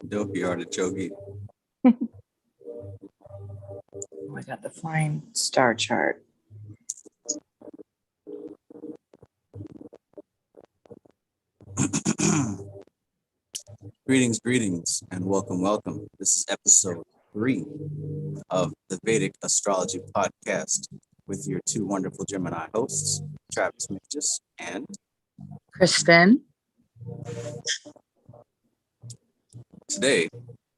Dopey artichoke. I got the flying star chart. Greetings, and welcome. This is episode 3 of the Vedic Astrology podcast with your two wonderful Gemini hosts, Travis Mitchell and Kristen. Today,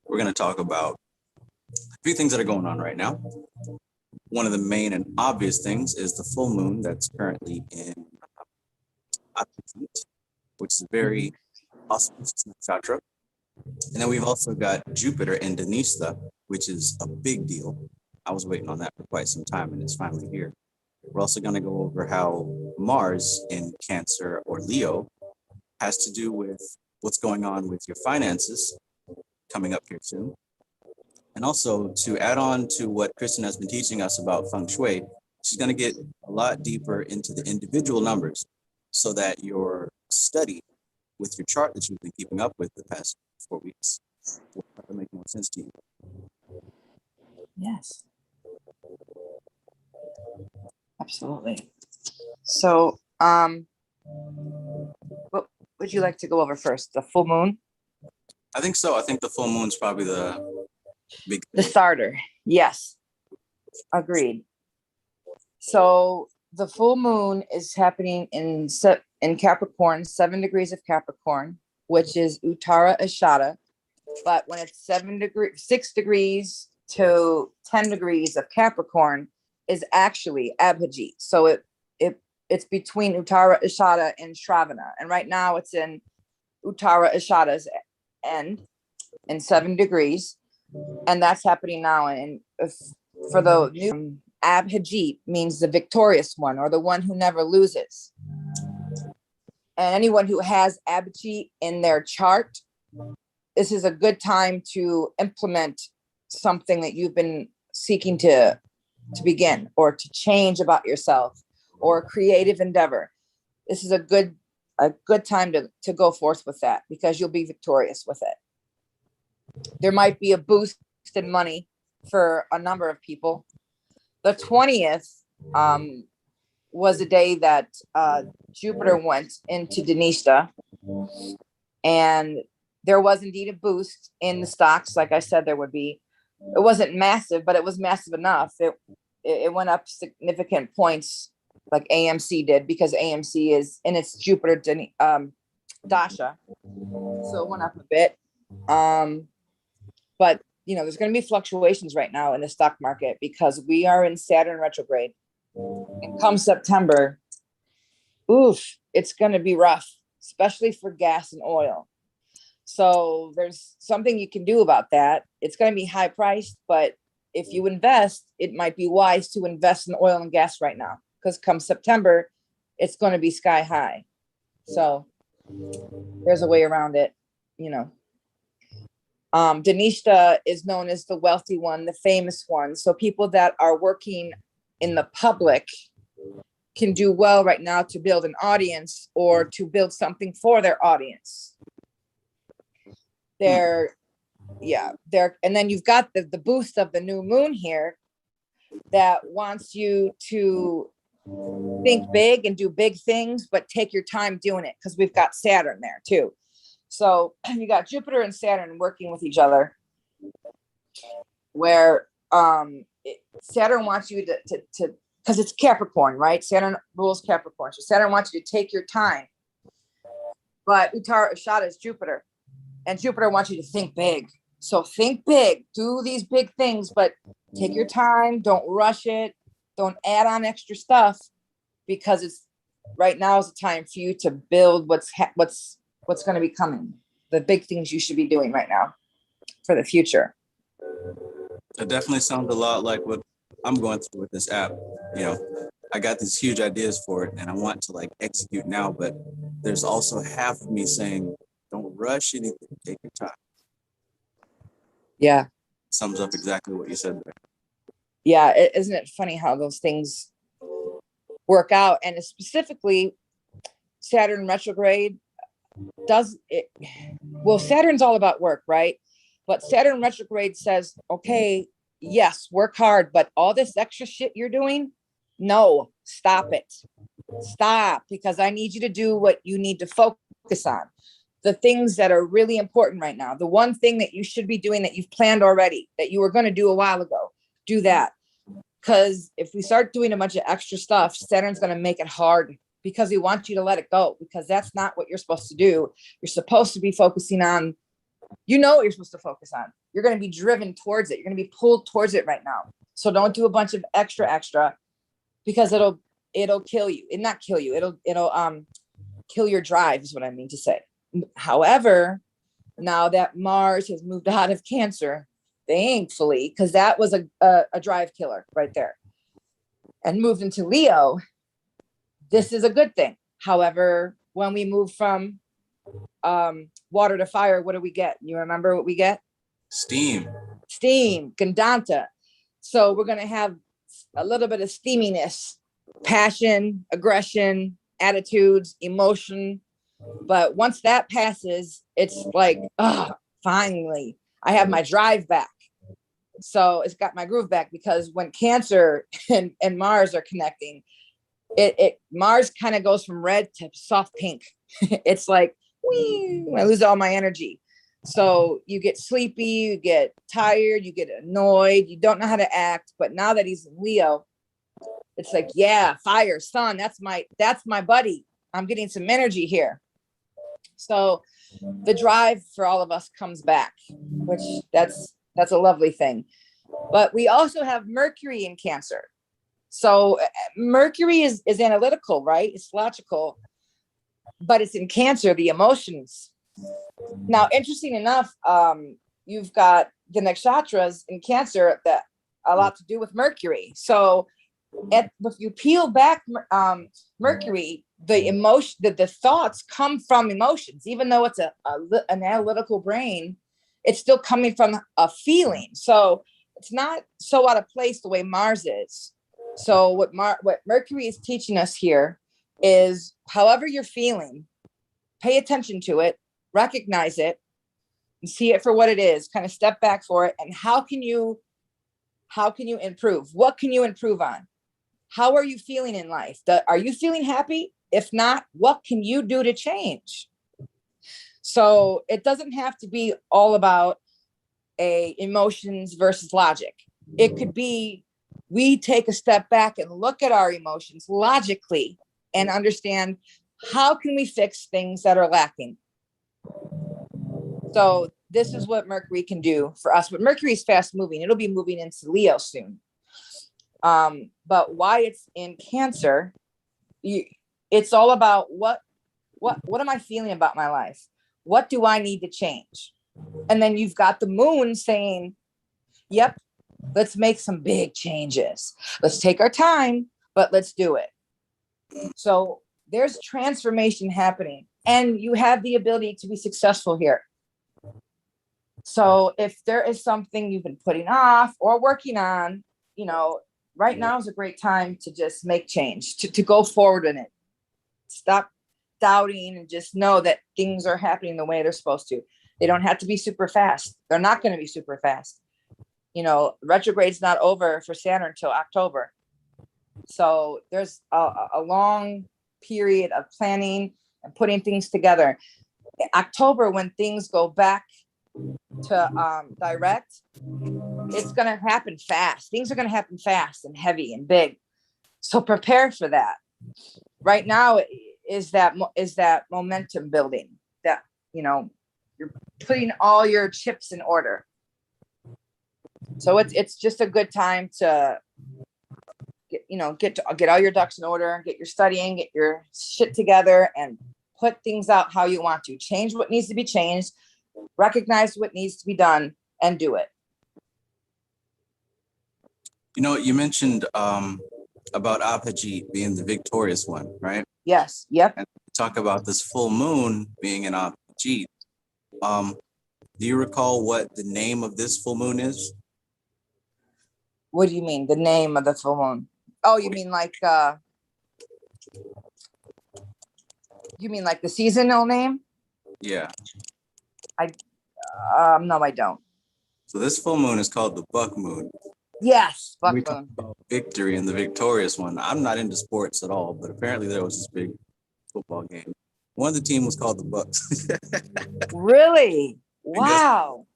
we're going to talk about a few things that are going on right now. One of the main and obvious things is the full moon that's currently in Aptit, which is a very auspicious nakshatra. And then we've also got Jupiter in Dhanista, which is a big deal. I was waiting on that for quite some time, and it's finally here. We're also going to go over how Mars in Cancer or Leo has to do with what's going on with your finances coming up here soon. And also, to add on to what Kristen has been teaching us about feng shui, she's going to get a lot deeper into the individual numbers so that your study with your chart that you've been keeping up with the past 4 weeks will start to make more sense to you. Yes. Absolutely. So, what would you like to go over first? The full moon? I think so. I think the full moon's probably the big The starter. Yes. Agreed. So the full moon is happening in Capricorn, 7 degrees of Capricorn, which is Uttara Ashada. But when it's 6 degrees to 10 degrees of Capricorn is actually Abhijit. So it's between Uttara Ashada and Shravana. And right now it's in Uttara Ashada's end in 7 degrees. And that's happening now. And for the new Abhijit means the victorious one or the one who never loses. And anyone who has Abhijit in their chart, this is a good time to implement something that you've been seeking to begin or to change about yourself or a creative endeavor. This is a good time to go forth with that because you'll be victorious with it. There might be a boost in money for a number of people. The 20th was a day that Jupiter went into Dhanista, and there was indeed a boost in the stocks. Like I said, there would be. It wasn't massive, but it was massive enough. It went up significant points, like AMC did, because AMC is in its Jupiter dasha, so it went up a bit. But there's going to be fluctuations right now in the stock market because we are in Saturn retrograde, and come September, it's going to be rough, especially for gas and oil. So there's something you can do about that. It's going to be high priced, but if you invest, it might be wise to invest in oil and gas right now because come September, it's going to be sky high. So there's a way around it, Dhanista is known as the wealthy one, the famous one. So people that are working in the public can do well right now to build an audience or to build something for their audience. And then you've got the boost of the new moon here that wants you to think big and do big things, but take your time doing it because we've got Saturn there too. So you got Jupiter and Saturn working with each other, where Saturn wants you to because it's Capricorn, right? Saturn rules Capricorn. So Saturn wants you to take your time. But Uttara Ashada is Jupiter. And Jupiter wants you to think big. So think big. Do these big things, but take your time. Don't rush it. Don't add on extra stuff because right now is the time for you to build what's going to be coming. The big things you should be doing right now for the future. It definitely sounds a lot like what I'm going through with this app. I got these huge ideas for it and I want to execute now, but there's also half of me saying, don't rush anything, take your time. Yeah. Sums up exactly what you said there. Yeah. Isn't it funny how those things work out? And specifically Saturn retrograde, does it, well, Saturn's all about work, right? But Saturn retrograde says, okay, yes, work hard, but all this extra shit you're doing, no, stop it. Stop, because I need you to do what you need to focus on. The things that are really important right now. The one thing that you should be doing that you've planned already, that you were going to do a while ago, do that. Because if we start doing a bunch of extra stuff, Saturn's going to make it hard because he wants you to let it go, because that's not what you're supposed to do. You're supposed to be focusing on, you know what you're supposed to focus on. You're going to be driven towards it. You're going to be pulled towards it right now. So don't do a bunch of extra, because it'll kill you. It not kill you. It'll kill your drive is what I mean to say. However, now that Mars has moved out of Cancer, thankfully, because that was a drive killer right there, and moved into Leo, this is a good thing. However, when we move from water to fire, what do we get? You remember what we get? Steam, Gandanta. So we're going to have a little bit of steaminess, passion, aggression, attitudes, emotion. But once that passes, it's like, oh, finally, I have my drive back. So it's got my groove back, because when Cancer and Mars are connecting, it Mars kind of goes from red to soft pink. It's like, whee, I lose all my energy. So you get sleepy, you get tired, you get annoyed, you don't know how to act. But now that he's in Leo, it's like, yeah, fire, sun, that's my buddy. I'm getting some energy here. So the drive for all of us comes back, which that's a lovely thing. But we also have Mercury in Cancer. So Mercury is analytical, right? It's logical, but it's in Cancer, the emotions. Now, interesting enough, you've got the nakshatras in Cancer that a lot to do with Mercury. So if you peel back Mercury, the emotion, the thoughts come from emotions. Even though it's an analytical brain, it's still coming from a feeling. So it's not so out of place the way Mars is. So what Mercury is teaching us here is, however you're feeling, pay attention to it, recognize it, and see it for what it is. Kind of step back for it, and how can you improve? What can you improve on? How are you feeling in life? Are you feeling happy? If not, what can you do to change? So it doesn't have to be all about emotions versus logic. It could be, we take a step back and look at our emotions logically and understand, how can we fix things that are lacking? So this is what Mercury can do for us. But Mercury is fast moving. It'll be moving into Leo soon. But why it's in Cancer, it's all about what am I feeling about my life? What do I need to change? And then you've got the moon saying, yep, let's make some big changes. Let's take our time, but let's do it. So there's transformation happening, and you have the ability to be successful here. So if there is something you've been putting off or working on, right now is a great time to just make change, to go forward in it. Stop doubting and just know that things are happening the way they're supposed to. They don't have to be super fast. They're not going to be super fast. Retrograde's not over for Saturn until October. So there's a long period of planning and putting things together. In October, when things go back to direct, it's going to happen fast. Things are going to happen fast and heavy and big. So prepare for that. Right now is that momentum building, that, you're putting all your chips in order. So it's just a good time to get all your ducks in order, get your studying, get your shit together, and put things out how you want to. Change what needs to be changed, recognize what needs to be done, and do it. You mentioned about Apogee being the victorious one, right? Yes. Yep. And talk about this full moon being an Apogee. Do you recall what the name of this full moon is? What do you mean, the name of the full moon? Oh, you mean like the seasonal name? Yeah. No, I don't. So this full moon is called the buck moon. Yes, buck We talk moon. about victory and the victorious one. I'm not into sports at all, but apparently there was this big football game. One of the team was called the Bucks. Really? Wow.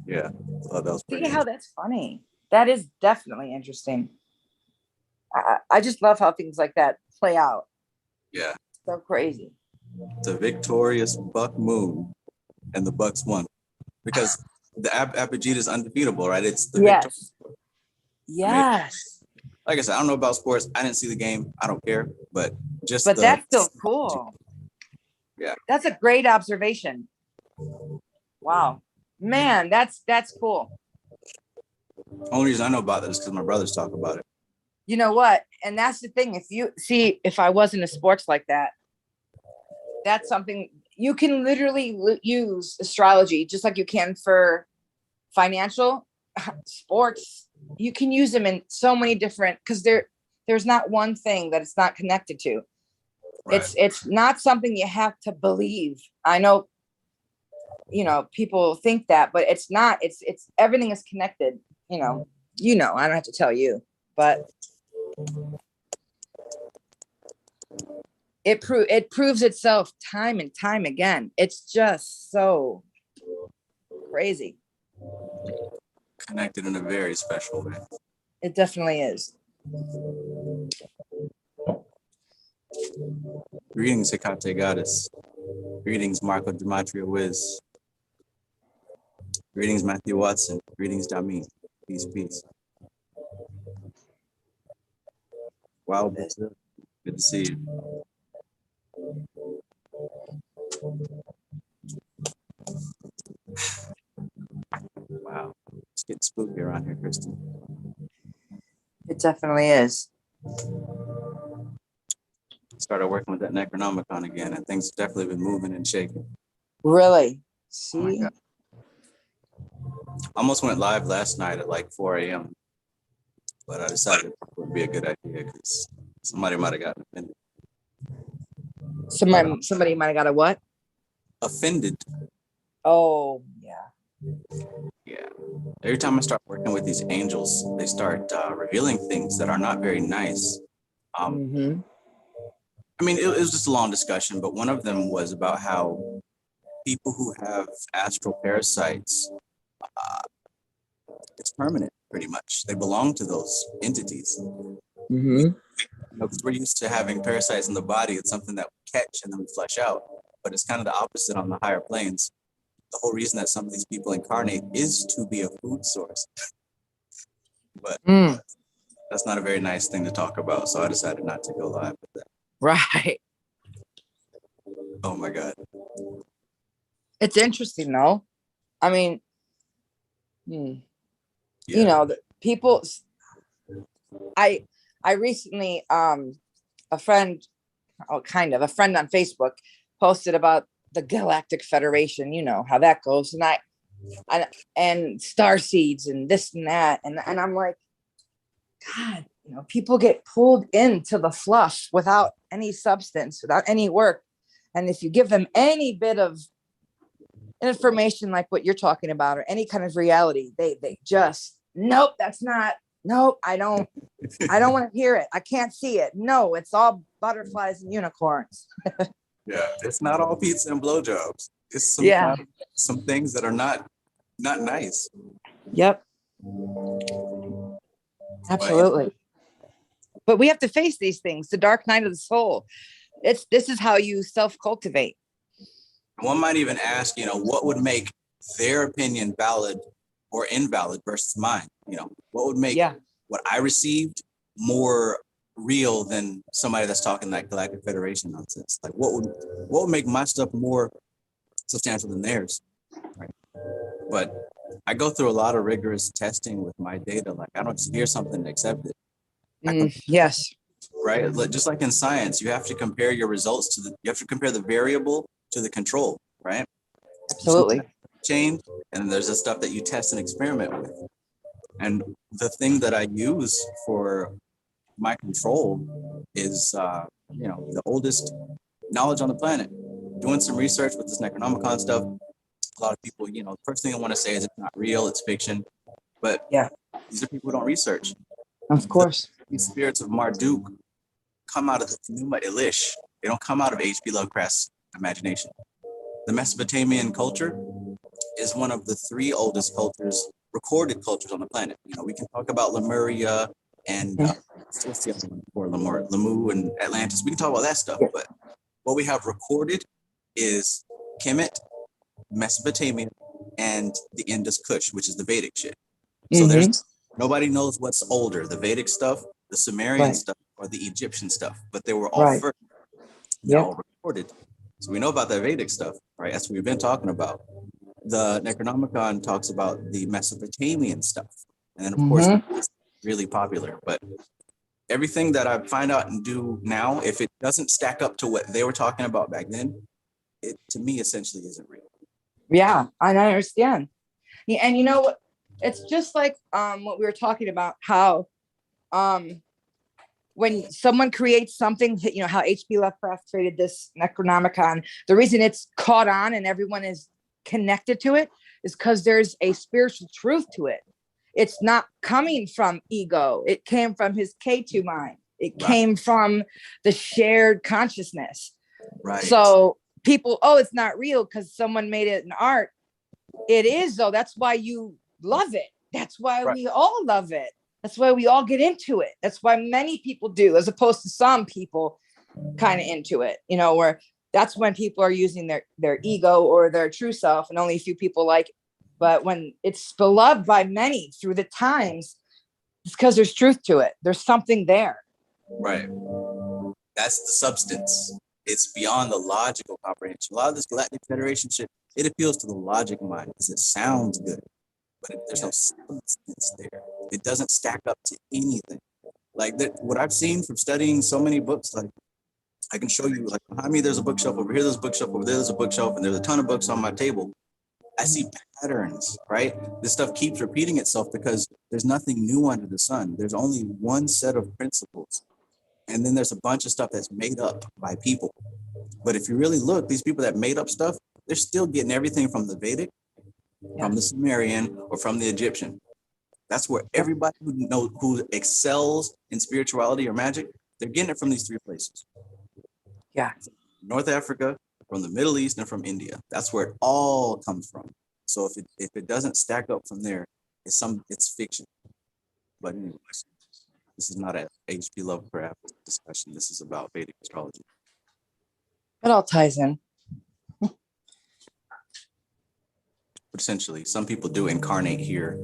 Yeah, I thought that was pretty See how interesting. that's funny. That is definitely interesting. I just love how things like that play out. Yeah, So crazy. the victorious buck moon, and the Bucks won because the Apogee is undefeatable, right? It's the victor. Yes. Yes. Like I said, I don't know about sports. I didn't see the game. I don't care, but just But the that's still cool. Yeah. That's a great observation. Wow. Man, that's cool. only reason I know about that is because my brothers talk about it. You know what? And that's the thing. If you see, if I was into sports like that, that's something you can literally use astrology just like you can for financial sports. You can use them in so many different, because there's not one thing that it's not connected to. Right. It's not something you have to believe. I know, people think that, but it's not. It's everything is connected. I don't have to tell you, but it proves itself time and time again. It's just so crazy. Connected in a very special way. It definitely is. Greetings, Hecate Goddess. Greetings, Marco Gematria Wiz. Greetings, Matthew Watson. Greetings, Dami. Peace, peace. Wow, Brazil. Good to see you. Wow. It's getting spooky around here, Kristen. It definitely is. Started working with that Necronomicon again, and things have definitely been moving and shaking. Really? Oh my See? God. Almost went live last night at like 4 a.m., but I decided it would be a good idea because somebody might have gotten offended. Somebody might have got a what? Offended. Oh, yeah. Yeah. Every time I start working with these angels, they start revealing things that are not very nice. Mm-hmm. I mean, it was just a long discussion, but one of them was about how people who have astral parasites, it's permanent, pretty much. They belong to those entities. Mm-hmm. Because we're used to having parasites in the body. It's something that we catch and then we flush out. But it's kind of the opposite on the higher planes. The whole reason that some of these people incarnate is to be a food source. But that's not a very nice thing to talk about. So I decided not to go live with that. Right. Oh my God. It's interesting, though. I mean, Yeah. the people. I recently, a friend on Facebook posted about the Galactic Federation. You know how that goes, and star seeds and this and that, and I'm like, God, people get pulled into the fluff without any substance, without any work, and if you give them any bit of information like what you're talking about or any kind of reality, they just nope, that's not. Nope, I don't want to hear it. I can't see it. No, it's all butterflies and unicorns. Yeah. It's not all pizza and blowjobs. It's some things that are not nice. Yep. Absolutely. But we have to face these things. The dark night of the soul. This is how you self-cultivate. One might even ask, what would make their opinion valid or invalid versus mine? What would make what I received more real than somebody that's talking like Galactic Federation nonsense? Like what would make my stuff more substantial than theirs? Right. But I go through a lot of rigorous testing with my data. Like I don't just hear something and accept it. Yes. Right. Just like in science, you have to compare your results you have to compare the variable to the control, right? Absolutely. Change, and there's the stuff that you test and experiment with. And the thing that I use for my control is, the oldest knowledge on the planet. doing some research with this Necronomicon stuff, a lot of people, you know, the first thing I want to say is it's not real, it's fiction. But Yeah, these are people who don't research. of course. These spirits of Marduk come out of the Numa Elish. They don't come out of H.P. Lovecraft's imagination. The Mesopotamian culture is one of the 3 oldest cultures, recorded cultures on the planet. You know, we can talk about Lemuria and what's the other one before Lemuria, Lemu and Atlantis. We can talk about that stuff, Yeah. but what we have recorded is Kemet, Mesopotamia, and the Indus Kush, which is the Vedic shit. So there's nobody knows what's older, the Vedic stuff, the Sumerian stuff, or the Egyptian stuff, but they were all first. They're all recorded. So we know about the Vedic stuff, right? That's what we've been talking about. The Necronomicon talks about the Mesopotamian stuff. And then, of course, it's really popular. But everything that I find out and do now, if it doesn't stack up to what they were talking about back then, it, to me, essentially isn't real. Yeah, I understand. Yeah, and you know what? It's just like what we were talking about, how when someone creates something, you know, how H.P. Lovecraft created this Necronomicon, the reason it's caught on and everyone is connected to it is because there's a spiritual truth to it. It's not coming from ego. It came from his K2 mind. It came from the shared consciousness. Right. So people, oh, it's not real because someone made it in art. It is, though. That's why you love it. That's why we all love it. That's why we all get into it. That's why many people do, as opposed to some people kind of into it, you know, where that's when people are using their ego or their true self, and only a few people like it. But when it's beloved by many through the times, it's because there's truth to it. There's something there. Right. That's the substance. It's beyond the logical comprehension. A lot of this Galactic Federation shit, it appeals to the logic mind because it sounds good, but there's no substance there. It doesn't stack up to anything. Like that, what I've seen from studying so many books, like I can show you, like behind me, there's a bookshelf over here, there's a bookshelf over there, there's a bookshelf, and there's a ton of books on my table. I see patterns, right? This stuff keeps repeating itself because there's nothing new under the sun. There's only one set of principles. And then there's a bunch of stuff that's made up by people. But if you really look, these people that made up stuff, they're still getting everything from the Vedic, from the Sumerian, or from the Egyptian. That's where everybody who excels in spirituality or magic, they're getting it from these 3 places. Yeah. North Africa, from the Middle East, and from India. That's where it all comes from. So if it doesn't stack up from there, it's fiction. But anyway, this is not a H.P. Lovecraft discussion. This is about Vedic astrology. It all ties in. But essentially, some people do incarnate here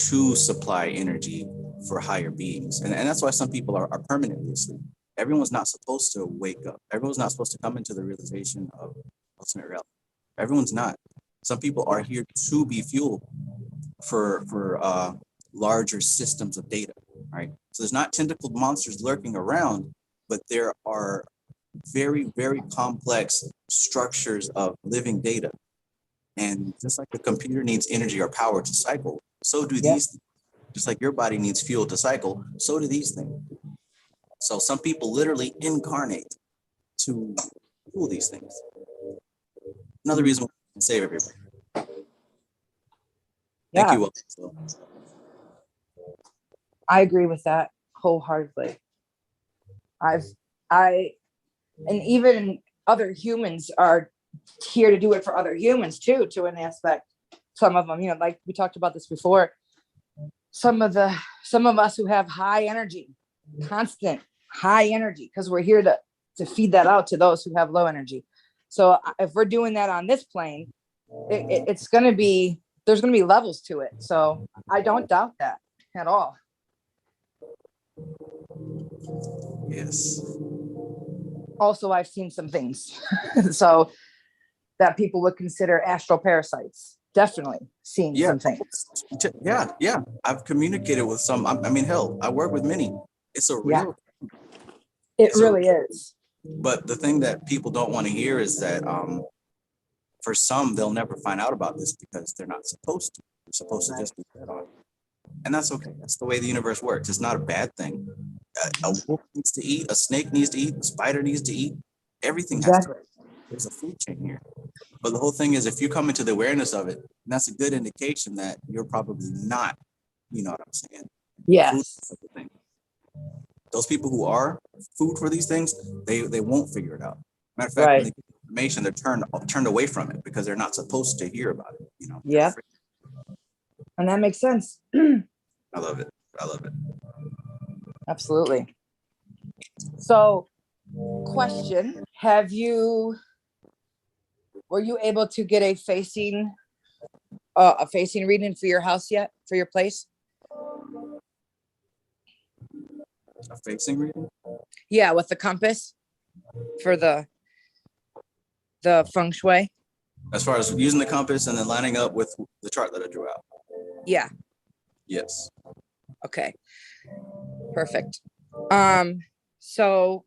to supply energy for higher beings. And that's why some people are permanently asleep. Everyone's not supposed to wake up. Everyone's not supposed to come into the realization of ultimate reality. Everyone's not. Some people are here to be fuel for larger systems of data, right? So there's not tentacled monsters lurking around, but there are very, very complex structures of living data. And just like the computer needs energy or power to cycle, so do these things. Just like your body needs fuel to cycle, so do these things. So some people literally incarnate to fuel these things. Another reason why we can save everybody. Thank you. I agree with that wholeheartedly. And even other humans are here to do it for other humans too, to an aspect. Some of them, you know, like we talked about this before, some of us who have high energy, constant high energy, because we're here to feed that out to those who have low energy. So if we're doing that on this plane, it's going to be, there's going to be levels to it. So I don't doubt that at all. Yes. Also, I've seen some things so that people would consider astral parasites. Definitely seen some things. Yeah. I've communicated with some. I mean, hell, I work with many. It's a real. It really is. But the thing that people don't want to hear is that for some, they'll never find out about this because they're not supposed to. They're supposed to just be fed on. And that's okay. That's the way the universe works. It's not a bad thing. A wolf needs to eat. A snake needs to eat. A spider needs to eat. Everything has to eat. there's a food chain here. But the whole thing is, if you come into the awareness of it, that's a good indication that you're probably not, you know what I'm saying? Yes. Food, those people who are food for these things, they won't figure it out. Matter of fact, Right. when they get information, they're turned away from it because they're not supposed to hear about it. You know. Yeah. And that makes sense. I love it. I love it. Absolutely. So, question: were you able to get a facing reading for your house yet, for your place? A facing reading? Yeah, with the compass for the feng shui. As far as using the compass and then lining up with the chart that I drew out. Yeah. Yes. Okay. Perfect. So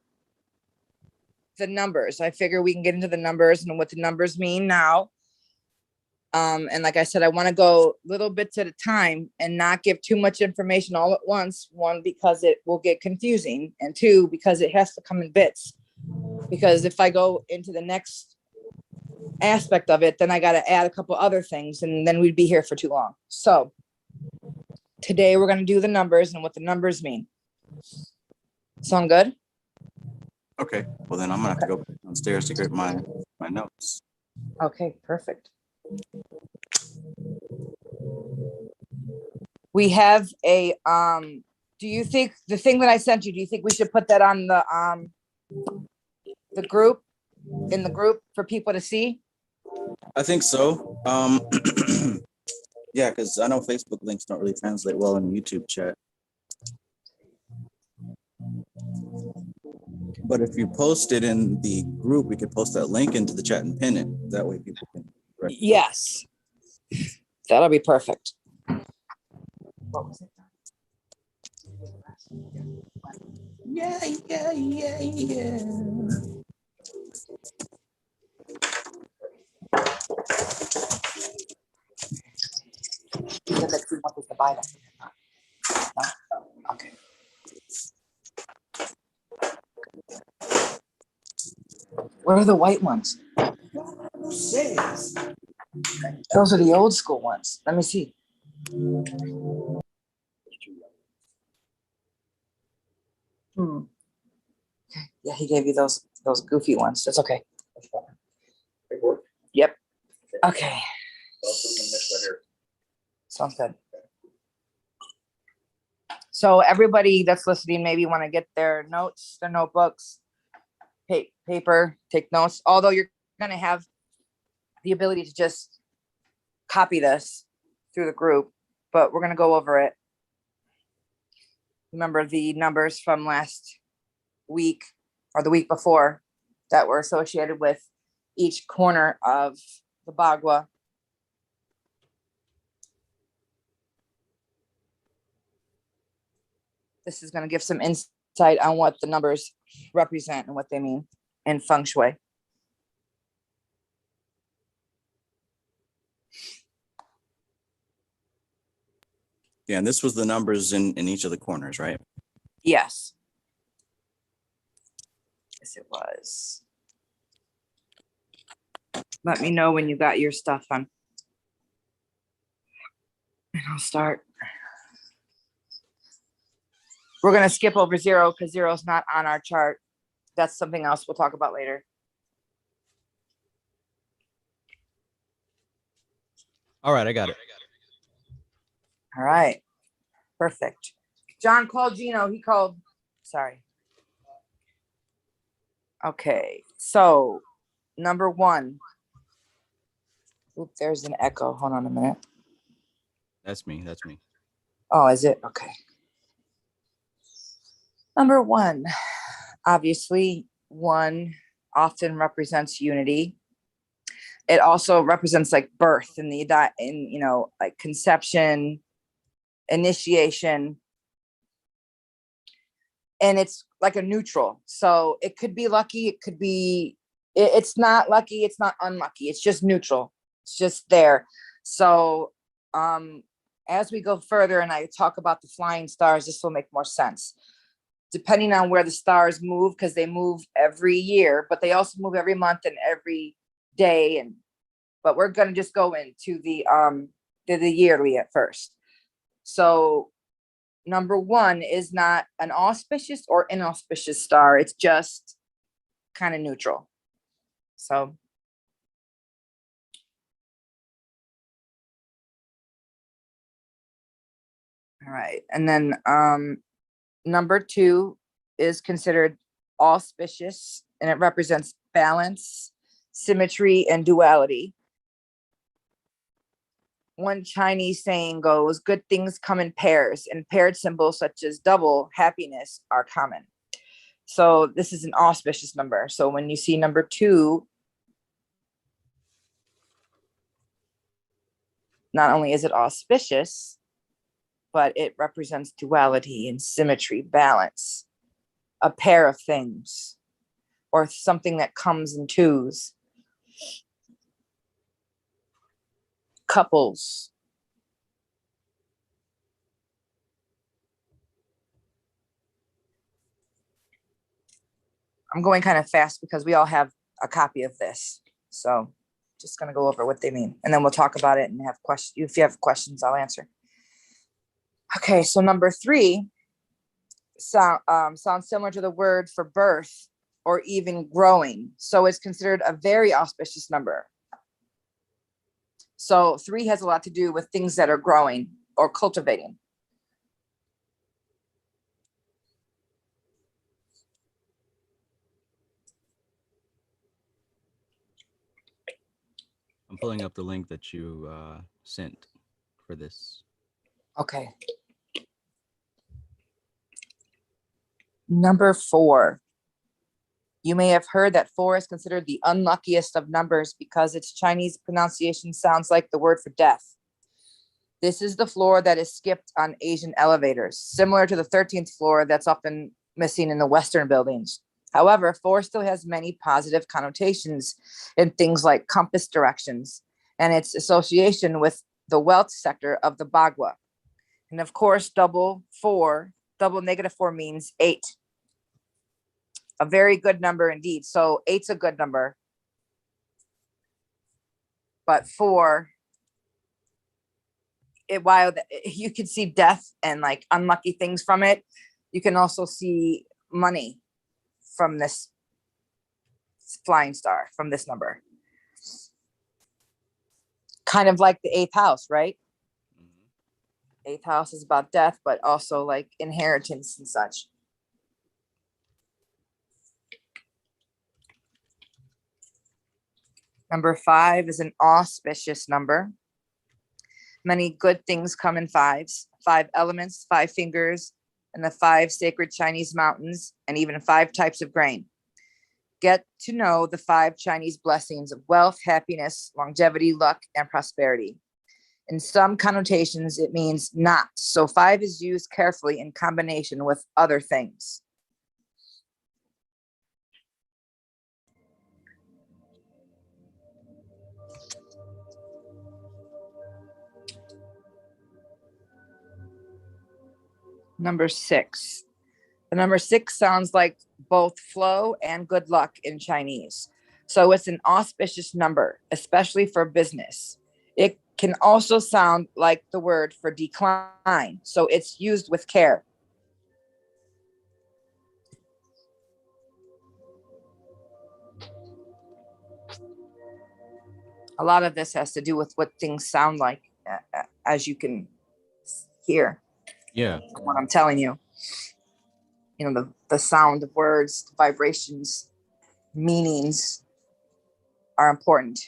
the numbers, I figure we can get into the numbers and what the numbers mean now. And like I said, I want to go little bits at a time and not give too much information all at once. One, because it will get confusing, and two, because it has to come in bits. Because if I go into the next aspect of it, then I got to add a couple other things, and then we'd be here for too long. So today we're going to do the numbers and what the numbers mean. Sound good? Okay. Well, then I'm gonna have to go downstairs to get my notes. Okay, perfect. We have a do you think the thing that I sent you, do you think we should put that on the group, in the group for people to see? I think so. Yeah, because I know Facebook links don't really translate well in the YouTube chat. But if you post it in the group, we could post that link into the chat and pin it. That way people can. Yes. That'll be perfect. Yeah. Okay. What are the white ones? Those are the old school ones. Let me see. Okay. Yeah, he gave you those goofy ones. That's okay. Yep. Okay. Sounds good. So everybody that's listening maybe want to get their notes, their notebooks, paper, take notes. Although you're going to have the ability to just copy this through the group, but we're going to go over it. Remember the numbers from last week or the week before that were associated with each corner of the Bagua. This is going to give some insight on what the numbers represent and what they mean in feng shui. Yeah, and this was the numbers in each of the corners, right? Yes. Yes, it was. Let me know when you got your stuff on. And I'll start. We're going to skip over 0 because 0 is not on our chart. That's something else we'll talk about later. All right, I got it. All right. Perfect. John called Gino. He called. Sorry. Okay. So, number 1. Oop, there's an echo. Hold on a minute. That's me. That's me. Oh, is it? Okay. Number 1. Obviously, 1 often represents unity. It also represents like birth and like conception, initiation. And it's like a neutral. So it could be lucky. It could be, it's not lucky. It's not unlucky. It's just neutral. It's just there. So as we go further and I talk about the flying stars, this will make more sense. depending on where the stars move, because they move every year, but they also move every month and every day. But we're going to just go into the yearly at first. So number 1 is not an auspicious or inauspicious star. It's just kind of neutral. So all right. And then number 2 is considered auspicious, and it represents balance, symmetry, and duality. One Chinese saying goes, good things come in pairs, and paired symbols such as double happiness are common. So this is an auspicious number. So when you see number 2, not only is it auspicious, but it represents duality and symmetry, balance, a pair of things, or something that comes in twos. Couples. I'm going kind of fast because we all have a copy of this. So just going to go over what they mean, and then we'll talk about it and have questions. If you have questions, I'll answer. Okay, so number 3 sounds similar to the word for birth or even growing. So it's considered a very auspicious number. So 3 has a lot to do with things that are growing or cultivating. I'm pulling up the link that you sent for this. Okay. Number 4. You may have heard that 4 is considered the unluckiest of numbers because its Chinese pronunciation sounds like the word for death. This is the floor that is skipped on Asian elevators, similar to the 13th floor that's often missing in the Western buildings. However, 4 still has many positive connotations in things like compass directions and its association with the wealth sector of the Bagua. And of course, double negative 4 means 8. A very good number indeed. So 8's a good number. But 4, while you can see death and like unlucky things from it, you can also see money from this flying star, from this number. Kind of like the 8th house, right? 8th house is about death, but also like inheritance and such. Number 5 is an auspicious number. Many good things come in 5s. 5 elements, 5 fingers, and the 5 sacred Chinese mountains, and even 5 types of grain. Get to know the 5 Chinese blessings of wealth, happiness, longevity, luck, and prosperity. In some connotations, it means not. So 5 is used carefully in combination with other things. Number 6. The number 6 sounds like both flow and good luck in Chinese. So it's an auspicious number, especially for business. It can also sound like the word for decline. So it's used with care. A lot of this has to do with what things sound like, as you can hear. Yeah. What I'm telling you. You know, the sound of words, vibrations, meanings are important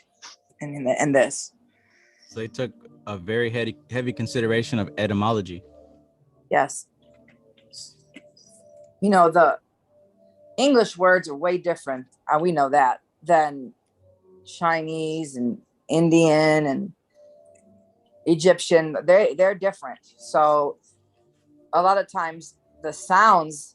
in this. So they took a very heavy consideration of etymology. Yes. You know, the English words are way different. We know that than Chinese and Indian and Egyptian. They're different. So a lot of times the sounds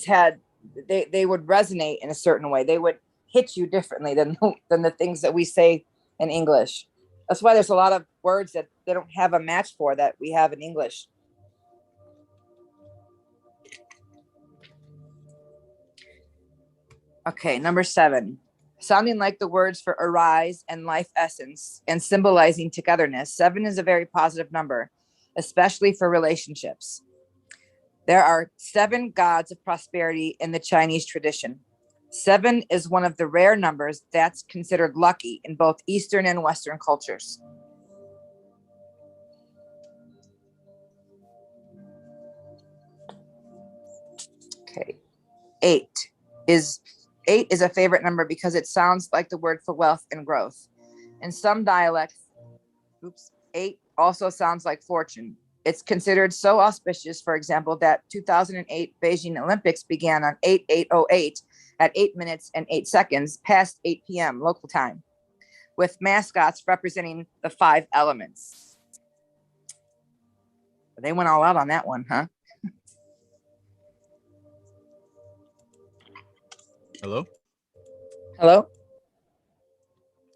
had they would resonate in a certain way. They would hit you differently than the things that we say in English. That's why there's a lot of words that they don't have a match for that we have in English. Okay, number 7. Sounding like the words for arise and life essence and symbolizing togetherness, 7 is a very positive number, especially for relationships. There are 7 gods of prosperity in the Chinese tradition. 7 is one of the rare numbers that's considered lucky in both Eastern and Western cultures. Okay. 8 is a favorite number because it sounds like the word for wealth and growth. In some dialects, 8 also sounds like fortune. It's considered so auspicious, for example, that 2008 Beijing Olympics began on 8/8/08 at 8 minutes and 8 seconds past 8 p.m. local time, with mascots representing the 5 elements. They went all out on that one, huh? Hello? Hello?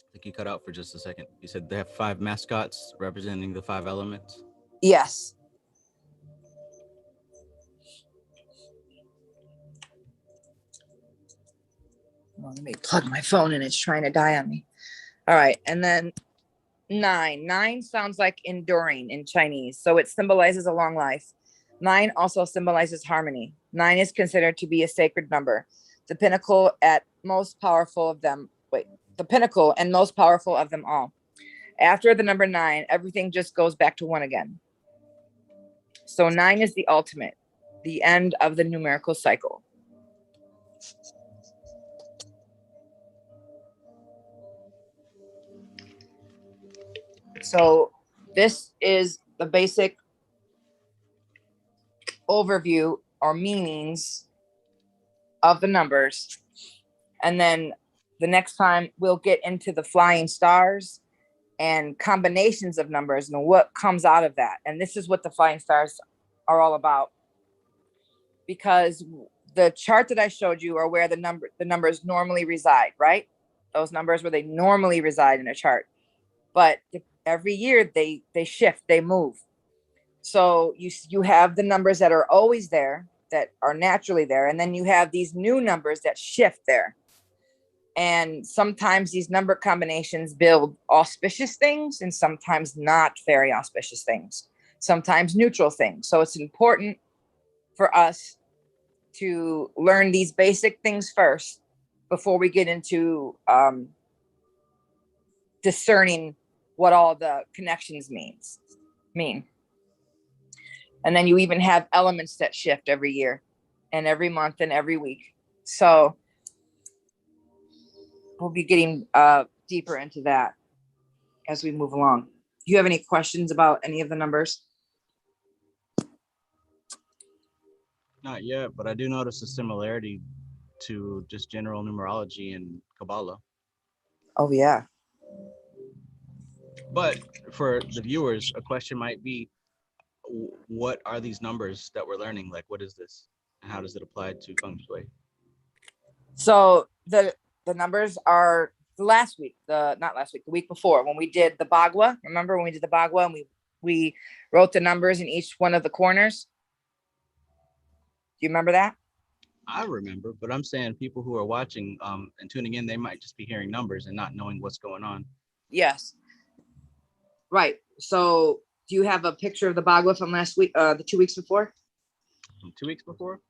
I think you cut out for just a second. You said they have 5 mascots representing the 5 elements. Yes. Well, let me plug my phone in. It's trying to die on me. All right. And then 9. 9 sounds like enduring in Chinese, so it symbolizes a long life. 9 also symbolizes harmony. 9 is considered to be a sacred number, the pinnacle and most powerful of them all. After the number 9, everything just goes back to 1 again. So 9 is the ultimate, the end of the numerical cycle. So this is the basic overview or meanings of the numbers. And then the next time we'll get into the flying stars and combinations of numbers and what comes out of that. And this is what the flying stars are all about. Because the chart that I showed you are where the numbers normally reside, right? Those numbers where they normally reside in a chart. But every year they shift, they move. So you have the numbers that are always there, that are naturally there, and then you have these new numbers that shift there. And sometimes these number combinations build auspicious things and sometimes not very auspicious things, sometimes neutral things. So it's important for us to learn these basic things first before we get into discerning what all the connections mean. And then you even have elements that shift every year and every month and every week. So we'll be getting deeper into that as we move along. Do you have any questions about any of the numbers? Not yet, but I do notice a similarity to just general numerology and Kabbalah. Oh, yeah. But for the viewers, a question might be, what are these numbers that we're learning? Like, what is this? And how does it apply to feng shui? So the numbers are the week before when we did the Bagua. Remember when we did the Bagua and we wrote the numbers in each one of the corners? Do you remember that? I remember, but I'm saying people who are watching and tuning in, they might just be hearing numbers and not knowing what's going on. Yes. Right. So do you have a picture of the Bagua from last week, the 2 weeks before? From 2 weeks before?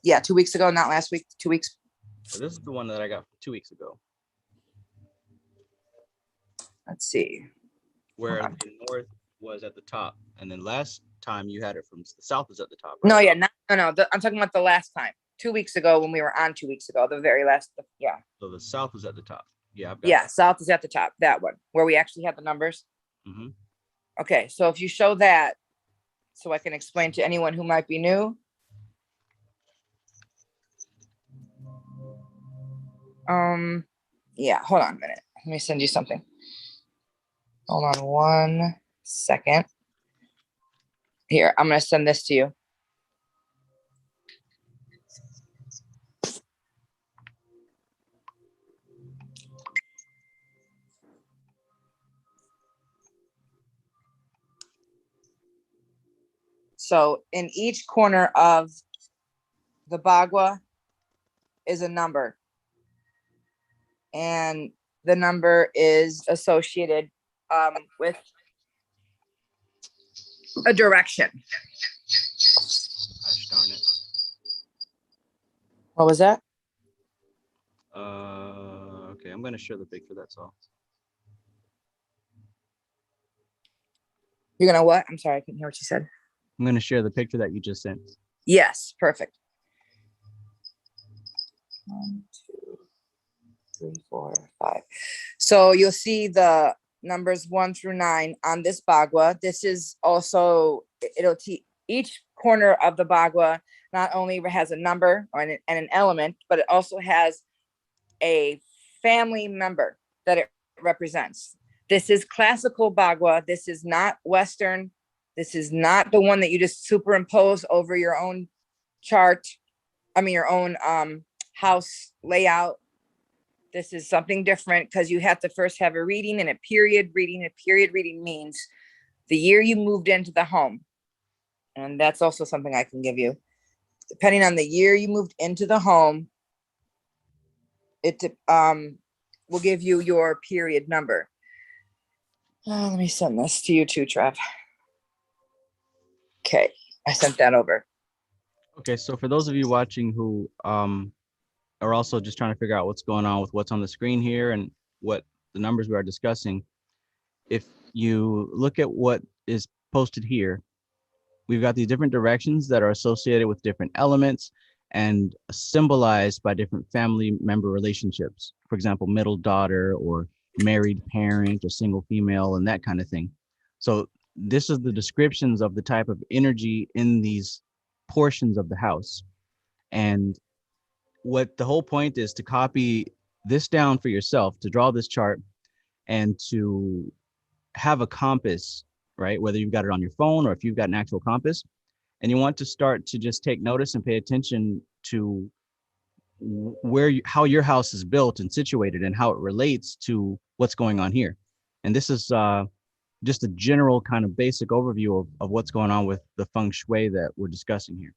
Yeah, 2 weeks ago, not last week, 2 weeks. So this is the one that I got 2 weeks ago. Let's see. Where the north was at the top. And then last time you had it from the south is at the top. Right? No, yeah, I'm talking about the last time. 2 weeks ago when we were on 2 weeks ago, the very last, yeah. So the south was at the top. Yeah, I've got that. South is at the top, that one, where we actually have the numbers. Mm-hmm. Okay, so if you show that, so I can explain to anyone who might be new. Yeah, hold on a minute. Let me send you something. Hold on 1 second. Here, I'm going to send this to you. So in each corner of the Bagua, is a number. And the number is associated with a direction. Gosh darn it. What was that? Okay, I'm gonna share the picture, that's all. You're gonna what? I'm sorry, I couldn't hear what you said. I'm gonna share the picture that you just sent. Yes, perfect. 1, 2, 3, 4, 5. So you'll see the numbers 1 through 9 on this bagua. This is also, it'll each corner of the bagua not only has a number or an element, but it also has a family member that it represents. This is classical bagua. This is not Western. This is not the one that you just superimpose over your own chart. I mean, your own house layout. This is something different because you have to first have a reading and a period reading. A period reading means the year you moved into the home. And that's also something I can give you. Depending on the year you moved into the home, it will give you your period number. Let me send this to you too, Trev. Okay, I sent that over. Okay, so for those of you watching who are also just trying to figure out what's going on with what's on the screen here and what the numbers we are discussing, if you look at what is posted here, we've got these different directions that are associated with different elements and symbolized by different family member relationships. For example, middle daughter or married parent or single female and that kind of thing. So this is the descriptions of the type of energy in these portions of the house. And what the whole point is to copy this down for yourself, to draw this chart and to have a compass, right? Whether you've got it on your phone or if you've got an actual compass, and you want to start to just take notice and pay attention to how your house is built and situated and how it relates to what's going on here. And this is just a general kind of basic overview of what's going on with the feng shui that we're discussing here.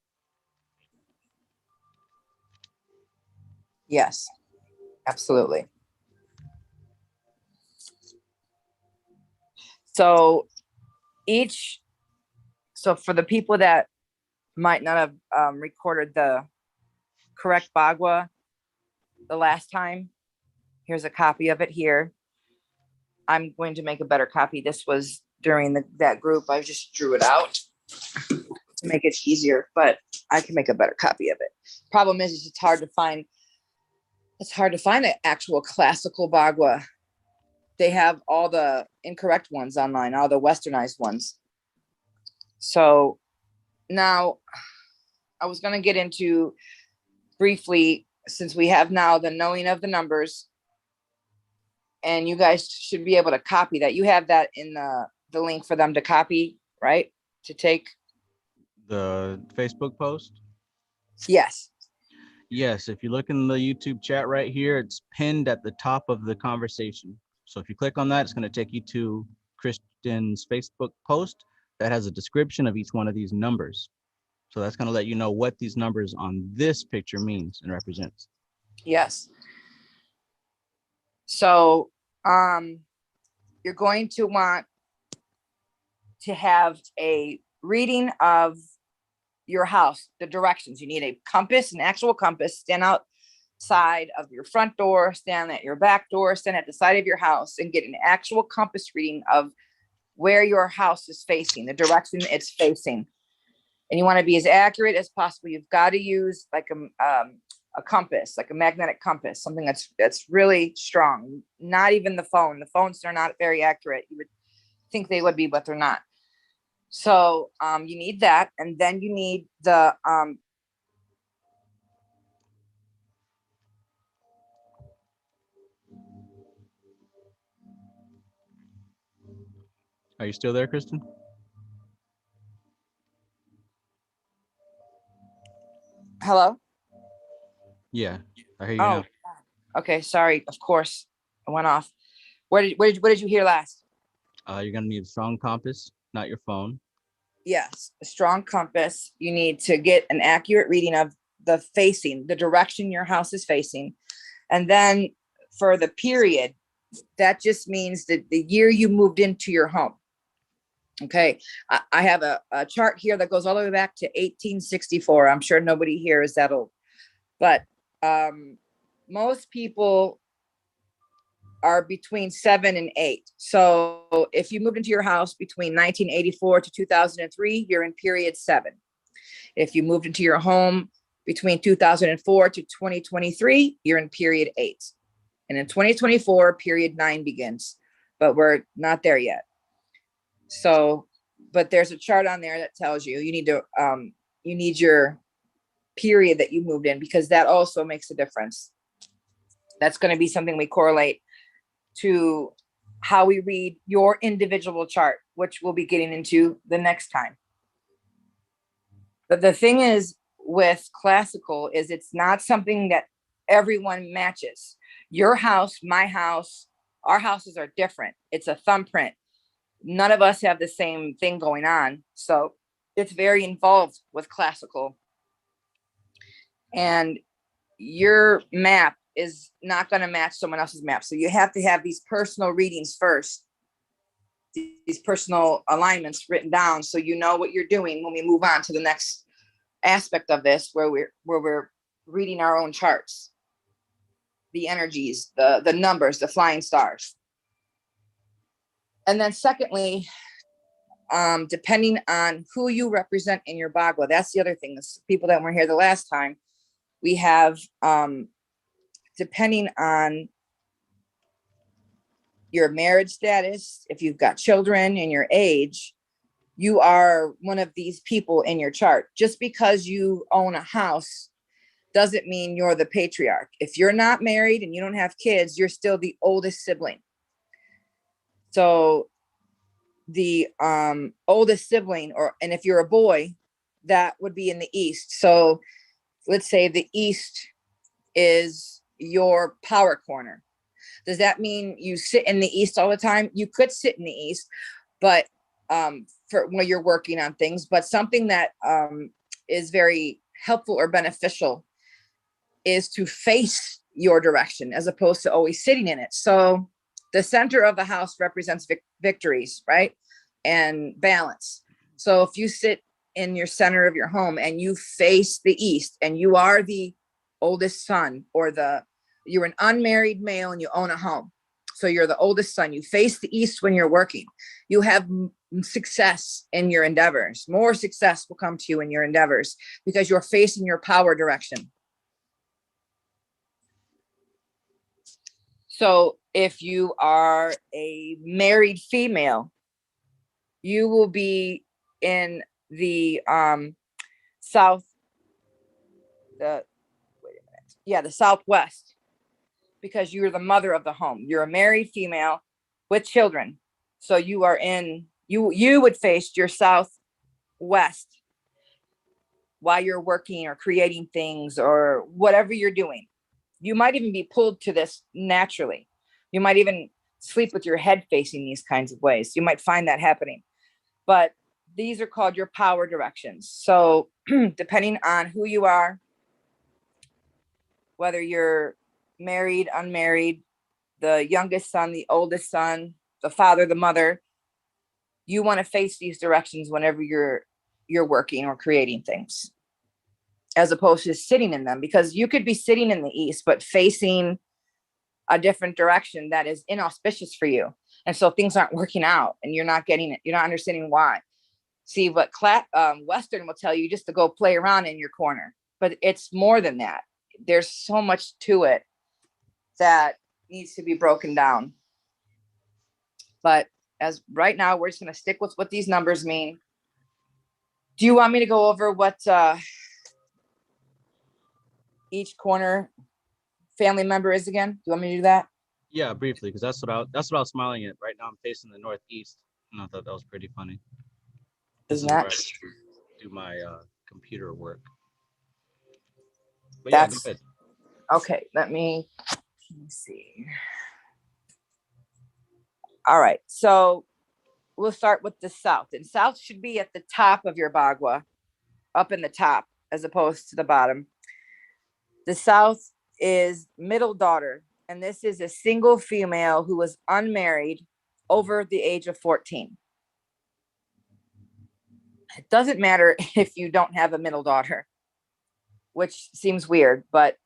Yes, absolutely. So for the people that might not have recorded the correct bagua the last time, here's a copy of it here. I'm going to make a better copy. This was during that group. I just drew it out to make it easier, but I can make a better copy of it. Problem is, it's hard to find. It's hard to find an actual classical bagua. They have all the incorrect ones online, all the westernized ones. So now I was going to get into briefly, since we have now the knowing of the numbers, and you guys should be able to copy that. You have that in the link for them to copy, right? To take the Facebook post? Yes. Yes, if you look in the YouTube chat right here, it's pinned at the top of the conversation. So if you click on that, it's going to take you to Kristen's Facebook post that has a description of each one of these numbers. So that's going to let you know what these numbers on this picture means and represents. Yes. So you're going to want to have a reading of your house, the directions. You need a compass, an actual compass. Stand outside of your front door, stand at your back door, stand at the side of your house, and get an actual compass reading of where your house is facing, the direction it's facing. And you want to be as accurate as possible. You've got to use like a compass, like a magnetic compass, something that's really strong. Not even the phone. The phones are not very accurate. You would think they would be, but they're not. So you need that, and then you need the Are you still there, Kristen? hello? Yeah, I hear you now. Okay, sorry. Of course, I went off. What did you hear last? You're going to need a strong compass, not your phone. Yes, a strong compass. You need to get an accurate reading of the facing, the direction your house is facing. And then for the period, that just means that the year you moved into your home. Okay, I have a chart here that goes all the way back to 1864. I'm sure nobody here is that old, but most people are between 7 and 8. So if you moved into your house between 1984 to 2003, you're in period 7. If you moved into your home between 2004 to 2023, you're in period 8. And in 2024, period 9 begins, but we're not there yet. So, but there's a chart on there that tells you you need your period that you moved in, because that also makes a difference. That's going to be something we correlate to how we read your individual chart, which we'll be getting into the next time. But the thing is with classical is it's not something that everyone matches. Your house, my house, our houses are different. It's a thumbprint. None of us have the same thing going on. So it's very involved with classical. And your map is not going to match someone else's map. So you have to have these personal readings first, these personal alignments written down, so you know what you're doing when we move on to the next aspect of this, where we're reading our own charts, the energies, the numbers, the flying stars. And then secondly, depending on who you represent in your Bhagwa, that's the other thing. The people that were here the last time, we have, depending on your marriage status, if you've got children and your age, you are one of these people in your chart. Just because you own a house doesn't mean you're the patriarch. If you're not married and you don't have kids, you're still the oldest sibling. So the oldest sibling, and if you're a boy, that would be in the east. So let's say the east is your power corner. Does that mean you sit in the east all the time? You could sit in the east, but for when you're working on things, but something that is very helpful or beneficial is to face your direction as opposed to always sitting in it. So the center of the house represents victories, right? And balance. So if you sit in your center of your home and you face the east and you are the oldest son, or you're an unmarried male and you own a home, so you're the oldest son, you face the east when you're working, you have success in your endeavors. More success will come to you in your endeavors because you're facing your power direction. So if you are a married female, you will be in the south, the southwest, because you're the mother of the home. You're a married female with children. So you are you would face your southwest while you're working or creating things or whatever you're doing. You might even be pulled to this naturally. You might even sleep with your head facing these kinds of ways. You might find that happening. But these are called your power directions. So depending on who you are, whether you're married, unmarried, the youngest son, the oldest son, the father, the mother, you want to face these directions whenever you're working or creating things, as opposed to sitting in them, because you could be sitting in the east but facing a different direction that is inauspicious for you, and so things aren't working out and you're not getting it, you're not understanding why. See, what Western will tell you just to go play around in your corner, but it's more than that. There's so much to it that needs to be broken down. But as right now, we're just going to stick with what these numbers mean. Do you want me to go over what each corner family member is again? Do you want me to do that? Yeah, briefly, because that's what I was smiling at. Right now, I'm facing the northeast, and I thought that was pretty funny. This is where I do my computer work. But yeah, go ahead. Okay. Let me see. All right. So we'll start with the south, and south should be at the top of your Bhagwa, up in the top as opposed to the bottom. The south is middle daughter, and this is a single female who was unmarried over the age of 14. It doesn't matter if you don't have a middle daughter, which seems weird, but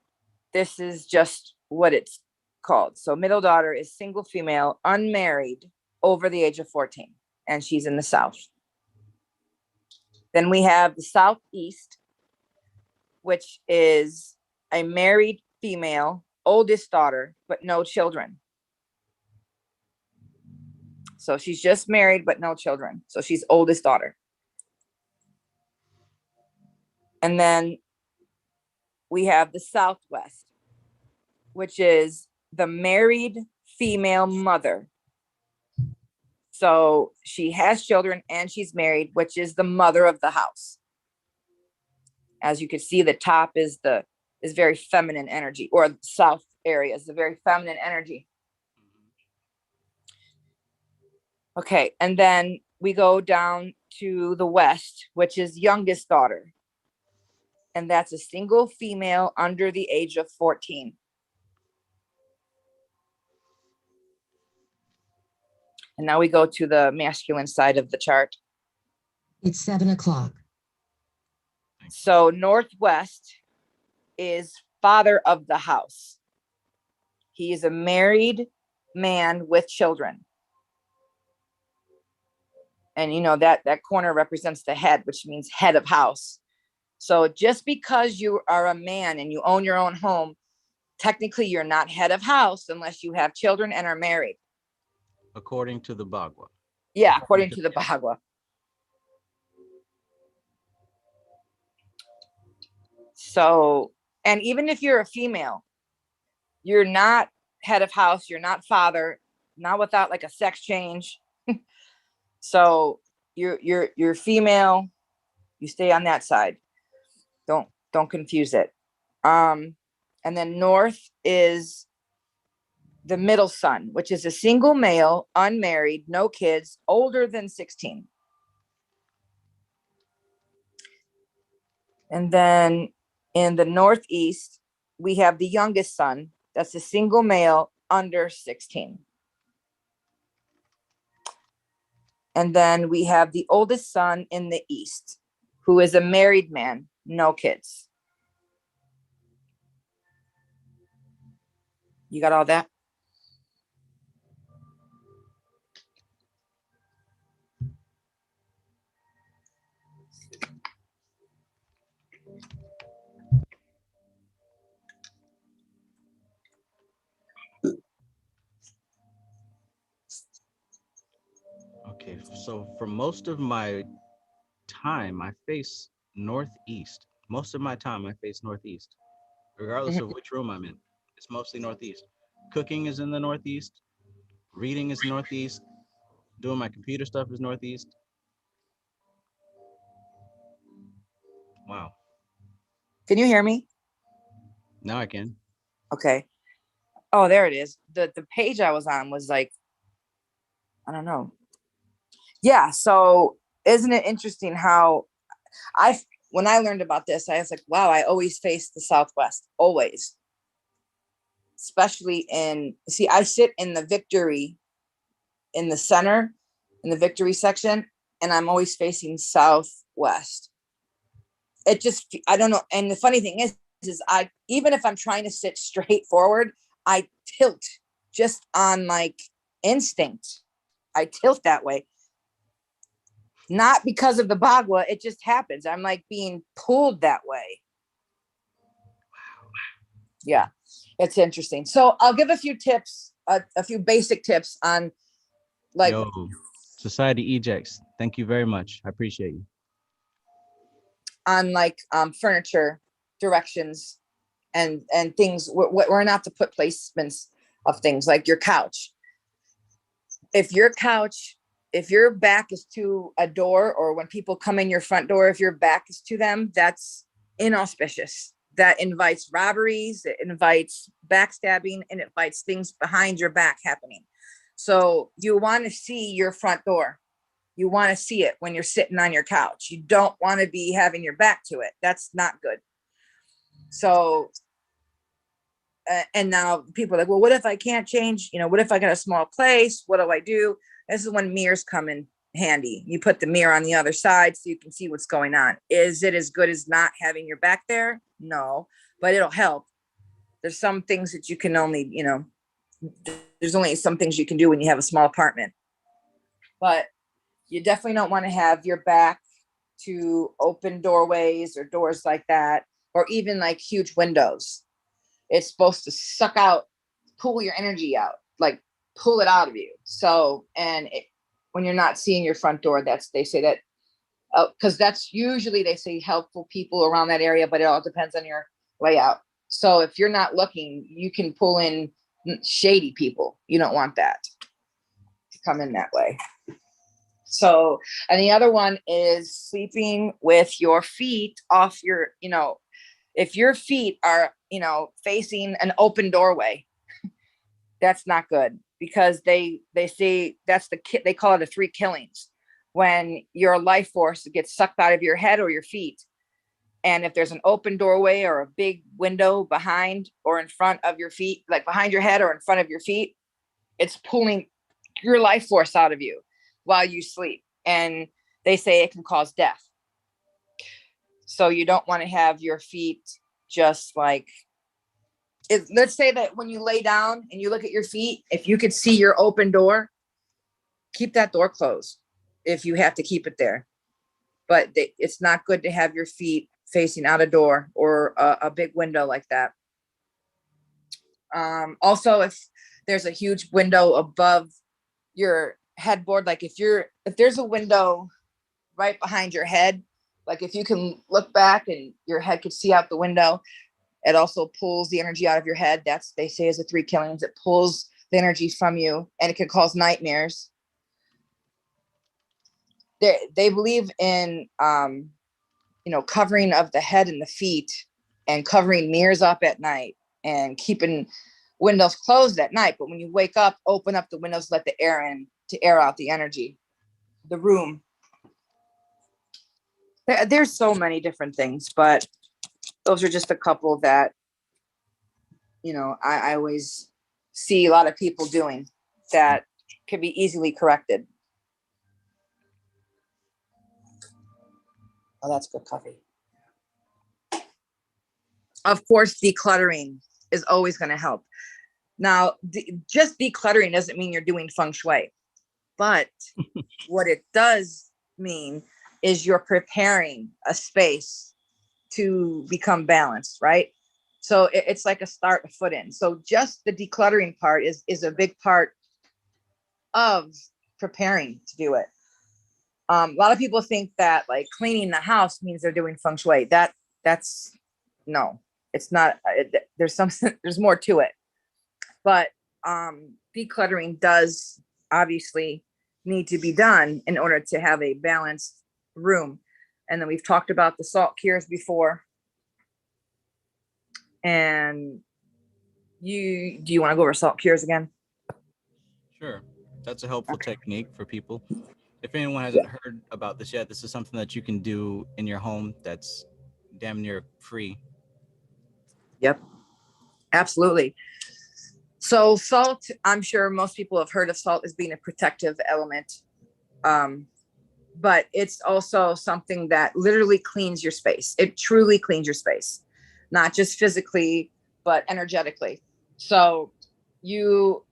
this is just what it's called. So middle daughter is single female, unmarried, over the age of 14, and she's in the south. Then we have the southeast, which is a married female, oldest daughter, but no children. So she's just married, but no children. So she's oldest daughter. And then we have the southwest, which is the married female mother. So she has children and she's married, which is the mother of the house. As you can see, the top is very feminine energy, or the south area is the very feminine energy. Okay, and then we go down to the west, which is youngest daughter. And that's a single female under the age of 14. And now we go to the masculine side of the chart. It's 7 o'clock. So northwest is father of the house. He is a married man with children. And you know that corner represents the head, which means head of house. So just because you are a man and you own your own home, technically you're not head of house unless you have children and are married. According to the Bhagavad. Yeah, according to the Bhagavad. So, and even if you're a female, you're not head of house, you're not father, not without like a sex change. So you're female, you stay on that side. Don't confuse it. And then north is the middle son, which is a single male, unmarried, no kids, older than 16. And then in the northeast, we have the youngest son. That's a single male under 16. And then we have the oldest son in the east, who is a married man, no kids. You got all that? Okay, so for most of my time, I face northeast. Most of my time, I face northeast, regardless of which room I'm in. It's mostly northeast. Cooking is in the northeast. Reading is northeast. Doing my computer stuff is northeast. Wow. Can you hear me? Now I can. Okay. Oh, there it is. The page I was on was like, I don't know. Yeah. So isn't it interesting how when I learned about this, I was like, wow, I always face the southwest, always. Especially I sit in the victory, in the center, in the victory section, and I'm always facing southwest. It just, I don't know. And the funny thing is even if I'm trying to sit straight forward, I tilt just on like instinct. I tilt that way. Not because of the Bhagavad, it just happens. I'm like being pulled that way. Yeah, it's interesting. So I'll give a few tips, a few basic tips on like. Yo, Society Ejects. Thank you very much. I appreciate you. On like furniture directions and things we're not to put placements of things like your couch. If your back is to a door, or when people come in your front door, if your back is to them, that's inauspicious. That invites robberies, it invites backstabbing, and it invites things behind your back happening. So you want to see your front door. You want to see it when you're sitting on your couch. You don't want to be having your back to it. That's not good. So and now people are like, well, what if I can't change? What if I got a small place? What do I do? This is when mirrors come in handy. You put the mirror on the other side so you can see what's going on. Is it as good as not having your back there? No, but it'll help. There's some things that you can only, there's only some things you can do when you have a small apartment. But you definitely don't want to have your back to open doorways or doors like that, or even like huge windows. It's supposed to suck out, pull your energy out, like pull it out of you. So, when you're not seeing your front door, they say that, because that's usually, they say, helpful people around that area, but it all depends on your layout. So if you're not looking, you can pull in shady people. You don't want that to come in that way. So, and the other one is sleeping with your feet off your, if your feet are, facing an open doorway, that's not good, because they say that's they call it the 3 killings, when your life force gets sucked out of your head or your feet. And if there's an open doorway or a big window behind or in front of your feet, like behind your head or in front of your feet, it's pulling your life force out of you while you sleep. And they say it can cause death. So you don't want to have your feet just like, let's say that when you lay down and you look at your feet, if you could see your open door, keep that door closed if you have to keep it there. But it's not good to have your feet facing out a door or a big window like that. Also, if there's a huge window above your headboard, like if there's a window right behind your head, like if you can look back and your head could see out the window, it also pulls the energy out of your head. They say is a 3 killings. It pulls the energy from you, and it can cause nightmares. They believe in covering of the head and the feet, and covering mirrors up at night, and keeping windows closed at night. But when you wake up, open up the windows, let the air in to air out the energy, the room. There's so many different things, but those are just a couple that, I always see a lot of people doing that can be easily corrected. Oh, that's good coffee. Of course, decluttering is always going to help. Now, just decluttering doesn't mean you're doing feng shui, but what it does mean is you're preparing a space to become balanced, right? So it's like a start, a foot in. So just the decluttering part is a big part of preparing to do it. A lot of people think that like cleaning the house means they're doing feng shui. That's no, it's not. There's more to it. But decluttering does obviously need to be done in order to have a balanced room. And then we've talked about the salt cures before. And do you want to go over salt cures again? Sure. That's a helpful technique for people. If anyone hasn't heard about this yet, this is something that you can do in your home that's damn near free. Yep, absolutely. So salt, I'm sure most people have heard of salt as being a protective element. But it's also something that literally cleans your space. It truly cleans your space, not just physically, but energetically. So there's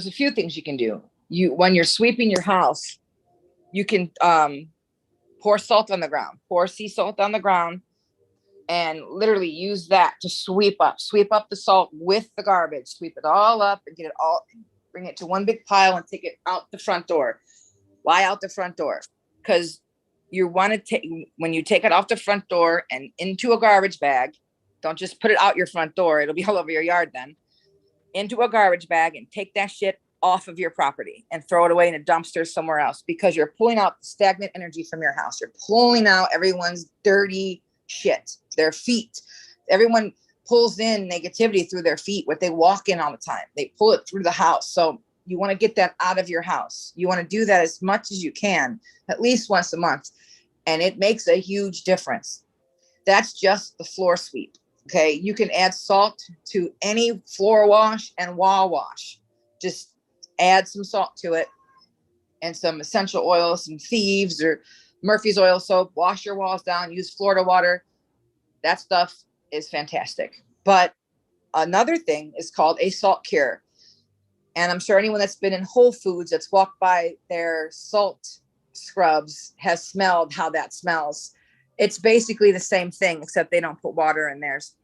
a few things you can do. When you're sweeping your house, you can pour salt on the ground, pour sea salt on the ground, and literally use that to sweep up the salt with the garbage, sweep it all up and get it all, bring it to one big pile and take it out the front door. Why out the front door? Because you want to take, when you take it off the front door and into a garbage bag, don't just put it out your front door. It'll be all over your yard then. Into a garbage bag and take that shit off of your property and throw it away in a dumpster somewhere else, because you're pulling out stagnant energy from your house. You're pulling out everyone's dirty shit, their feet. Everyone pulls in negativity through their feet, what they walk in all the time. They pull it through the house. So you want to get that out of your house. You want to do that as much as you can, at least once a month. And it makes a huge difference. That's just the floor sweep. Okay, you can add salt to any floor wash and wall wash. Just add some salt to it and some essential oils, some Thieves or Murphy's oil soap. Wash your walls down, use Florida water. That stuff is fantastic. But another thing is called a salt cure. And I'm sure anyone that's been in Whole Foods that's walked by their salt scrubs has smelled how that smells. It's basically the same thing, except they don't put water in theirs.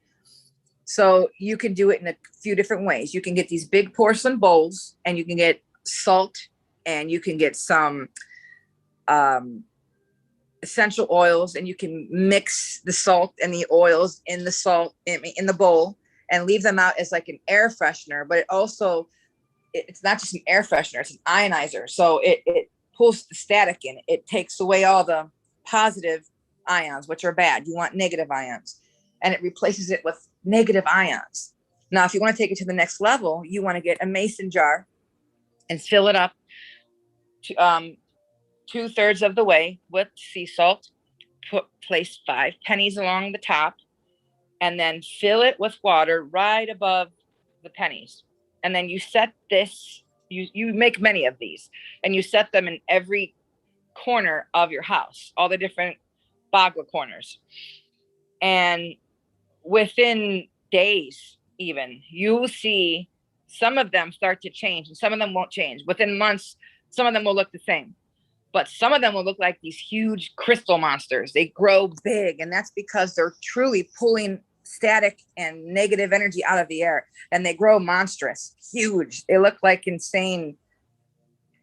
So you can do it in a few different ways. You can get these big porcelain bowls and you can get salt and you can get some essential oils, and you can mix the salt and the oils in the salt in the bowl and leave them out as like an air freshener. But it also, it's not just an air freshener, it's an ionizer. So it pulls the static in. It takes away all the positive ions, which are bad. You want negative ions, and it replaces it with negative ions. Now, if you want to take it to the next level, you want to get a mason jar and fill it up to 2/3 of the way with sea salt. Place 5 pennies along the top, and then fill it with water right above the pennies. And then you set this, you make many of these, and you set them in every corner of your house, all the different bagua corners. And within days, even, you will see some of them start to change and some of them won't change. Within months, some of them will look the same, but some of them will look like these huge crystal monsters. They grow big, and that's because they're truly pulling static and negative energy out of the air, and they grow monstrous, huge. They look like insane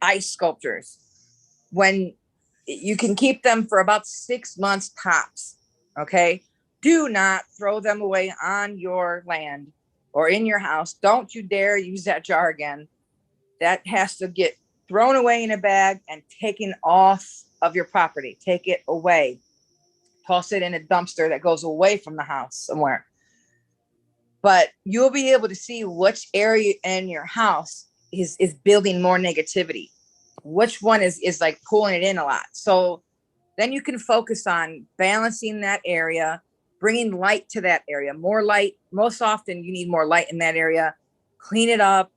ice sculptures. When you can keep them for about 6 months tops. Okay, do not throw them away on your land or in your house. Don't you dare use that jar again. That has to get thrown away in a bag and taken off of your property. Take it away. Toss it in a dumpster that goes away from the house somewhere. But you'll be able to see which area in your house is building more negativity. Which one is like pulling it in a lot. So then you can focus on balancing that area, bringing light to that area, more light. Most often you need more light in that area. Clean it up,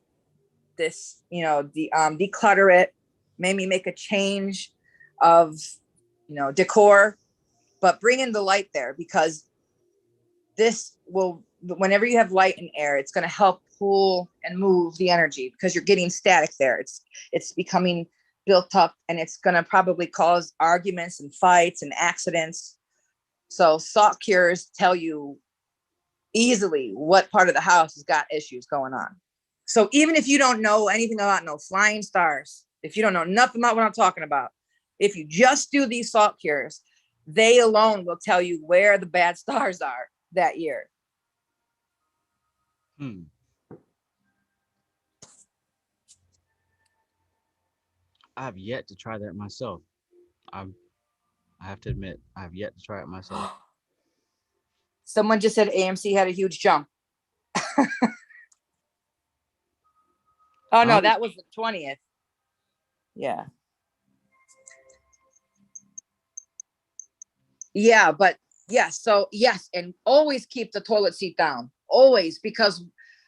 declutter it, maybe make a change of, decor, but bring in the light there, because this will, whenever you have light and air, it's going to help pull and move the energy, because you're getting static there. It's becoming built up, and it's going to probably cause arguments and fights and accidents. So salt cures tell you easily what part of the house has got issues going on. So even if you don't know anything about no flying stars, if you don't know nothing about what I'm talking about, if you just do these salt cures, they alone will tell you where the bad stars are that year. I have yet to try that myself. I have to admit, I have yet to try it myself. Someone just said AMC had a huge jump. Oh no, that was the 20th. Yeah. Yeah, but yes. So yes, and always keep the toilet seat down. Always, because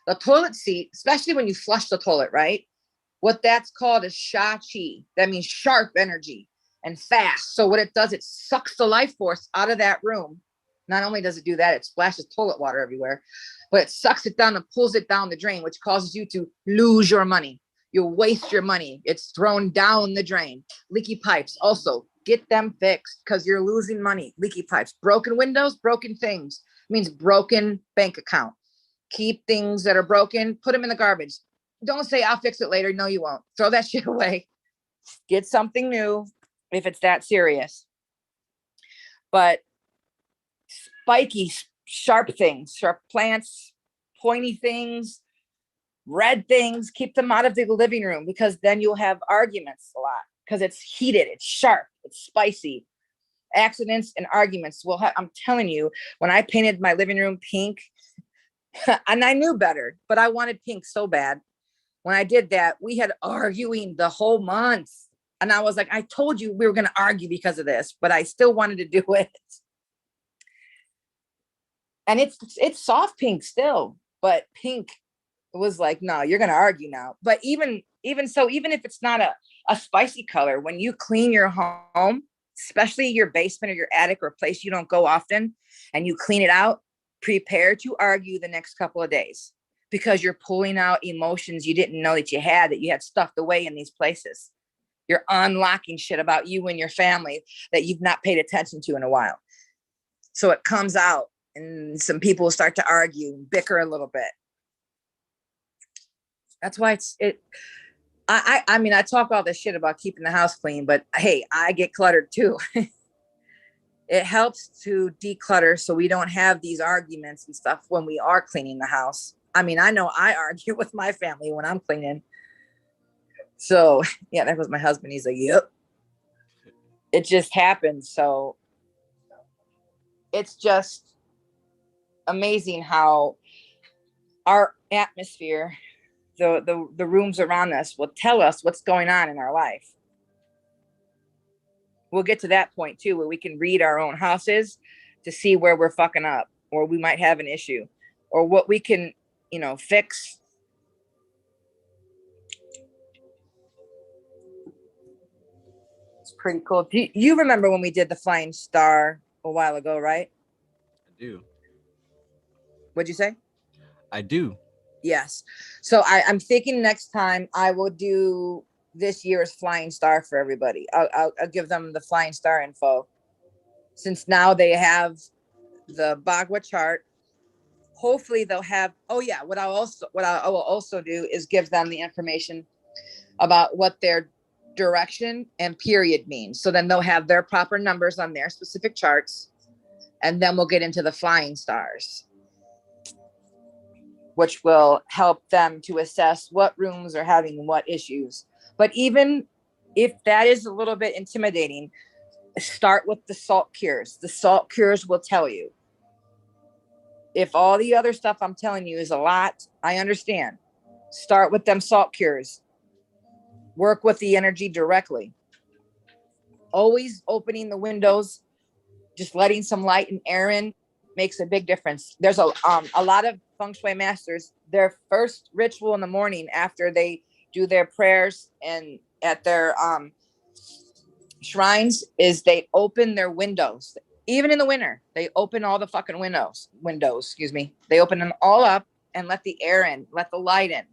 the toilet seat, especially when you flush the toilet, right? What that's called is sha chi. That means sharp energy and fast. So what it does, it sucks the life force out of that room. Not only does it do that, it splashes toilet water everywhere, but it sucks it down and pulls it down the drain, which causes you to lose your money. You'll waste your money. It's thrown down the drain. Leaky pipes, also get them fixed, because you're losing money. Leaky pipes, broken windows, broken things, means broken bank account. Keep things that are broken, put them in the garbage. Don't say I'll fix it later. No, you won't. Throw that shit away. Get something new if it's that serious. But spiky, sharp things, sharp plants, pointy things, red things, keep them out of the living room, because then you'll have arguments a lot, because it's heated, it's sharp, it's spicy. Accidents and arguments will have, I'm telling you, when I painted my living room pink, and I knew better, but I wanted pink so bad. When I did that, we had arguing the whole month. And I was like, I told you we were going to argue because of this, but I still wanted to do it. And it's soft pink still, but pink was like, no, you're gonna argue now. But even so, even if it's not a spicy color, when you clean your home, especially your basement or your attic or a place you don't go often, and you clean it out, prepare to argue the next couple of days, because you're pulling out emotions you didn't know that you had stuffed away in these places. You're unlocking shit about you and your family that you've not paid attention to in a while. So it comes out, and some people will start to argue and bicker a little bit. That's why I mean, I talk all this shit about keeping the house clean, but hey, I get cluttered too. It helps to declutter so we don't have these arguments and stuff when we are cleaning the house. I mean, I know I argue with my family when I'm cleaning. So yeah, that was my husband. He's like, yep. It just happens. So it's just amazing how our atmosphere, the rooms around us, will tell us what's going on in our life. We'll get to that point too, where we can read our own houses to see where we're fucking up, or we might have an issue, or what we can, fix. It's pretty cool. You remember when we did the flying star a while ago, right? I do. What'd you say? I do. Yes. So I'm thinking next time I will do this year's flying star for everybody. I'll give them the flying star info, since now they have the Bagua chart. Hopefully they'll have, oh yeah, what I will also do is give them the information about what their direction and period means. So then they'll have their proper numbers on their specific charts, and then we'll get into the flying stars, which will help them to assess what rooms are having what issues. But even if that is a little bit intimidating, start with the salt cures. The salt cures will tell you. If all the other stuff I'm telling you is a lot, I understand. Start with them salt cures. Work with the energy directly. Always opening the windows, just letting some light and air in makes a big difference. There's a lot of feng shui masters, their first ritual in the morning after they do their prayers and at their shrines is they open their windows. Even in the winter, they open all the fucking windows, excuse me. They open them all up and let the air in, let the light in.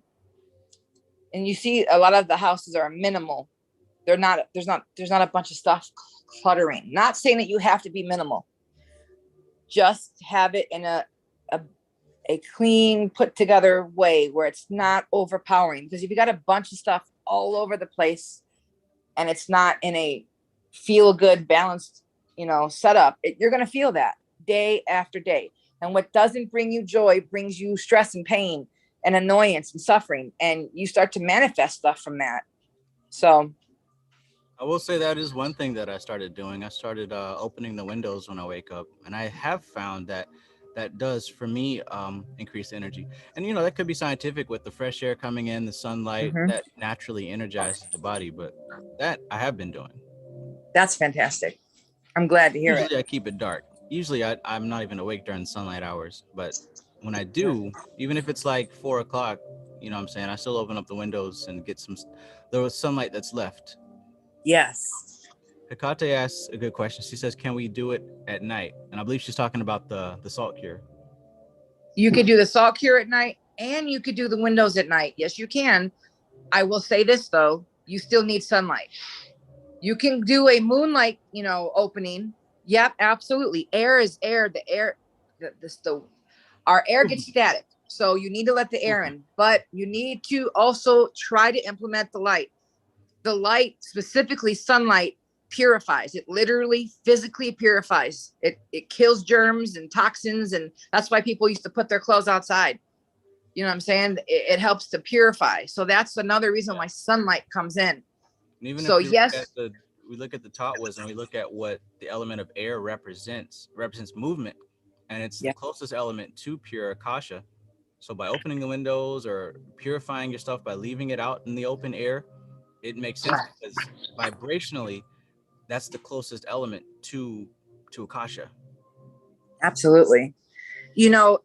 And you see a lot of the houses are minimal. There's not a bunch of stuff cluttering. Not saying that you have to be minimal. Just have it in a clean, put together way where it's not overpowering. Because if you got a bunch of stuff all over the place and it's not in a feel good, balanced, setup, you're going to feel that day after day. And what doesn't bring you joy brings you stress and pain and annoyance and suffering. And you start to manifest stuff from that. So I will say that is one thing that I started doing. I started opening the windows when I wake up, and I have found that does for me increase energy. And that could be scientific with the fresh air coming in, the sunlight that naturally energizes the body. But that I have been doing. That's fantastic. I'm glad to hear it. Usually I keep it dark. Usually I'm not even awake during sunlight hours, but when I do, even if it's like 4 o'clock, what I'm saying, I still open up the windows and get the sunlight that's left. Yes. Hikate asks a good question. She says, can we do it at night? And I believe she's talking about the salt cure. You could do the salt cure at night, and you could do the windows at night. Yes, you can. I will say this though, you still need sunlight. You can do a moonlight, opening. Yep, absolutely. Air is air. The air, our air gets static. So you need to let the air in, but you need to also try to implement the light. The light, specifically sunlight, purifies. It literally physically purifies. It kills germs and toxins, and that's why people used to put their clothes outside. You know what I'm saying? It helps to purify. So that's another reason why sunlight comes in. And even so if we look at the Tatwas and we look at what the element of air represents movement, and it's the closest element to pure Akasha. So by opening the windows or purifying your stuff by leaving it out in the open air, it makes sense because vibrationally, that's the closest element to Akasha. Absolutely. you know,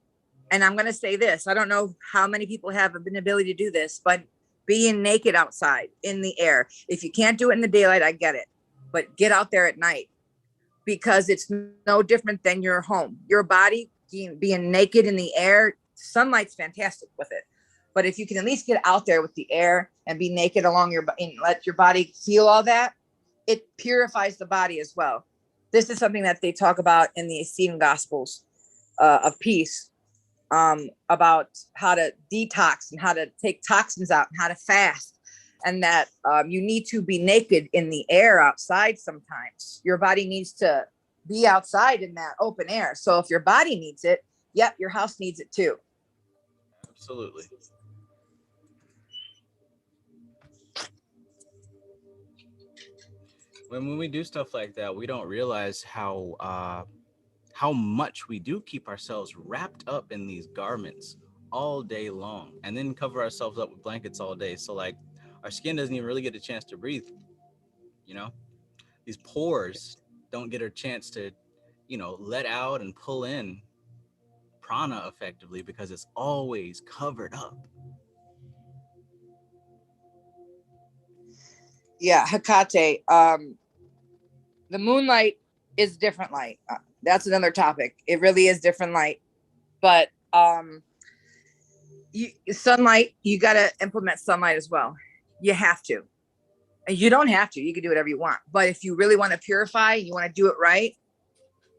and I'm going to say this, I don't know how many people have an ability to do this, but being naked outside in the air, if you can't do it in the daylight, I get it, but get out there at night, because it's no different than your home. Your body being naked in the air, sunlight's fantastic with it. But if you can at least get out there with the air and be naked along your and let your body feel all that, it purifies the body as well. This is something that they talk about in the Essene Gospels of peace, about how to detox and how to take toxins out and how to fast, and that you need to be naked in the air outside sometimes. Your body needs to be outside in that open air. So if your body needs it, yep, your house needs it too. Absolutely. When we do stuff like that, we don't realize how much we do keep ourselves wrapped up in these garments all day long, and then cover ourselves up with blankets all day. So like our skin doesn't even really get a chance to breathe. You know, these pores don't get a chance to, let out and pull in prana effectively because it's always covered up. Yeah, Hecate. The moonlight is different light. That's another topic. It really is different light. But sunlight, you got to implement sunlight as well. You have to. And you don't have to. You can do whatever you want. But if you really want to purify, you want to do it right,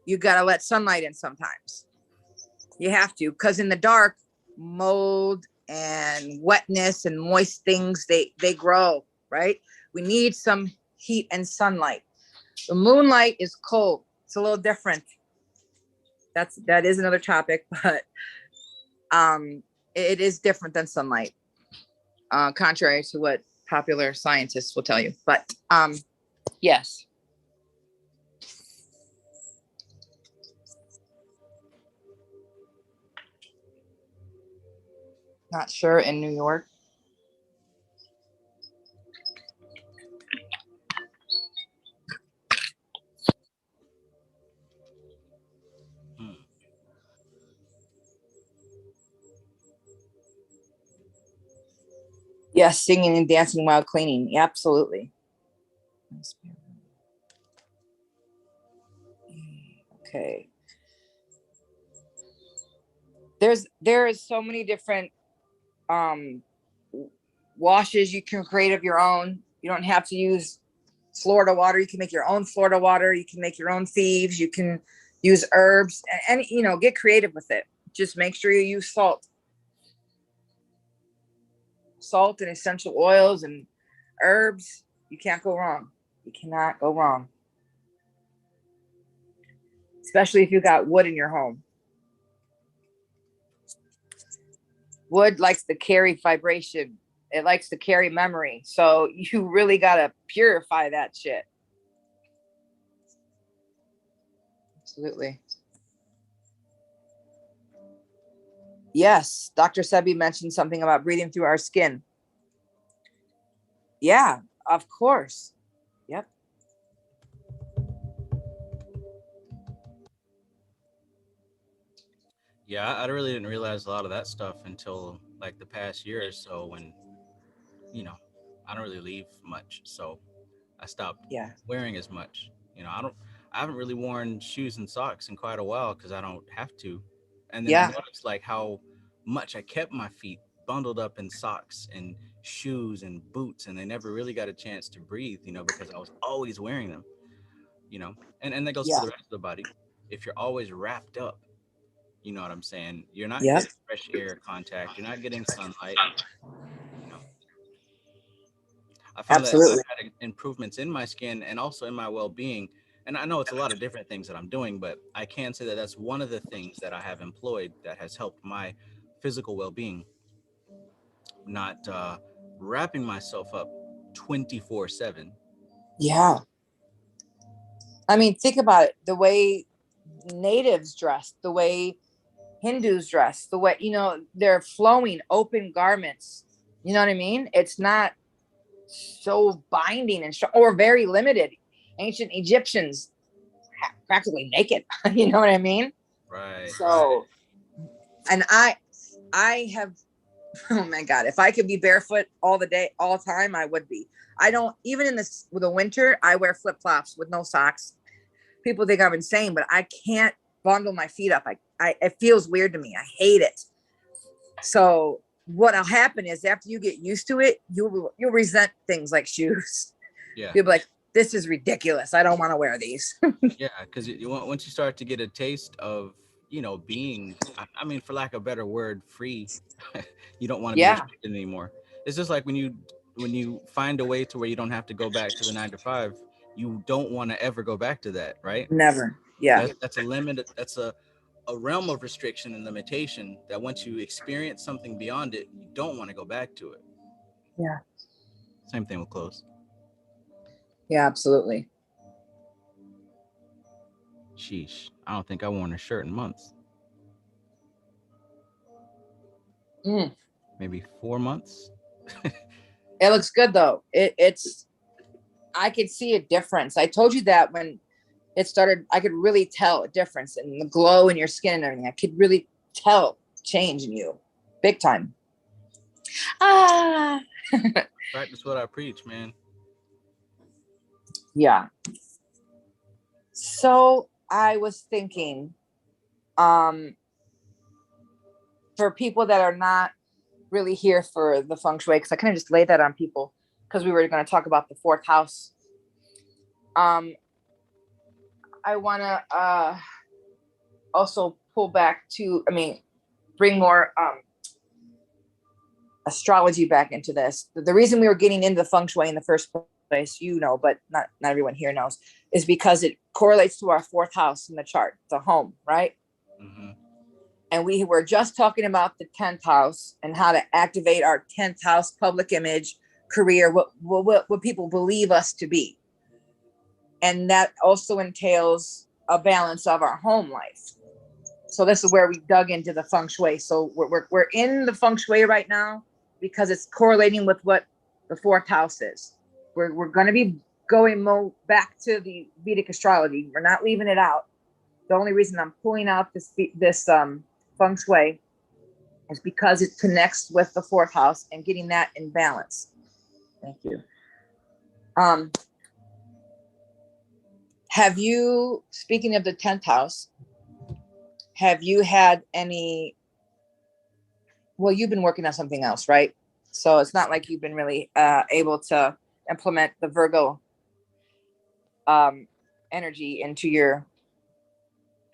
you got to let sunlight in sometimes. You have to, because in the dark, mold and wetness and moist things, they grow, right? We need some heat and sunlight. The moonlight is cold. It's a little different. That is another topic, but it is different than sunlight, contrary to what popular scientists will tell you. But yes. Not sure in New York. Yes, singing and dancing while cleaning. Yeah, absolutely. Okay. There is so many different washes you can create of your own. You don't have to use Florida water. You can make your own Florida water. You can make your own thieves. You can use herbs and get creative with it. Just make sure you use salt and essential oils and herbs. You can't go wrong. You cannot go wrong. Especially if you got wood in your home. Wood likes to carry vibration. It likes to carry memory. So you really got to purify that shit. Absolutely. Yes, Dr. Sebi mentioned something about breathing through our skin. Yeah, of course. Yep. Yeah, I really didn't realize a lot of that stuff until like the past year or so when, I don't really leave much. So I stopped wearing as much. I haven't really worn shoes and socks in quite a while because I don't have to. And then I noticed like how much I kept my feet bundled up in socks and shoes and boots, and they never really got a chance to breathe, because I was always wearing them, and that goes for the rest of the body. If you're always wrapped up, you know what I'm saying? You're not getting fresh air contact. You're not getting sunlight. I found that I've had improvements in my skin and also in my well-being. And I know it's a lot of different things that I'm doing, but I can say that that's one of the things that I have employed that has helped my physical well-being. Not wrapping myself up 24/7. Yeah. I mean, think about it. The way natives dress, the way Hindus dress, the way, they're flowing open garments. You know what I mean? It's not so binding and or very limited. Ancient Egyptians practically naked. You know what I mean? Right. So And I have, oh my God, if I could be barefoot all the day, all the time, I would be. I don't, even in this, with the winter, I wear flip flops with no socks. People think I'm insane, but I can't bundle my feet up. It feels weird to me. I hate it. So what'll happen is after you get used to it, you'll resent things like shoes. Yeah. You'll be like, this is ridiculous. I don't want to wear these. Yeah, because once you start to get a taste of, being, I mean, for lack of a better word, free, you don't want to be Yeah, restricted anymore. It's just like when you find a way to where you don't have to go back to the 9 to 5, you don't want to ever go back to that, right? never. Yeah. That's a limit. That's a realm of restriction and limitation that once you experience something beyond it, you don't want to go back to it. Yeah. Same thing with clothes. Yeah, absolutely. Sheesh. I don't think I worn a shirt in months. Maybe 4 months. It looks good though. It's, I could see a difference. I told you that when it started, I could really tell a difference in the glow in your skin and everything. I could really tell change in you big time. Practice what I preach, man. Yeah. So I was thinking, for people that are not really here for the feng shui, because I kind of just laid that on people because we were going to talk about the fourth house. I want to also pull back to, bring more astrology back into this. The reason we were getting into the feng shui in the first place, but not everyone here knows, is because it correlates to our fourth house in the chart, the home, right? Mm-hmm. And we were just talking about the 10th house and how to activate our 10th house public image, career, what people believe us to be. And that also entails a balance of our home life. So this is where we dug into the feng shui. So we're in the feng shui right now because it's correlating with what the fourth house is. We're going to be going back to the Vedic astrology. We're not leaving it out. The only reason I'm pulling out this feng shui is because it connects with the fourth house and getting that in balance. Thank you. Have you, speaking of the 10th house, have you had any, well, you've been working on something else, right? So it's not like you've been really able to implement the Virgo energy into your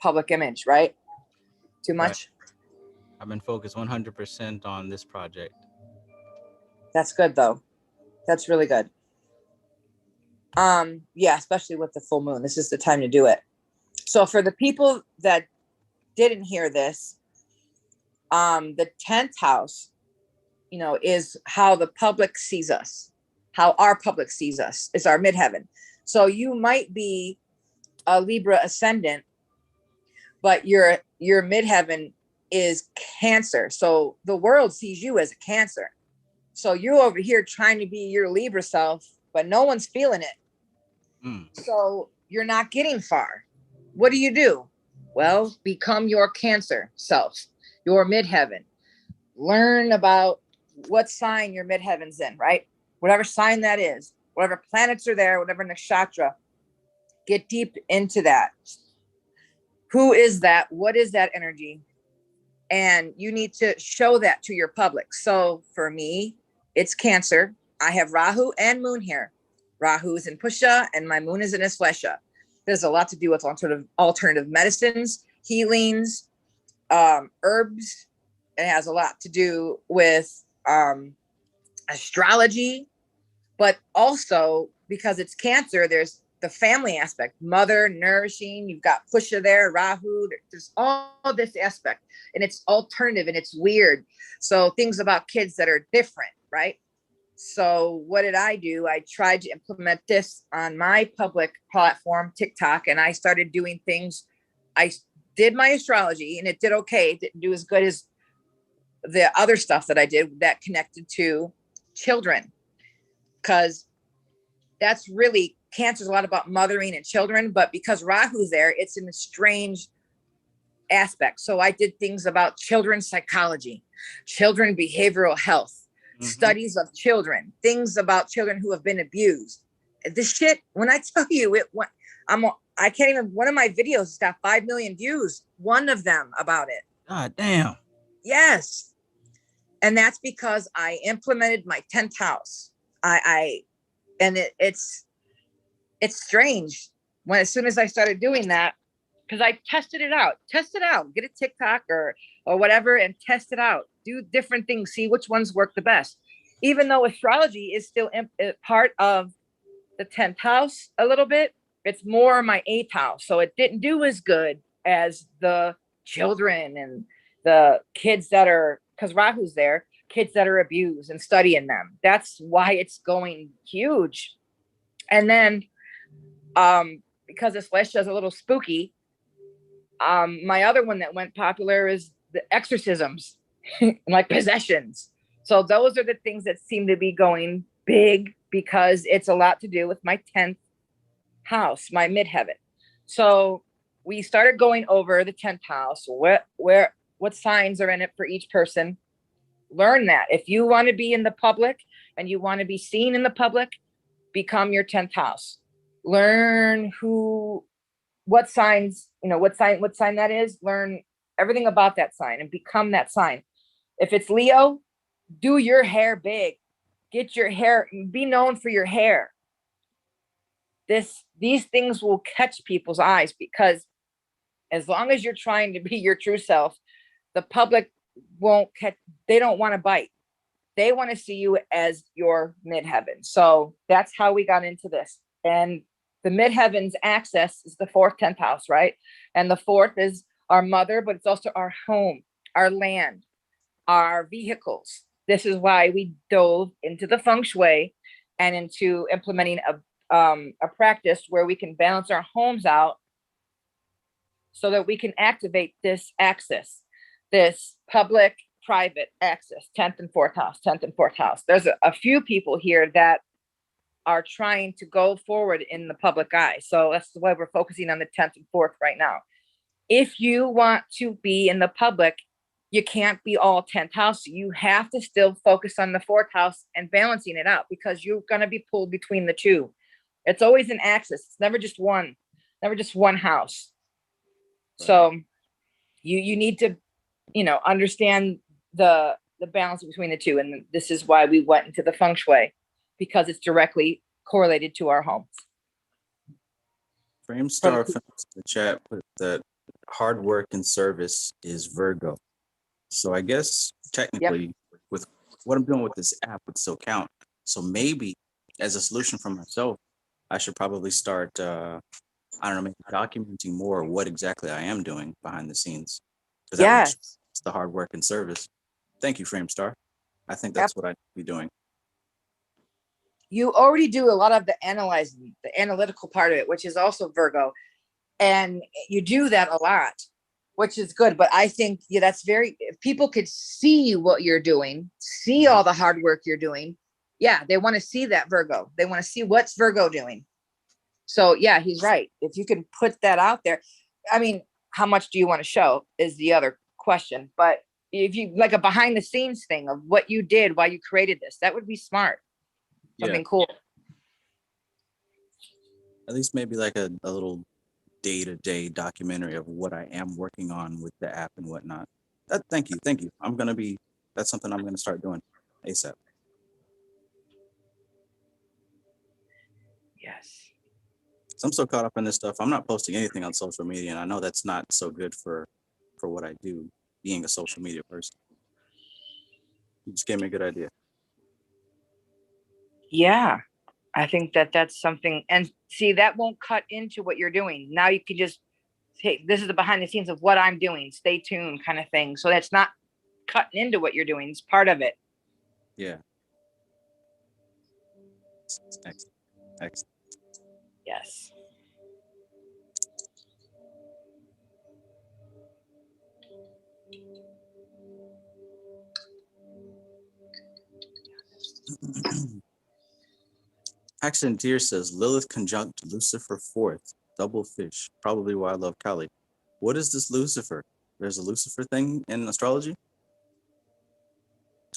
public image, right? Too much? Right. I've been focused 100% on this project. That's good though. That's really good. Yeah, especially with the full moon. This is the time to do it. So for the people that didn't hear this, the 10th house, is how the public sees us, how our public sees us, is our midheaven. So you might be a Libra ascendant, but your midheaven is Cancer. So the world sees you as a Cancer. So you're over here trying to be your Libra self, but no one's feeling it. So you're not getting far. What do? Well, become your Cancer self, your midheaven. Learn about what sign your midheaven's in, right? Whatever sign that is, whatever planets are there, whatever nakshatra, get deep into that. Who is that? What is that energy? And you need to show that to your public. So for me, it's Cancer. I have Rahu and Moon here. Rahu is in Pusha and my Moon is in Aslesha. There's a lot to do with alternative medicines, healings, herbs. It has a lot to do with astrology, but also because it's Cancer, there's the family aspect, mother, nourishing. You've got Pusha there, Rahu. There's all this aspect, and it's alternative and it's weird. So things about kids that are different, right? So what did I do? I tried to implement this on my public platform, TikTok, and I started doing things. I did my astrology and it did okay. It didn't do as good as the other stuff that I did that connected to children, because that's really, Cancer is a lot about mothering and children, but because Rahu's there, it's in a strange aspects. So I did things about children's psychology, children behavioral health, studies of children, things about children who have been abused. This shit, when I tell you it, I can't even, one of my videos has got 5 million views, one of them about it. God damn. Yes. And that's because I implemented my 10th house. It's strange when, as soon as I started doing that, because I test it out, get a TikTok or whatever and test it out, do different things, see which ones work the best. Even though astrology is still part of the 10th house a little bit, it's more my 8th house. So it didn't do as good as the children and the kids that are, because Rahu's there, kids that are abused and studying them. That's why it's going huge. And then because this Celestia is a little spooky, my other one that went popular is the exorcisms, like possessions. So those are the things that seem to be going big because it's a lot to do with my 10th house, my midheaven. So we started going over the 10th house, what signs are in it for each person. Learn that. If you want to be in the public and you want to be seen in the public, become your 10th house. Learn what signs, what sign that is. Learn everything about that sign and become that sign. If it's Leo, do your hair big. Get your hair, be known for your hair. These things will catch people's eyes, because as long as you're trying to be your true self, the public won't catch, they don't want to bite. They want to see you as your midheaven. So that's how we got into this. And the midheaven's access is the 4th, 10th house, right? And the 4th is our mother, but it's also our home, our land, our vehicles. This is why we dove into the feng shui and into implementing a practice where we can balance our homes out so that we can activate this axis, this public private axis, 10th and 4th house, 10th and 4th house. There's a few people here that are trying to go forward in the public eye. So that's why we're focusing on the 10th and 4th right now. If you want to be in the public, you can't be all 10th house. You have to still focus on the 4th house and balancing it out, because you're going to be pulled between the two. It's always an axis. It's never just one house. Right. So you need to, understand the balance between the two. And this is why we went into the feng shui, because it's directly correlated to our homes. Framestar in the chat put that hard work and service is Virgo. So I guess technically with what I'm doing with this app would still count. So maybe as a solution for myself, I should probably start, maybe documenting more what exactly I am doing behind the scenes. Yes. It's the hard work and service. Thank you, Framestar. I think that's what I'd be doing. You already do a lot of the analyzing, the analytical part of it, which is also Virgo. And you do that a lot, which is good. But I think that's if people could see what you're doing, see all the hard work you're doing. Yeah, they want to see that Virgo. They want to see what's Virgo doing. So yeah, he's right. If you can put that out there, I mean, how much do you want to show is the other question. But if you like a behind the scenes thing of what you did while you created this, that would be smart. Something cool. At least maybe like a little day-to-day documentary of what I am working on with the app and whatnot. Thank you. That's something I'm gonna start doing ASAP. Yes. So I'm so caught up in this stuff. I'm not posting anything on social media, and I know that's not so good for what I do, being a social media person. You just gave me a good idea. Yeah, I think that's something, and see, that won't cut into what you're doing. Now you can just say, this is the behind the scenes of what I'm doing. Stay tuned kind of thing. So that's not cutting into what you're doing. It's part of it. Yeah. Excellent. Yes. Accident Deer says Lilith conjunct Lucifer 4th, double fish, probably why I love Kali. What is this Lucifer? there's a Lucifer thing in astrology?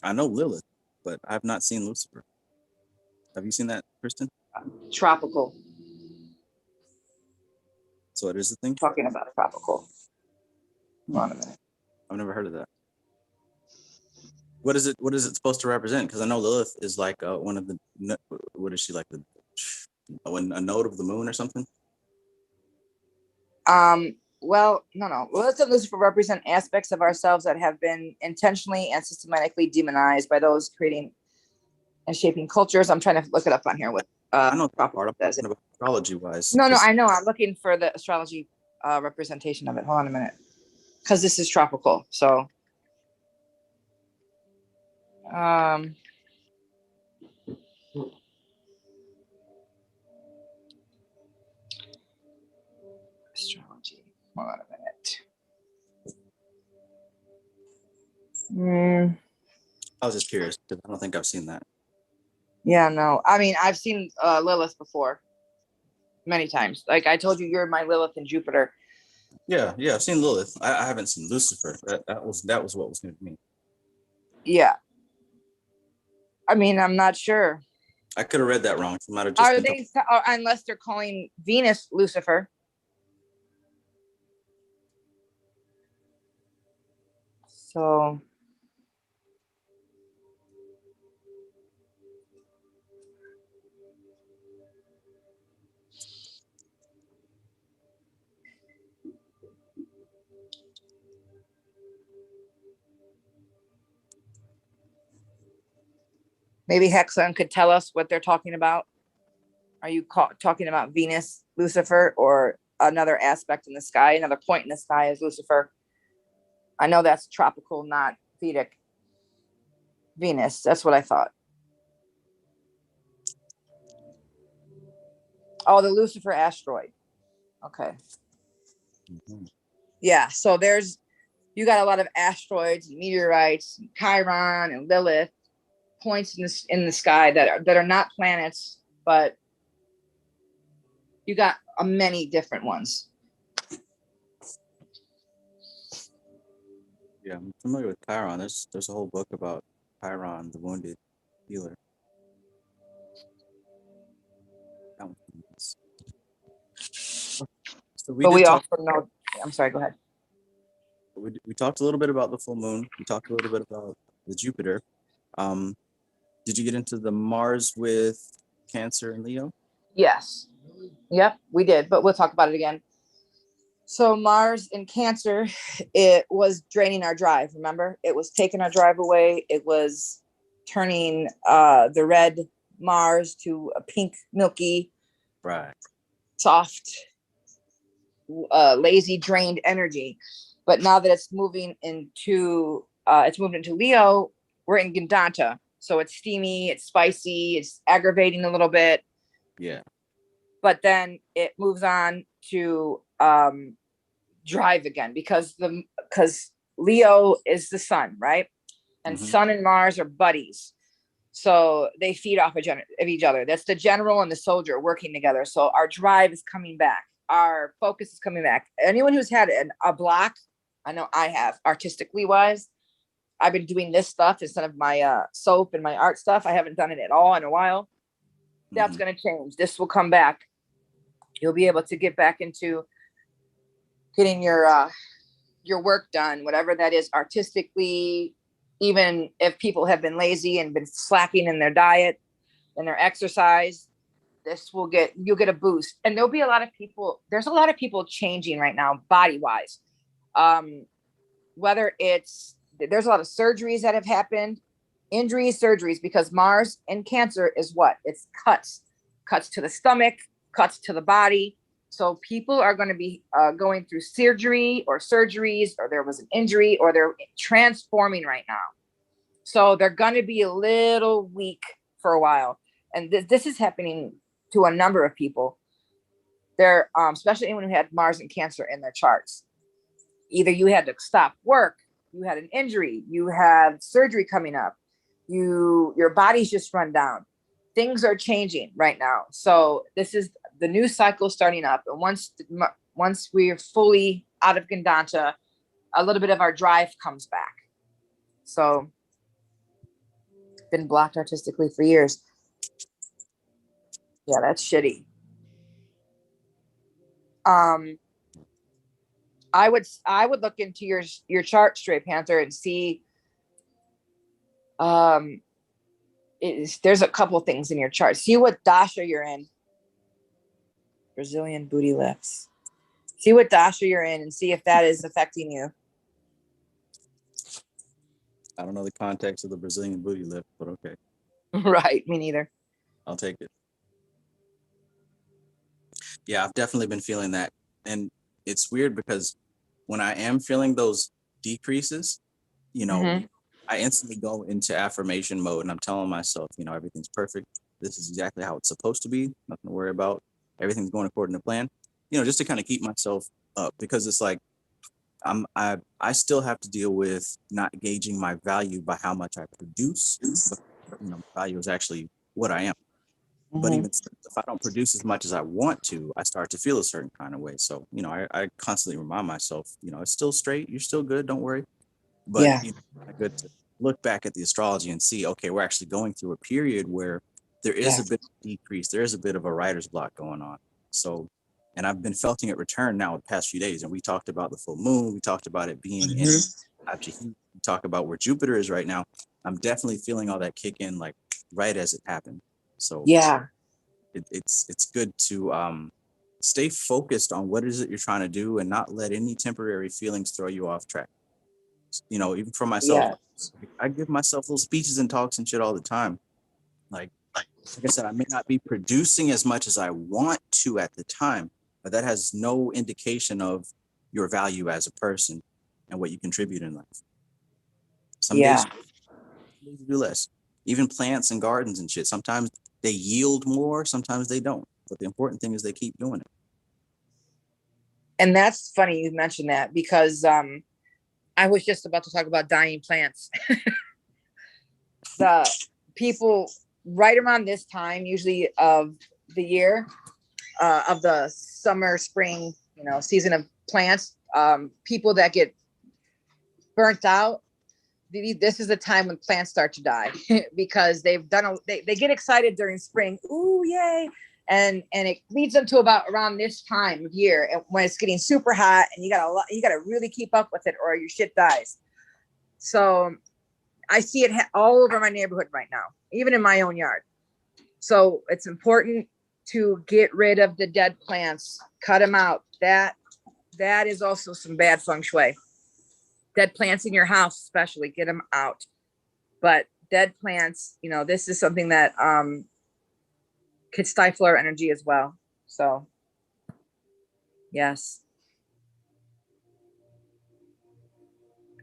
I know Lilith, but I've not seen Lucifer. Have you seen that, Kristen? Tropical. So it is a thing? Talking about tropical. Hold on a minute. I've never heard of that. What is it? What is it supposed to represent? Because I know Lilith is like one of the. What is she like? A node of the moon or something? Well, no. Lilith and Lucifer represent aspects of ourselves that have been intentionally and systematically demonized by those creating and shaping cultures. I'm trying to look it up on here with I know that part. I'm talking about astrology wise. No, I know. I'm looking for the astrology representation of it. Hold on a minute. Because this is tropical. So astrology. Hold on a minute. I was just curious because I don't think I've seen that. Yeah, no. I mean, I've seen Lilith before many times. Like I told you, you're my Lilith and Jupiter. Yeah, I've seen Lilith. I haven't seen Lucifer. That was what was new to me. Yeah. I mean, I'm not sure. I could have read that wrong. Might have just Are they, unless they're calling Venus Lucifer. So maybe Hexon could tell us what they're talking about. Are you talking about Venus, Lucifer, or another aspect in the sky, another point in the sky is Lucifer? I know that's tropical, not Vedic. Venus, that's what I thought. Oh, the Lucifer asteroid. Okay. Mm-hmm. Yeah, so you got a lot of asteroids, meteorites, Chiron and Lilith, points in the sky that are not planets, but you got many different ones. Yeah, I'm familiar with Chiron. There's a whole book about Chiron, the wounded healer. So but we also know. I'm sorry. Go ahead. We talked a little bit about the full moon. We talked a little bit about the Jupiter. Did you get into the Mars with Cancer and Leo? Yes. Yep, we did, but we'll talk about it again. So Mars in Cancer, it was draining our drive. Remember, it was taking our drive away. It was turning the red Mars to a pink, milky, Right. soft, lazy, drained energy. But now that it's moving into Leo, we're in Gandanta. So it's steamy, it's spicy, it's aggravating a little bit. Yeah. But then it moves on to drive again because Leo is the sun, right? And Sun and Mars are buddies. So they feed off of each other. That's the general and the soldier working together. So our drive is coming back. Our focus is coming back. Anyone who's had a block, I know I have, artistically wise, I've been doing this stuff instead of my soap and my art stuff. I haven't done it at all in a while. That's going to change. This will come back. You'll be able to get back into getting your work done, whatever that is, artistically. Even if people have been lazy and been slacking in their diet and their exercise, you'll get a boost. And there's a lot of people changing right now, body wise. Whether there's a lot of surgeries that have happened, injuries, surgeries, because Mars in Cancer is what? It's cuts to the stomach, cuts to the body. So people are going to be going through surgery or surgeries, or there was an injury, or they're transforming right now. So they're going to be a little weak for a while. And this is happening to a number of people. They're, especially anyone who had Mars and Cancer in their charts. Either you had to stop work, you had an injury, you have surgery coming up, your body's just run down. Things are changing right now. So this is the new cycle starting up. And once we're fully out of Gandanta, a little bit of our drive comes back. So been blocked artistically for years. Yeah, that's shitty. I would look into your chart, Stray Panther, and see there's a couple things in your chart. See what dasha you're in. Brazilian booty lifts. See what dasha you're in and see if that is affecting you. I don't know the context of the Brazilian booty lift, but okay, Right, me neither. I'll take it. Yeah, I've definitely been feeling that. And it's weird because when I am feeling those decreases, you know, Mhm. I instantly go into affirmation mode and I'm telling myself, you know, everything's perfect. This is exactly how it's supposed to be. Nothing to worry about. Everything's going according to plan. You know, just to kind of keep myself up, because it's like I still have to deal with not gauging my value by how much I produce. But, you know, value is actually what I am. But even still, if I don't produce as much as I want to, I start to feel a certain kind of way. So, you know, I constantly remind myself, you know, it's still straight. You're still good. Don't worry. But Yeah. you know, it's kinda good to look back at the astrology and see, okay, we're actually going through a period where there is a bit of decrease. There is a bit of a writer's block going on. So, and I've been felting it return now the past few days. And we talked about the full moon. We talked about it being in Achihi. We talk about where Jupiter is right now. I'm definitely feeling all that kick in like right as it happened. So Yeah. it's good to stay focused on what is it you're trying to do and not let any temporary feelings throw you off track. You know, even for myself, Yeah. I give myself little speeches and talks and shit all the time. Like I said, I may not be producing as much as I want to at the time, but that has no indication of your value as a person and what you contribute in life. Some Yeah. days you do less. Even plants and gardens and shit. Sometimes they yield more, sometimes they don't. But the important thing is they keep doing it. And that's funny you mentioned that because I was just about to talk about dying plants. The people right around this time, usually of the year, of the summer, spring, you know, season of plants, people that get burnt out, this is the time when plants start to die because they've done they get excited during spring. Ooh, yay. And it leads them to about around this time of year, and when it's getting super hot and you gotta really keep up with it or your shit dies. So I see it all over my neighborhood right now, even in my own yard. So it's important to get rid of the dead plants, cut them out. That is also some bad feng shui. Dead plants in your house, especially, get them out. But dead plants, you know, this is something that could stifle our energy as well. So, yes.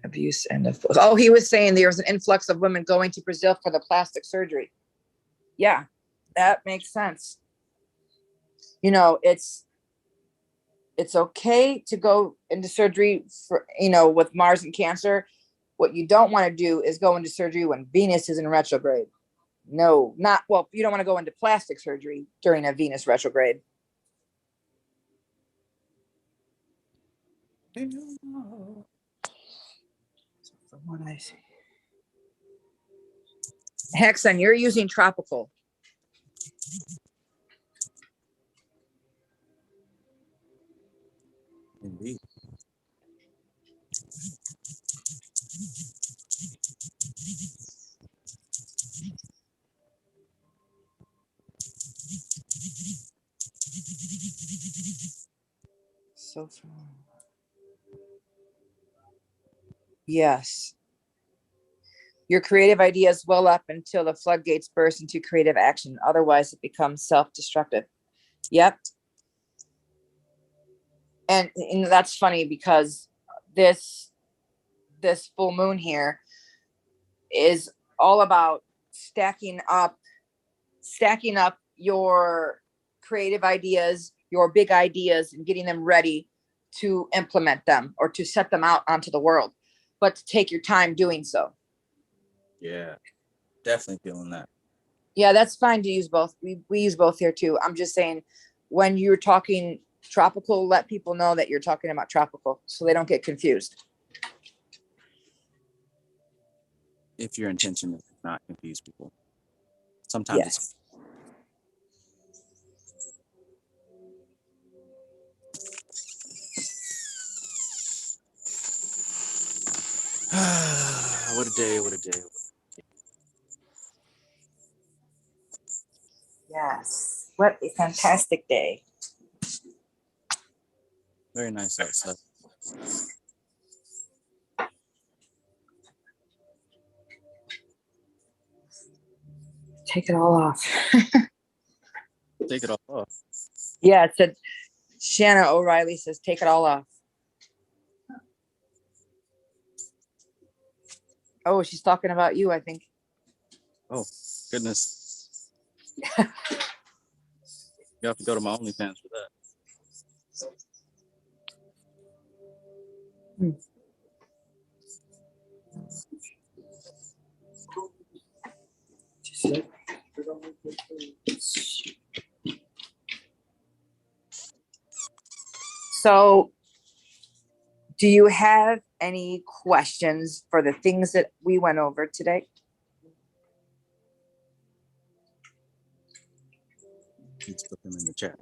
Abuse and he was saying there was an influx of women going to Brazil for the plastic surgery. Yeah, that makes sense. You know, it's okay to go into surgery for, you know, with Mars and Cancer. What you don't want to do is go into surgery when Venus is in retrograde. No, not well. You don't want to go into plastic surgery during a Venus retrograde. From what I see, Hexen, you're using tropical. Indeed. So far. Yes. Your creative ideas well up until the floodgates burst into creative action. Otherwise, it becomes self-destructive. Yep. And that's funny because this full moon here is all about stacking up your creative ideas, your big ideas, and getting them ready to implement them or to set them out onto the world, but to take your time doing so. Yeah, definitely feeling that. Yeah, that's fine to use both. We use both here too. I'm just saying when you're talking tropical, let people know that you're talking about tropical so they don't get confused. if your intention is to not confuse people. Sometimes Yes. it's what a day, what a day. Yes. What a fantastic day. Very nice outside. Take it all off. Take it all off. Yeah, it said Shanna O'Reilly says take it all off. Oh, she's talking about you, I think. Oh, goodness. You have to go to my OnlyFans for that. So, do you have any questions for the things that we went over today? Let's put them in the chat.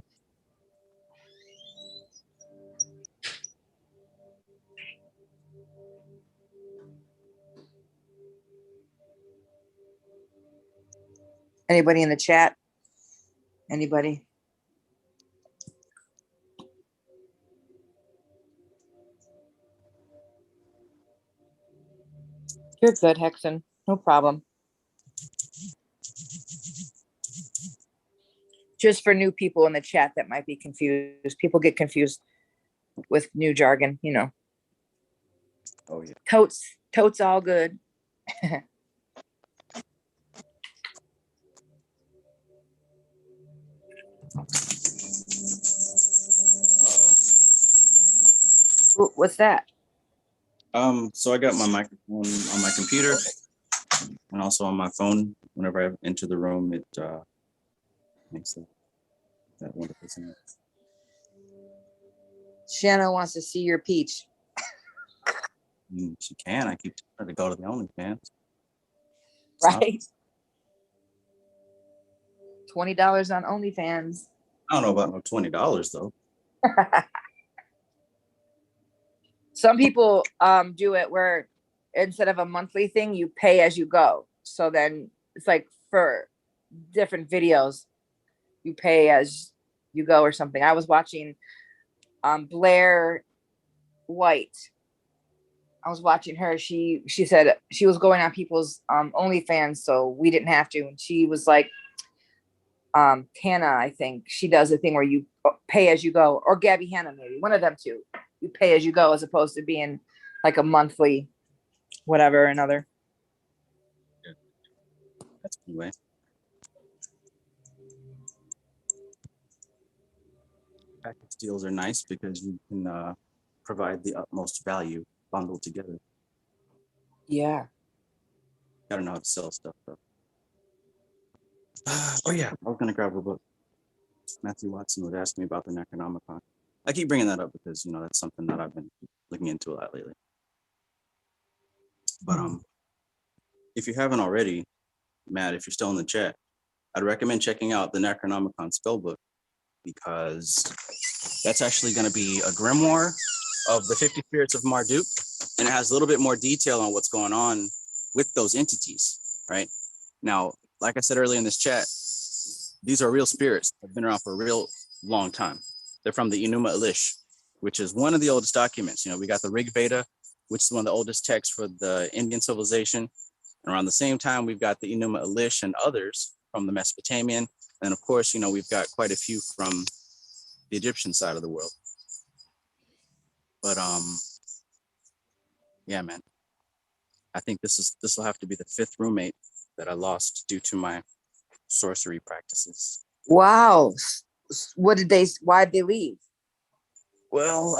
Anybody in the chat? Anybody? You're good, Hexen. No problem. Just for new people in the chat that might be confused. People get confused with new jargon, you know. Oh, yeah. Totes all good. Uh-oh. What's that? So I got my microphone on my computer and also on my phone. Whenever I enter the room, it makes that wonderful sound. Shanna wants to see your peach. She can. I keep telling her to go to the OnlyFans. Right? $20 on OnlyFans. I don't know about no $20 though. Some people do it where instead of a monthly thing, you pay as you go. So then it's like for different videos, you pay as you go or something. I was watching Blair White. I was watching her. She said she was going on people's OnlyFans, so we didn't have to. And she was like, Tana, I think she does a thing where you pay as you go, or Gabby Hanna, maybe one of them two. You pay as you go as opposed to being like a monthly, whatever, another. Yeah. That's anyway. Package deals are nice because you can provide the utmost value bundled together. Yeah. Gotta know how to sell stuff though. Oh yeah, I was gonna grab a book. Matthew Watson was asking me about the Necronomicon. I keep bringing that up because that's something that I've been looking into a lot lately. But if you haven't already, Matt, if you're still in the chat, I'd recommend checking out the Necronomicon spellbook because that's actually going to be a grimoire of the 50 spirits of Marduk, and it has a little bit more detail on what's going on with those entities, right? Now, like I said earlier in this chat, these are real spirits that have been around for a real long time. They're from the Enuma Elish, which is one of the oldest documents. We got the Rig Veda, which is one of the oldest texts for the Indian civilization. And around the same time, we've got the Enuma Elish and others from the Mesopotamian. And of course, we've got quite a few from the Egyptian side of the world. But yeah, man, I think this will have to be the 5th roommate that I lost due to my sorcery practices. Wow. Why'd they leave? Well,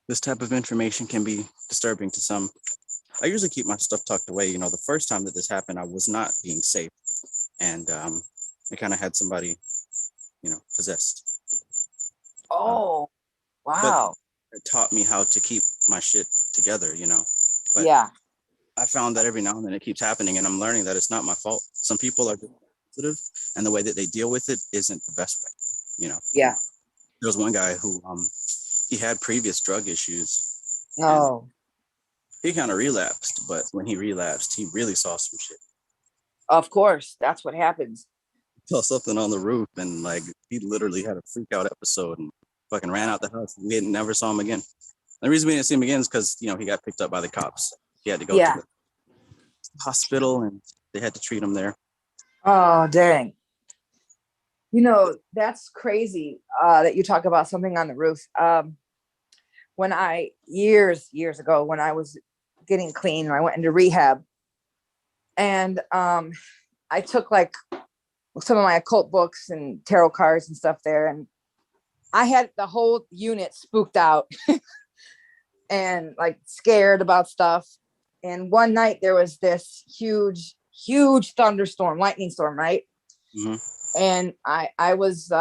this type of information can be disturbing to some. I usually keep my stuff tucked away. The first time that this happened, I was not being safe. And I kind of had somebody, possessed. Oh, wow. But it taught me how to keep my shit together, But yeah, I found that every now and then it keeps happening, and I'm learning that it's not my fault. Some people are just sensitive, and the way that they deal with it isn't the best way. You know, yeah. there was one guy who he had previous drug issues, and Oh, he kind of relapsed. But when he relapsed, he really saw some shit. of course, that's what happens. Saw something on the roof, and like he literally had a freak out episode and fucking ran out the house. We never saw him again. The reason we didn't see him again is because he got picked up by the cops. He had to go Yeah. to the hospital, and they had to treat him there. Oh, dang. That's crazy that you talk about something on the roof. When years ago, when I was getting clean, I went into rehab, and I took like some of my occult books and tarot cards and stuff there, and I had the whole unit spooked out and like scared about stuff. And one night there was this huge thunderstorm, lightning storm, right? Mm-hmm. And I was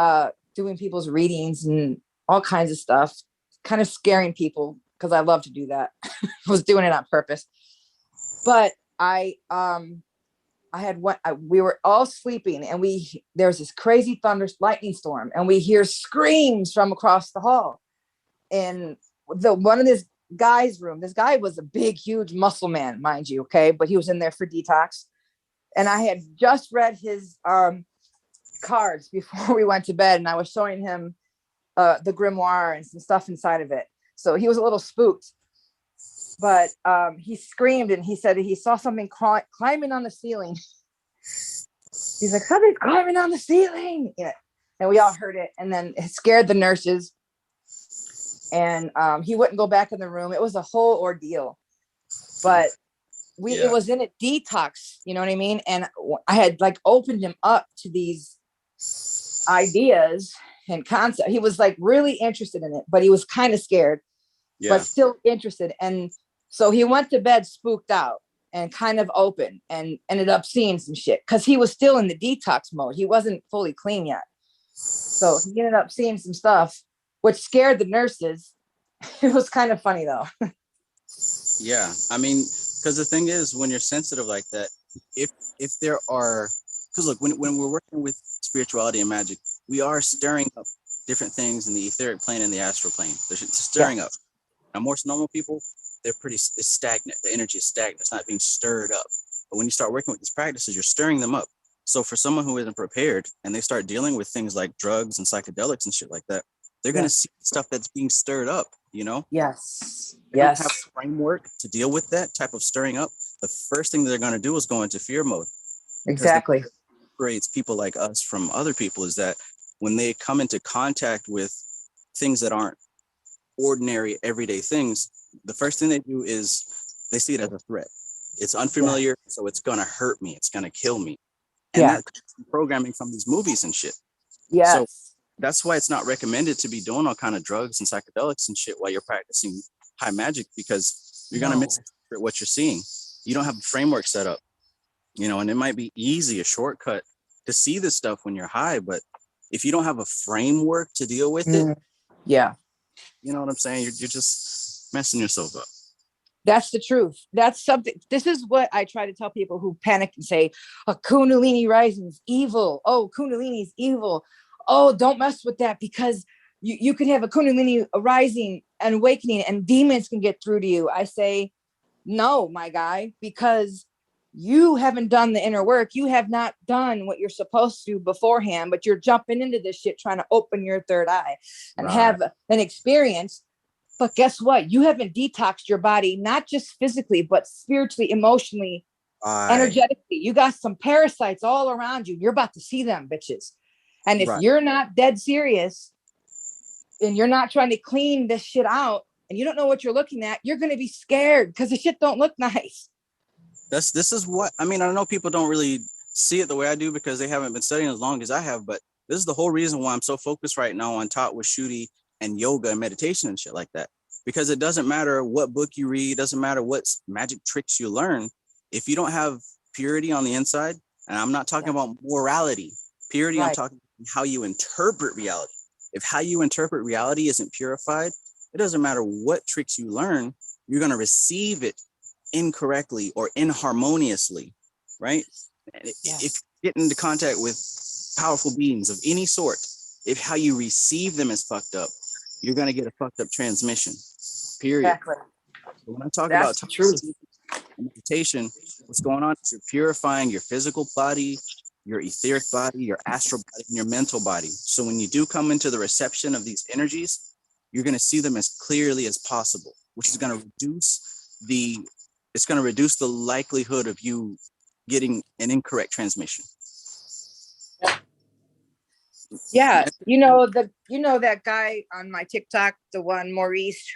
doing people's readings and all kinds of stuff, kind of scaring people because I love to do that. I was doing it on purpose. But we were all sleeping, and there's this crazy lightning storm, and we hear screams from across the hall. And one of this guy's room, this guy was a big, huge muscle man, mind you, okay? But he was in there for detox. And I had just read his cards before we went to bed, and I was showing him the grimoire and some stuff inside of it. So he was a little spooked. But he screamed, and he said he saw something climbing on the ceiling. He's like, something's climbing on the ceiling. Yeah. And we all heard it, and then it scared the nurses. And he wouldn't go back in the room. It was a whole ordeal. But it was in a detox, you know what I mean? And I had like opened him up to these ideas and concepts. He was like really interested in it, but he was kind of scared, but still interested. And so he went to bed spooked out and kind of open, and ended up seeing some shit because he was still in the detox mode. He wasn't fully clean yet. So he ended up seeing some stuff, which scared the nurses. It was kind of funny though. Yeah, I mean, because the thing is, when you're sensitive like that, if there are, because look, when we're working with spirituality and magic, we are stirring up different things in the etheric plane and the astral plane. They're stirring up. Now, most normal people, it's stagnant. The energy is stagnant. It's not being stirred up. But when you start working with these practices, you're stirring them up. So for someone who isn't prepared, and they start dealing with things like drugs and psychedelics and shit like that, they're going to see stuff that's being stirred up, Yes. They don't have a framework to deal with that type of stirring up. The first thing they're going to do is go into fear mode. Exactly. What separates people like us from other people is that when they come into contact with things that aren't ordinary, everyday things, the first thing they do is they see it as a threat. It's unfamiliar, so it's going to hurt me. It's going to kill me. And that comes from programming from these movies and shit. Yes. So that's why it's not recommended to be doing all kind of drugs and psychedelics and shit while you're practicing high magic, because you're going to misinterpret what you're seeing. You don't have a framework set up, and it might be easy, a shortcut to see this stuff when you're high. But if you don't have a framework to deal with it, you know what I'm saying? You're just messing yourself up. That's the truth. That's something. This is what I try to tell people who panic and say, "A Kundalini rising is evil. Oh, Kundalini is evil. Oh, don't mess with that because you could have a Kundalini rising and awakening, and demons can get through to you." I say, no, my guy, because you haven't done the inner work. You have not done what you're supposed to beforehand, but you're jumping into this shit trying to open your third eye and have an experience. But guess what? You haven't detoxed your body, not just physically, but spiritually, emotionally, energetically. You got some parasites all around you. You're about to see them, bitches. And if you're not dead serious and you're not trying to clean this shit out and you don't know what you're looking at, you're going to be scared because the shit don't look nice. This is what, I mean, I know people don't really see it the way I do because they haven't been studying as long as I have, but this is the whole reason why I'm so focused right now on Taught with Shooty and yoga and meditation and shit like that. Because it doesn't matter what book you read, doesn't matter what magic tricks you learn. If you don't have purity on the inside, and I'm not talking about morality, purity, I'm talking about how you interpret reality. If how you interpret reality isn't purified, it doesn't matter what tricks you learn, you're going to receive it incorrectly or inharmoniously, right? Yeah. If you get into contact with powerful beings of any sort, if how you receive them is fucked up, you're going to get a fucked up transmission, period. Exactly. But when I talk That's about the truth. meditation, what's going on is you're purifying your physical body, your etheric body, your astral body, and your mental body. So when you do come into the reception of these energies, you're going to see them as clearly as possible, which is going to reduce the likelihood of you getting an incorrect transmission. Yeah, you know that guy on my TikTok, the one Maurice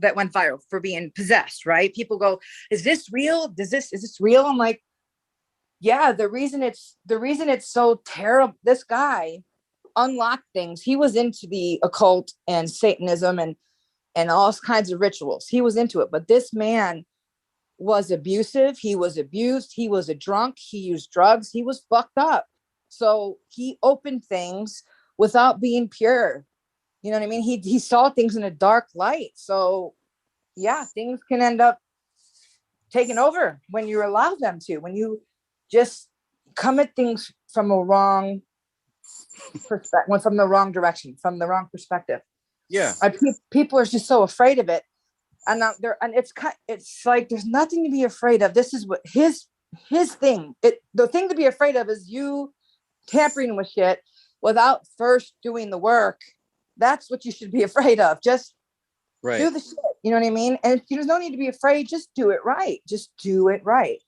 that went viral for being possessed, right? People go, "Is this real? Is this real?" I'm like, yeah. The reason it's so terrible. This guy unlocked things. He was into the occult and Satanism and all kinds of rituals. He was into it, but this man was abusive. He was abused. He was a drunk. He used drugs. He was fucked up. So he opened things without being pure. You know what I mean? He saw things in a dark light. So yeah, things can end up taking over when you allow them to, when you just come at things from a wrong perspective, from the wrong direction, from the wrong perspective. Yeah. People are just so afraid of it. And it's like there's nothing to be afraid of. This is what his thing. The thing to be afraid of is you tampering with shit without first doing the work. That's what you should be afraid of. Just do the shit. You know what I mean? And there's no need to be afraid. Just do it right. Just do it right.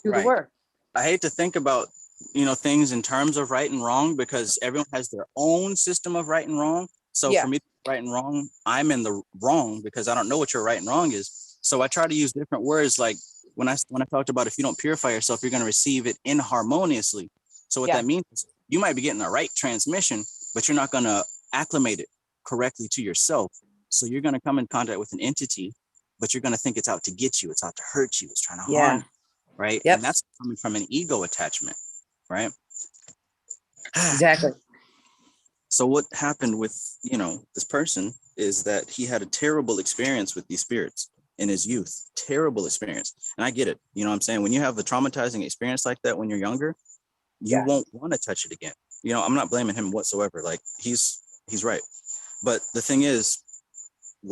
Do the work. I hate to think about, things in terms of right and wrong, because everyone has their own system of right and wrong. So for me, right and wrong, I'm in the wrong because I don't know what your right and wrong is. So I try to use different words. Like when I talked about, if you don't purify yourself, you're going to receive it inharmoniously. So what that means is you might be getting the right transmission, but you're not going to acclimate it correctly to yourself. So you're going to come in contact with an entity, but you're going to think it's out to get you. It's out to hurt you. It's trying to harm you, right? Yep. And that's coming from an ego attachment, right? Exactly. So what happened with, this person is that he had a terrible experience with these spirits in his youth. Terrible experience. And I get it. You know what I'm saying? When you have a traumatizing experience like that when you're younger, you won't want to touch it again. I'm not blaming him whatsoever. Like he's right. But the thing is,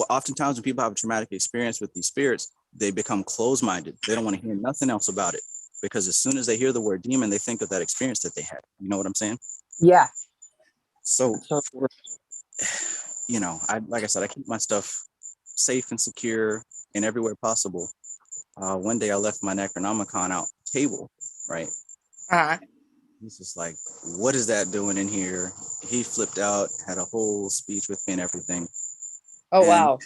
oftentimes when people have a traumatic experience with these spirits, they become closed-minded. They don't want to hear nothing else about it, because as soon as they hear the word demon, they think of that experience that they had. You know what I'm saying? Yeah. So, like I said, I keep my stuff safe and secure and everywhere possible. One day I left my Necronomicon out table, right? He's just like, what is that doing in here? He flipped out, had a whole speech with me and everything. Oh, wow.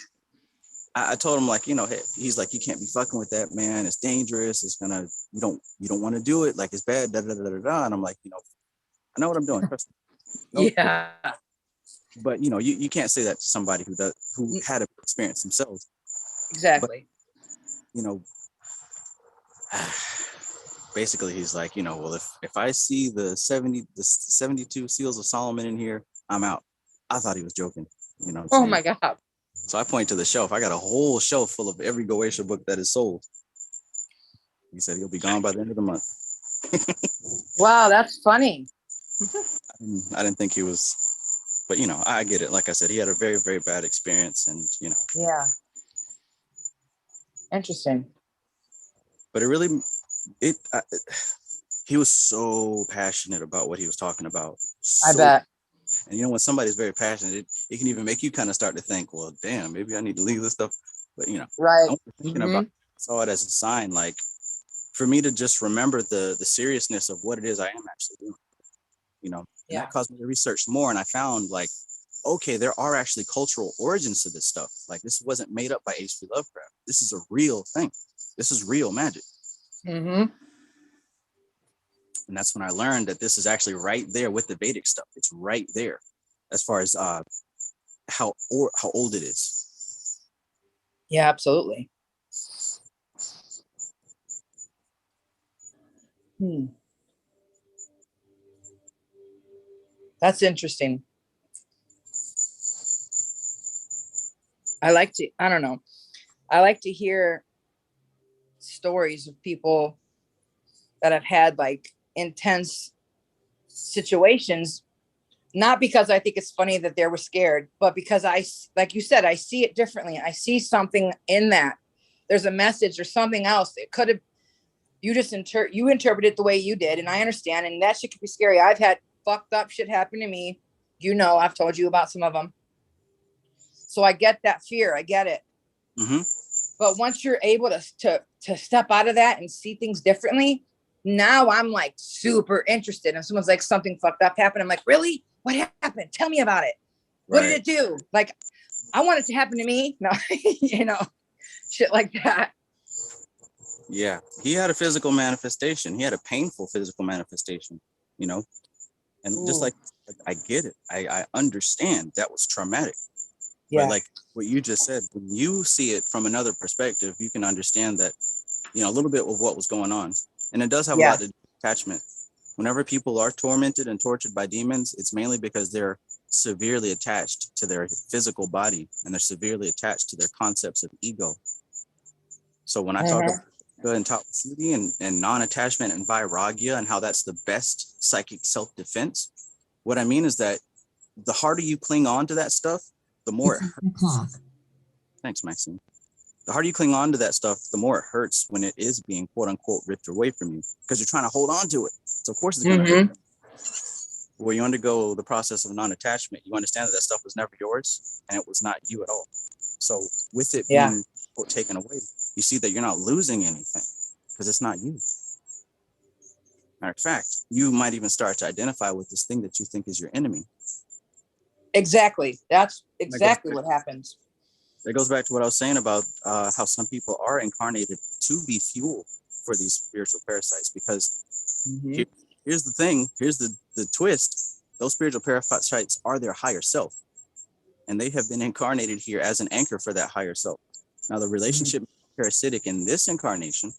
I told him, like, hey, he's like, you can't be fucking with that, man. It's dangerous. It's gonna, you don't want to do it. Like, it's bad. Da, da, da, da, da. And I'm like, I know what I'm doing. Trust me. Yeah. But you can't say that to somebody who had an experience themselves. Exactly. But, basically he's like, well, if I see the 72 seals of Solomon in here, I'm out. I thought he was joking. Oh my God. So I point to the shelf. I got a whole shelf full of every Goetia book that is sold. He said he'll be gone by the end of the month. Wow, that's funny. I didn't think he was, but I get it. Like I said, he had a very, very bad experience, and Yeah. Interesting. But he was so passionate about what he was talking about. I bet. And when somebody's very passionate, it can even make you kind of start to think, well, damn, maybe I need to leave this stuff. But right. I'm thinking about, saw it as a sign, like for me to just remember the seriousness of what it is I am actually doing. And that caused me to research more, and I found, like, okay, there are actually cultural origins to this stuff. Like, this wasn't made up by H.P. Lovecraft. This is a real thing. This is real magic. And that's when I learned that this is actually right there with the Vedic stuff. It's right there as far as how old it is. Yeah, absolutely. That's interesting. I like to hear stories of people that have had like intense situations, not because I think it's funny that they were scared, but because like you said, I see it differently. I see something in that. There's a message or something else. It could have, you interpret it the way you did, and I understand, and that shit could be scary. I've had fucked up shit happen to me. You know, I've told you about some of them. So I get that fear. I get it. Mm-hmm. But once you're able to step out of that and see things differently, now I'm like super interested. And someone's like, something fucked up happened. I'm like, really? What happened? Tell me about it. What did it do? Like, I want it to happen to me. No, you know, shit like that. Yeah, he had a physical manifestation. He had a painful physical manifestation, you know, and just like I get it. I understand that was traumatic. Yeah. But like what you just said, when you see it from another perspective, you can understand that, you know, a little bit of what was going on. And it does have a lot to do with attachment. Whenever people are tormented and tortured by demons, it's mainly because they're severely attached to their physical body, and they're severely attached to their concepts of ego. So when I talk about and toxicity and non-attachment and vairagya and how that's the best psychic self-defense, what I mean is that the harder you cling on to that stuff, the more it hurts. Thanks, Maxine. The harder you cling on to that stuff, the more it hurts when it is being quote unquote ripped away from you, because you're trying to hold on to it. So of course it's going to hurt. Where you undergo the process of non-attachment, you understand that that stuff was never yours and it was not you at all. So with it being taken away, you see that you're not losing anything because it's not you. Matter of fact, you might even start to identify with this thing that you think is your enemy. Exactly. That's exactly what happens. That goes back to what I was saying about how some people are incarnated to be fuel for these spiritual parasites, because here's the thing, here's the twist. Those spiritual parasites are their higher self, and they have been incarnated here as an anchor for that higher self. Now the relationship is parasitic in this incarnation,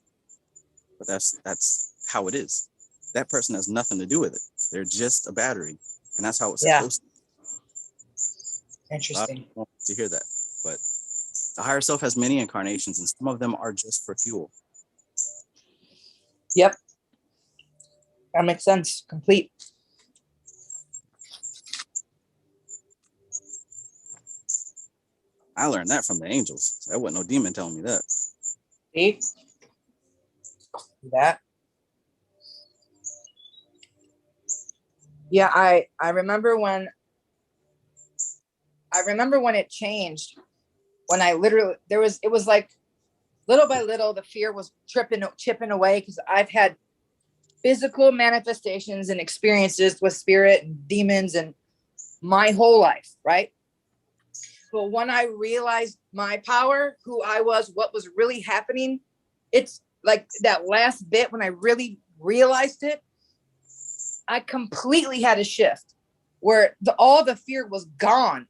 but that's how it is. That person has nothing to do with it. They're just a battery, and that's how it's supposed to be. Interesting. I don't want to hear that, but the higher self has many incarnations, and some of them are just for fuel. Yep. That makes sense. Complete. I learned that from the angels. That wasn't no demon telling me that. See? That. Yeah, I remember when it changed, when I literally, it was like little by little, the fear was chipping away, because I've had physical manifestations and experiences with spirit and demons and my whole life, right? But when I realized my power, who I was, what was really happening, it's like that last bit when I really realized it, I completely had a shift where all the fear was gone.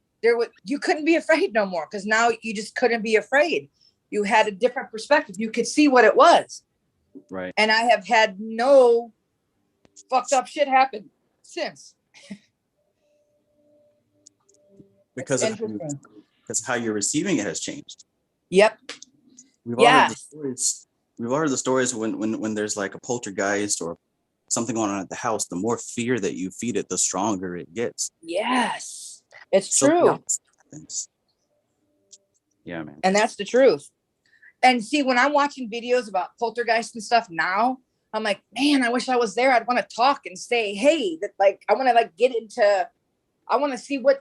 You couldn't be afraid no more, because now you just couldn't be afraid. You had a different perspective. You could see what it was. Right. And I have had no fucked up shit happen since. Because how you're receiving it has changed. Yep. We've all heard the stories. We've all heard the stories when there's like a poltergeist or something going on at the house. The more fear that you feed it, the stronger it gets. Yes, it's true. Yeah, man. And that's the truth. And see, when I'm watching videos about poltergeists and stuff now, I'm like, man, I wish I was there. I'd want to talk and say, hey, that, like, I want to like get into, I want to see what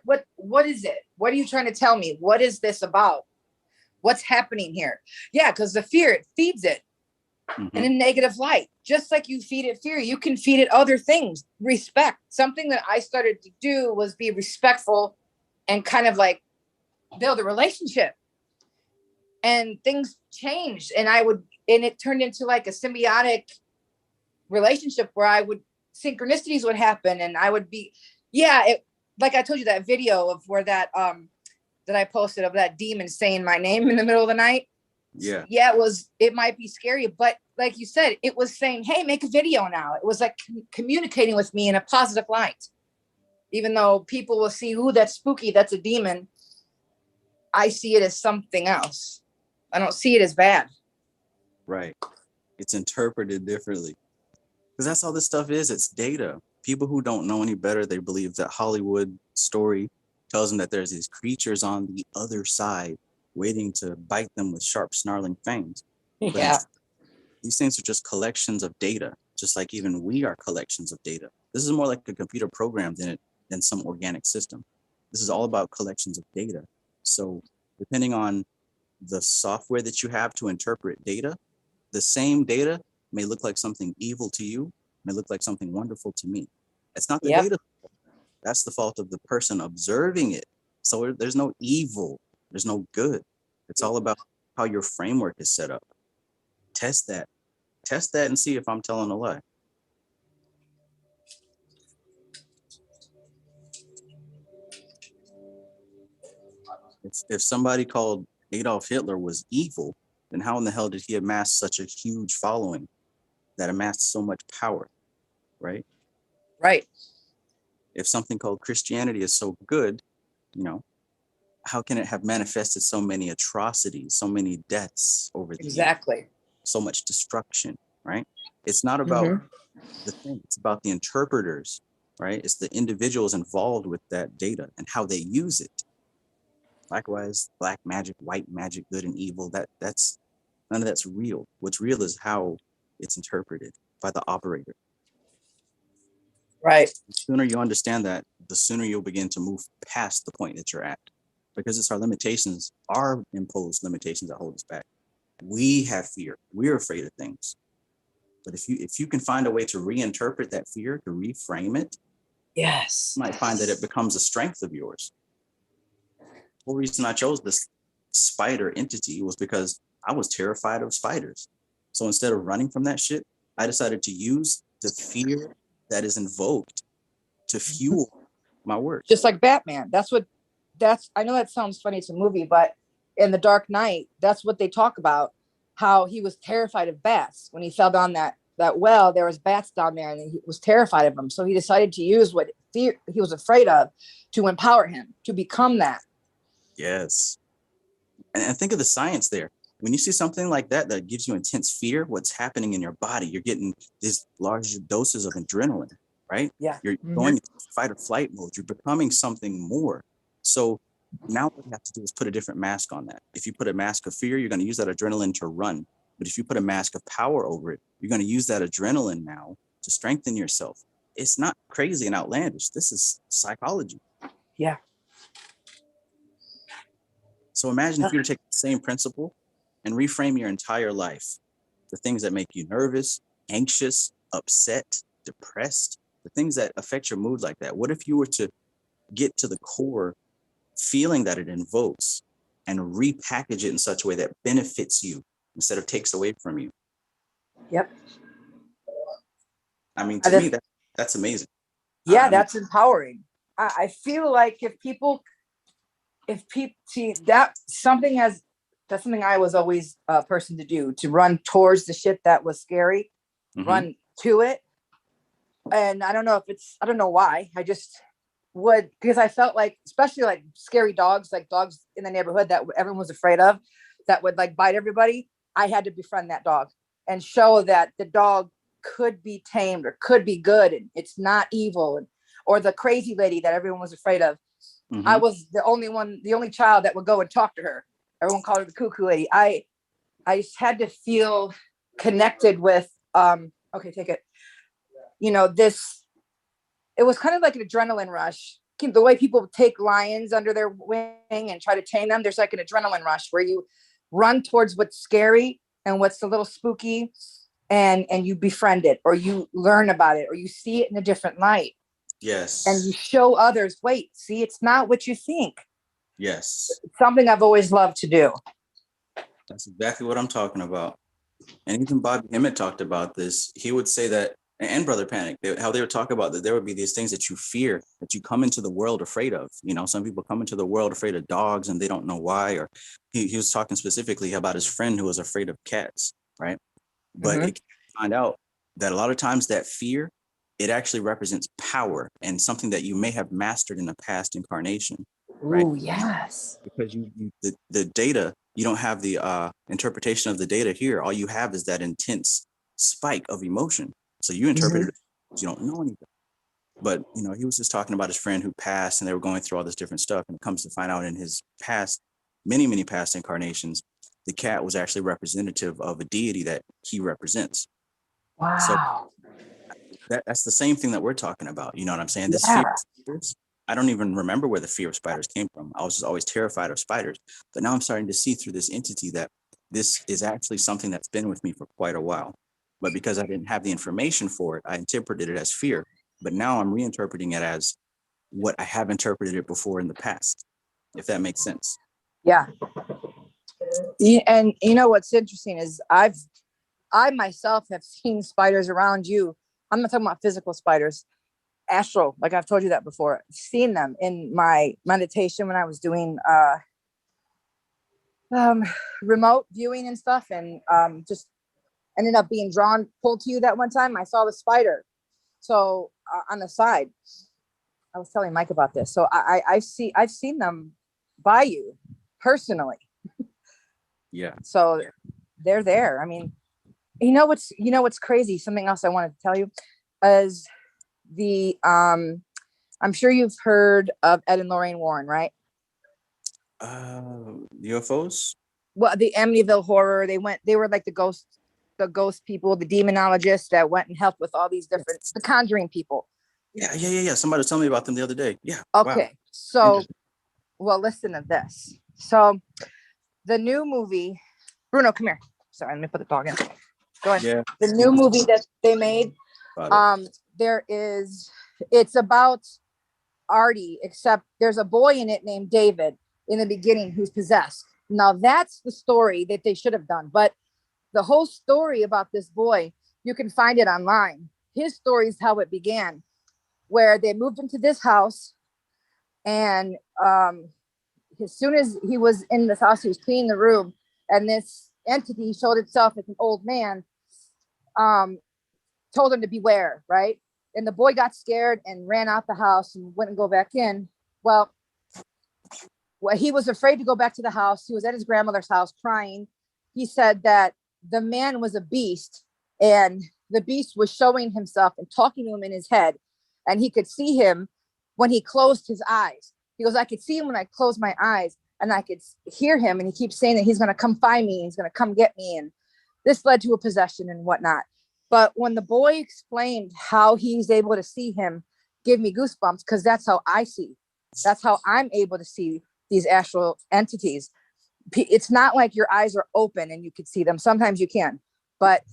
is it? What are you trying to tell me? What is this about? What's happening here? Yeah, because the fear, it feeds it in a negative light. Just like you feed it fear, you can feed it other things. Respect. Something that I started to do was be respectful and kind of like build a relationship. And things changed, and it turned into like a symbiotic relationship where synchronicities would happen, and I would be, like I told you, that video of where that I posted of that demon saying my name in the middle of the night. Yeah. It might be scary, but like you said, it was saying, hey, make a video now. It was like communicating with me in a positive light. Even though people will see, ooh, that's spooky, that's a demon, I see it as something else. I don't see it as bad. Right. It's interpreted differently. Because that's all this stuff is. It's data. People who don't know any better, they believe that Hollywood story tells them that there's these creatures on the other side waiting to bite them with sharp, snarling fangs. But Yeah. these things are just collections of data, just like even we are collections of data. This is more like a computer program than some organic system. This is all about collections of data. So depending on the software that you have to interpret data, the same data may look like something evil to you, may look like something wonderful to me. It's not the Yep. data. That's the fault of the person observing it. So there's no evil, there's no good. It's all about how your framework is set up. Test that. Test that and see if I'm telling a lie. If somebody called Adolf Hitler was evil, then how in the hell did he amass such a huge following that amassed so much power, right? Right. If something called Christianity is so good, you know, how can it have manifested so many atrocities, so many deaths over the years, Exactly. so much destruction, right? It's not about Mhm. the thing, it's about the interpreters, right? It's the individuals involved with that data and how they use it. Likewise, black magic, white magic, good and evil, that's none of that's real. What's real is how it's interpreted by the operator. Right. The sooner you understand that, the sooner you'll begin to move past the point that you're at. Because it's our limitations, our imposed limitations that hold us back. We have fear. We're afraid of things. But if you can find a way to reinterpret that fear, to reframe it, Yes. you might find that it becomes a strength of yours. The whole reason I chose this spider entity was because I was terrified of spiders. So instead of running from that shit, I decided to use the fear that is invoked to fuel my work. Just like Batman. I know that sounds funny. It's a movie, but in The Dark Knight, that's what they talk about. How he was terrified of bats when he fell down that well. There was bats down there, and he was terrified of them. So he decided to use what fear he was afraid of to empower him to become that. Yes. And think of the science there. When you see something like that that gives you intense fear, what's happening in your body? You're getting these large doses of adrenaline, right? Yeah. You're going into fight or flight mode. You're becoming something more. So now what you have to do is put a different mask on that. If you put a mask of fear, you're going to use that adrenaline to run. But if you put a mask of power over it, you're going to use that adrenaline now to strengthen yourself. It's not crazy and outlandish. This is psychology. Yeah. So imagine if you were to take the same principle and reframe your entire life. The things that make you nervous, anxious, upset, depressed, the things that affect your mood like that. What if you were to get to the core feeling that it invokes and repackage it in such a way that benefits you instead of takes away from you? Yep. I mean, to me, that's amazing. Yeah, that's empowering. I feel like if people see that's something I was always a person to do, to run towards the shit that was scary, run to it. And I don't know why. I just would, because I felt like, especially like scary dogs, like dogs in the neighborhood that everyone was afraid of, that would like bite everybody. I had to befriend that dog and show that the dog could be tamed or could be good and it's not evil. Or the crazy lady that everyone was afraid of. I was the only child that would go and talk to her. Everyone called her the cuckoo lady. I just had to feel connected with, okay, take it. It was kind of like an adrenaline rush. The way people take lions under their wing and try to tame them, there's like an adrenaline rush where you run towards what's scary and what's a little spooky, and you befriend it, or you learn about it, or you see it in a different light. Yes. And you show others, wait, see, it's not what you think. Yes. It's something I've always loved to do. That's exactly what I'm talking about. And even Bobby Hemmett talked about this. He would say that, and Brother Panic, how they would talk about that there would be these things that you fear, that you come into the world afraid of. You know, some people come into the world afraid of dogs and they don't know why. Or he was talking specifically about his friend who was afraid of cats, right? But it find out that a lot of times that fear, it actually represents power and something that you may have mastered in a past incarnation, right? Ooh, yes. Because the data you don't have the interpretation of the data here. All you have is that intense spike of emotion. So you interpret it as you don't know anything. But, you know, he was just talking about his friend who passed, and they were going through all this different stuff. And it comes to find out in his past, many past incarnations, the cat was actually representative of a deity that he represents. Wow. So that's the same thing that we're talking about. You know what I'm saying? This Yeah. fear of spiders, I don't even remember where the fear of spiders came from. I was just always terrified of spiders. But now I'm starting to see through this entity that this is actually something that's been with me for quite a while. But because I didn't have the information for it, I interpreted it as fear. But now I'm reinterpreting it as what I have interpreted it before in the past, if that makes sense. Yeah. And you know what's interesting is I myself have seen spiders around you. I'm not talking about physical spiders, astral, like I've told you that before. Seen them in my meditation when I was doing remote viewing and stuff, and just ended up being pulled to you that one time. I saw the spider. So on the side, I was telling Mike about this. So I've seen them by you personally. Yeah. So they're there. I mean, you know what's crazy? Something else I wanted to tell you is the I'm sure you've heard of Ed and Lorraine Warren, right? UFOs? Well, the Amityville horror. They were like the ghost people, the demonologists that went and helped with all these different, the Conjuring people. Yeah. Somebody was telling me about them the other day. Yeah. Okay. Wow. So, well, listen to this. So the new movie, Bruno, come here. Sorry, let me put the dog in. Go ahead. Yeah. The new movie that they made, it's about Artie, except there's a boy in it named David in the beginning who's possessed. Now that's the story that they should have done. But the whole story about this boy, you can find it online. His story is how it began, where they moved into this house, and as soon as he was in this house, he was cleaning the room, and this entity showed itself as an old man, told him to beware, right? And the boy got scared and ran out the house and wouldn't go back in. Well, he was afraid to go back to the house. He was at his grandmother's house crying. He said that the man was a beast, and the beast was showing himself and talking to him in his head, and he could see him when he closed his eyes. He goes, I could see him when I closed my eyes, and I could hear him, and he keeps saying that he's going to come find me, he's going to come get me, and this led to a possession and whatnot. But when the boy explained how he's able to see him, give me goosebumps, because that's how I see. That's how I'm able to see these astral entities. It's not like your eyes are open and you could see them. Sometimes you can, but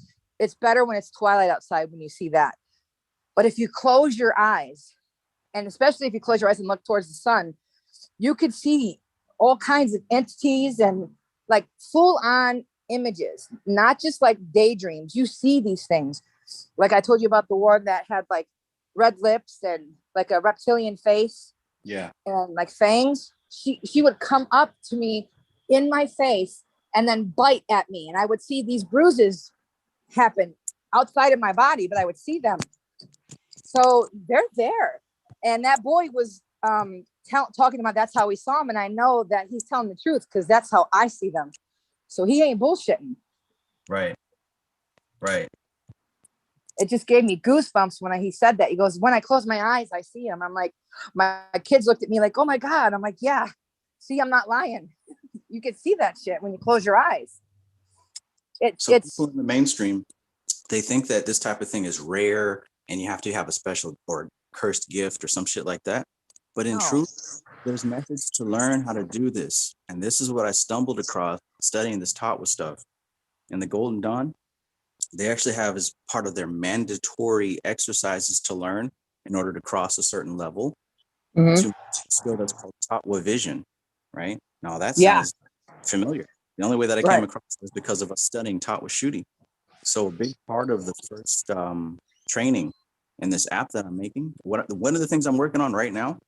it's better when it's twilight outside when you see that. But if you close your eyes, and especially if you close your eyes and look towards the sun, you could see all kinds of entities and like full on images, not just like daydreams. You see these things. Like I told you about the one that had like red lips and like a reptilian face. Yeah. And like fangs. She would come up to me in my face and then bite at me. And I would see these bruises happen outside of my body, but I would see them. So they're there. And that boy was talking about that's how we saw him. And I know that he's telling the truth because that's how I see them. So he ain't bullshitting. Right. It just gave me goosebumps when he said that. He goes, when I close my eyes, I see him. I'm like, my kids looked at me like, oh my God. I'm like, yeah, see, I'm not lying. You can see that shit when you close your eyes. It's people in the mainstream, they think that this type of thing is rare and you have to have a special or cursed gift or some shit like that. But in truth, there's methods to learn how to do this. And this is what I stumbled across studying this Tatwa stuff. In the Golden Dawn, they actually have as part of their mandatory exercises to learn in order to cross a certain level to a skill that's called Tatwa vision, right? Now that sounds familiar. The only way that I came across is because of us studying Tatwa shooting. So a big part of the first training in this app that I'm making, one of the things I'm working on right now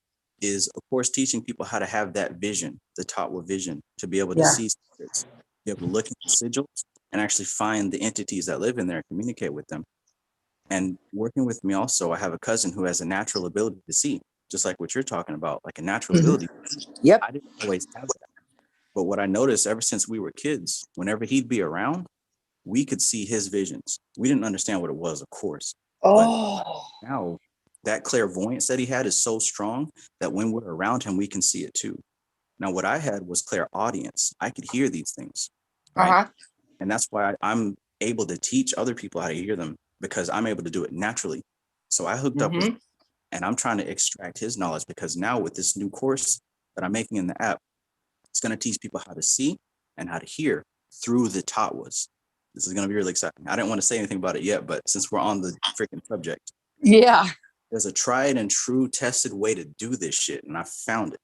is, of course, teaching people how to have that vision, the Tatwa vision, to be able to see spirits, be able to look at the sigils and actually find the entities that live in there and communicate with them. And working with me also, I have a cousin who has a natural ability to see, just like what you're talking about, like a natural ability. Yep. I didn't always have that. But what I noticed ever since we were kids, whenever he'd be around, we could see his visions. We didn't understand what it was, of course. But Oh, now that clairvoyance that he had is so strong that when we're around him, we can see it too. Now, what I had was clairaudience. I could hear these things, right? uh-huh. And that's why I'm able to teach other people how to hear them, because I'm able to do it naturally. So I hooked up with, and I'm trying to extract his knowledge, because now with this new course that I'm making in the app, it's going to teach people how to see and how to hear through the Tatwas. This is going to be really exciting. I didn't want to say anything about it yet, but since we're on the freaking subject, Yeah. there's a tried and true tested way to do this shit, and I found it.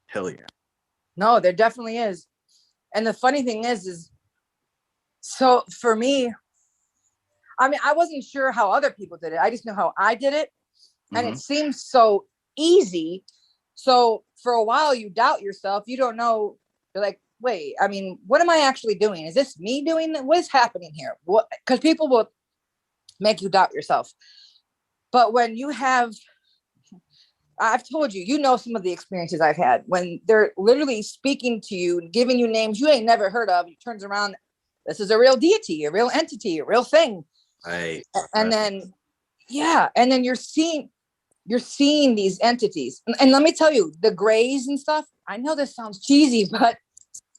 Hell yeah. No, there definitely is. And the funny thing is so for me, I mean, I wasn't sure how other people did it. I just know how I did it. And it seems so easy. So for a while, you doubt yourself. You don't know. You're like, wait, I mean, what am I actually doing? Is this me doing that? What is happening here? What? Because people will make you doubt yourself. But when you have, I've told you, you know, some of the experiences I've had when they're literally speaking to you, giving you names you ain't never heard of. You turns around, this is a real deity, a real entity, a real thing. Right. And then, yeah. And then you're seeing these entities. And let me tell you, the grays and stuff, I know this sounds cheesy, but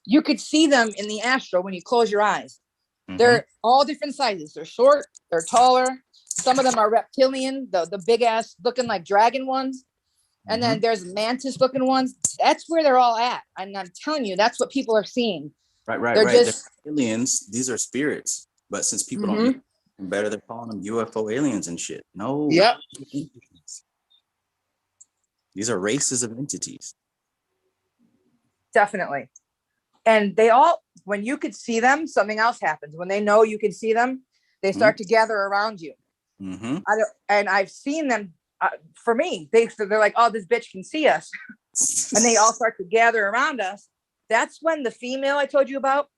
you could see them in the astral when you close your eyes. They're all different sizes. They're short, they're taller. Some of them are reptilian, the big ass looking like dragon ones. And then there's mantis looking ones. That's where they're all at. And I'm telling you, that's what people are seeing. Right. They're just aliens. These are spirits. But since people don't know better, they're calling them UFO aliens and shit. No. Yep. These are races of entities. Definitely. And they all, when you could see them, something else happens. When they know you can see them, they start to gather around you. And I've seen them. For me, they're like, oh, this bitch can see us. And they all start to gather around us. That's when the female I told you about,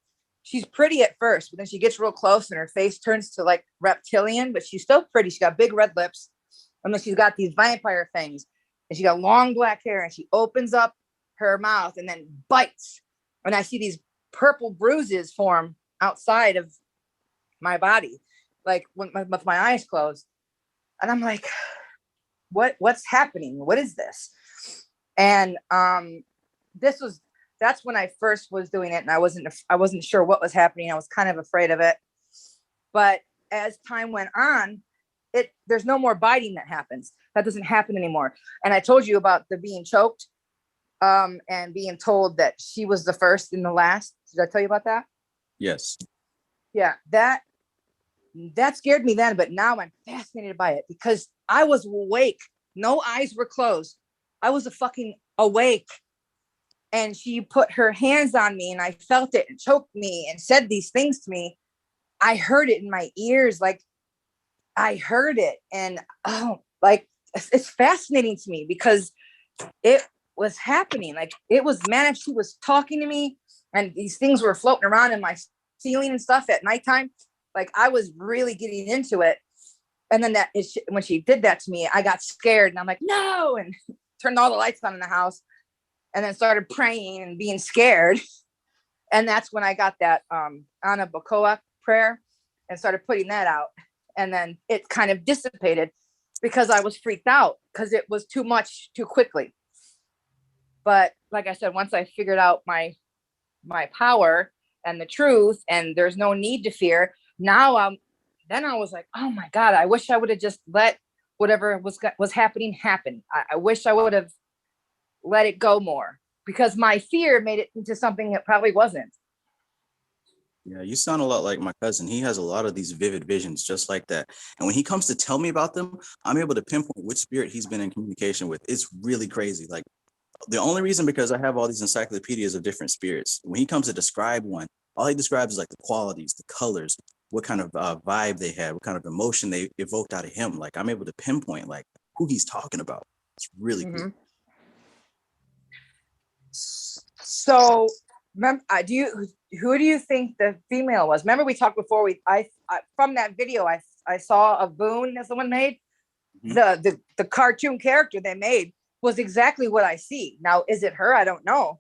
she's pretty at first, but then she gets real close and her face turns to like reptilian, but she's still pretty. She got big red lips. And then she's got these vampire things. And she got long black hair, and she opens up her mouth and then bites. And I see these purple bruises form outside of my body, like with my eyes closed. And I'm like, what's happening? What is this? And that's when I first was doing it, and I wasn't sure what was happening. I was kind of afraid of it. But as time went on, there's no more biting that happens. That doesn't happen anymore. And I told you about the being choked, and being told that she was the first and the last. Did I tell you about that? Yes. Yeah, that scared me then, but now I'm fascinated by it because I was awake. No eyes were closed. I was fucking awake. And she put her hands on me and I felt it and choked me and said these things to me. I heard it in my ears. Like I heard it. And it's fascinating to me because it was happening. Like it was, man, she was talking to me and these things were floating around in my ceiling and stuff at nighttime. Like I was really getting into it. And then when she did that to me, I got scared and I'm like, no, and turned all the lights on in the house and then started praying and being scared. And that's when I got that Ana Bacoa prayer and started putting that out. And then it kind of dissipated because I was freaked out because it was too much too quickly. But like I said, once I figured out my power and the truth and there's no need to fear, now then I was like, oh my God, I wish I would have just let whatever was happening happen. I wish I would have let it go more because my fear made it into something that probably wasn't. Yeah, you sound a lot like my cousin. He has a lot of these vivid visions just like that. And when he comes to tell me about them, I'm able to pinpoint which spirit he's been in communication with. It's really crazy. Like the only reason because I have all these encyclopedias of different spirits. When he comes to describe one, all he describes is like the qualities, the colors, what kind of vibe they had, what kind of emotion they evoked out of him. Like I'm able to pinpoint like who he's talking about. It's really cool. So, who do you think the female was? Remember we talked before. I from that video I saw a Boone that someone made. The cartoon character they made was exactly what I see now. Is it her? I don't know.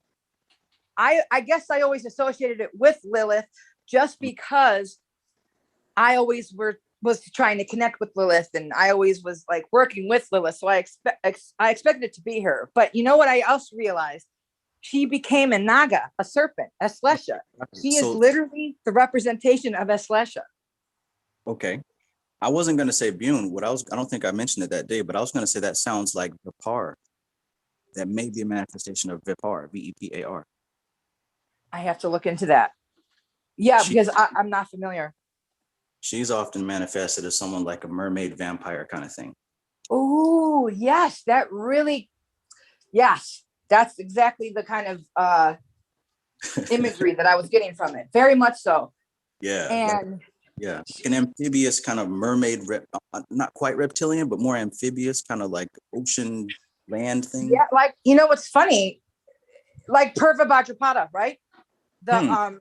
I guess I always associated it with Lilith just because I always was trying to connect with Lilith, and I always was like working with Lilith. So I expected it to be her. But you know what I also realized? She became a Naga, a serpent, Eslesha. She is literally the representation of Eslesha. Okay. I wasn't going to say Bune. I don't think I mentioned it that day, but I was going to say that sounds like Vipar. That may be a manifestation of Vipar, Vepar. I have to look into that. Yeah, because I'm not familiar. She's often manifested as someone like a mermaid vampire kind of thing. Oh, yes. Yes. That's exactly the kind of imagery that I was getting from it. Very much so. Yeah. And yeah, an amphibious kind of mermaid, not quite reptilian, but more amphibious, kind of like ocean land thing. Yeah, like, you know what's funny? Like Purva Bhadrapada, right? The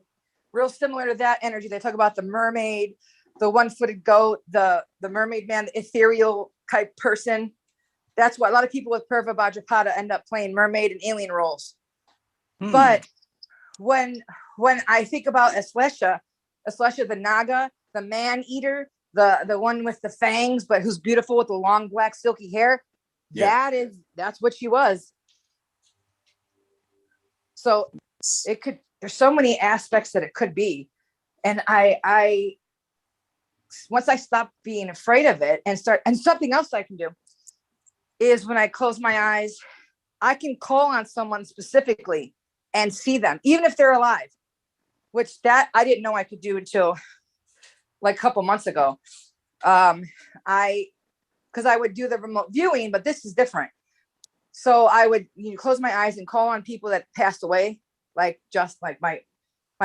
real similar to that energy. They talk about the mermaid, the one-footed goat, the mermaid man, the ethereal type person. That's why a lot of people with Purva Bhadrapada end up playing mermaid and alien roles. But when I think about Eslesha, the Naga, the man eater, the one with the fangs, but who's beautiful with the long black silky hair, that's what she was. So there's so many aspects that it could be. And I once I stopped being afraid of it and something else I can do is when I close my eyes, I can call on someone specifically and see them, even if they're alive, which that I didn't know I could do until like a couple months ago. Because I would do the remote viewing, but this is different. So I would close my eyes and call on people that passed away, like just like my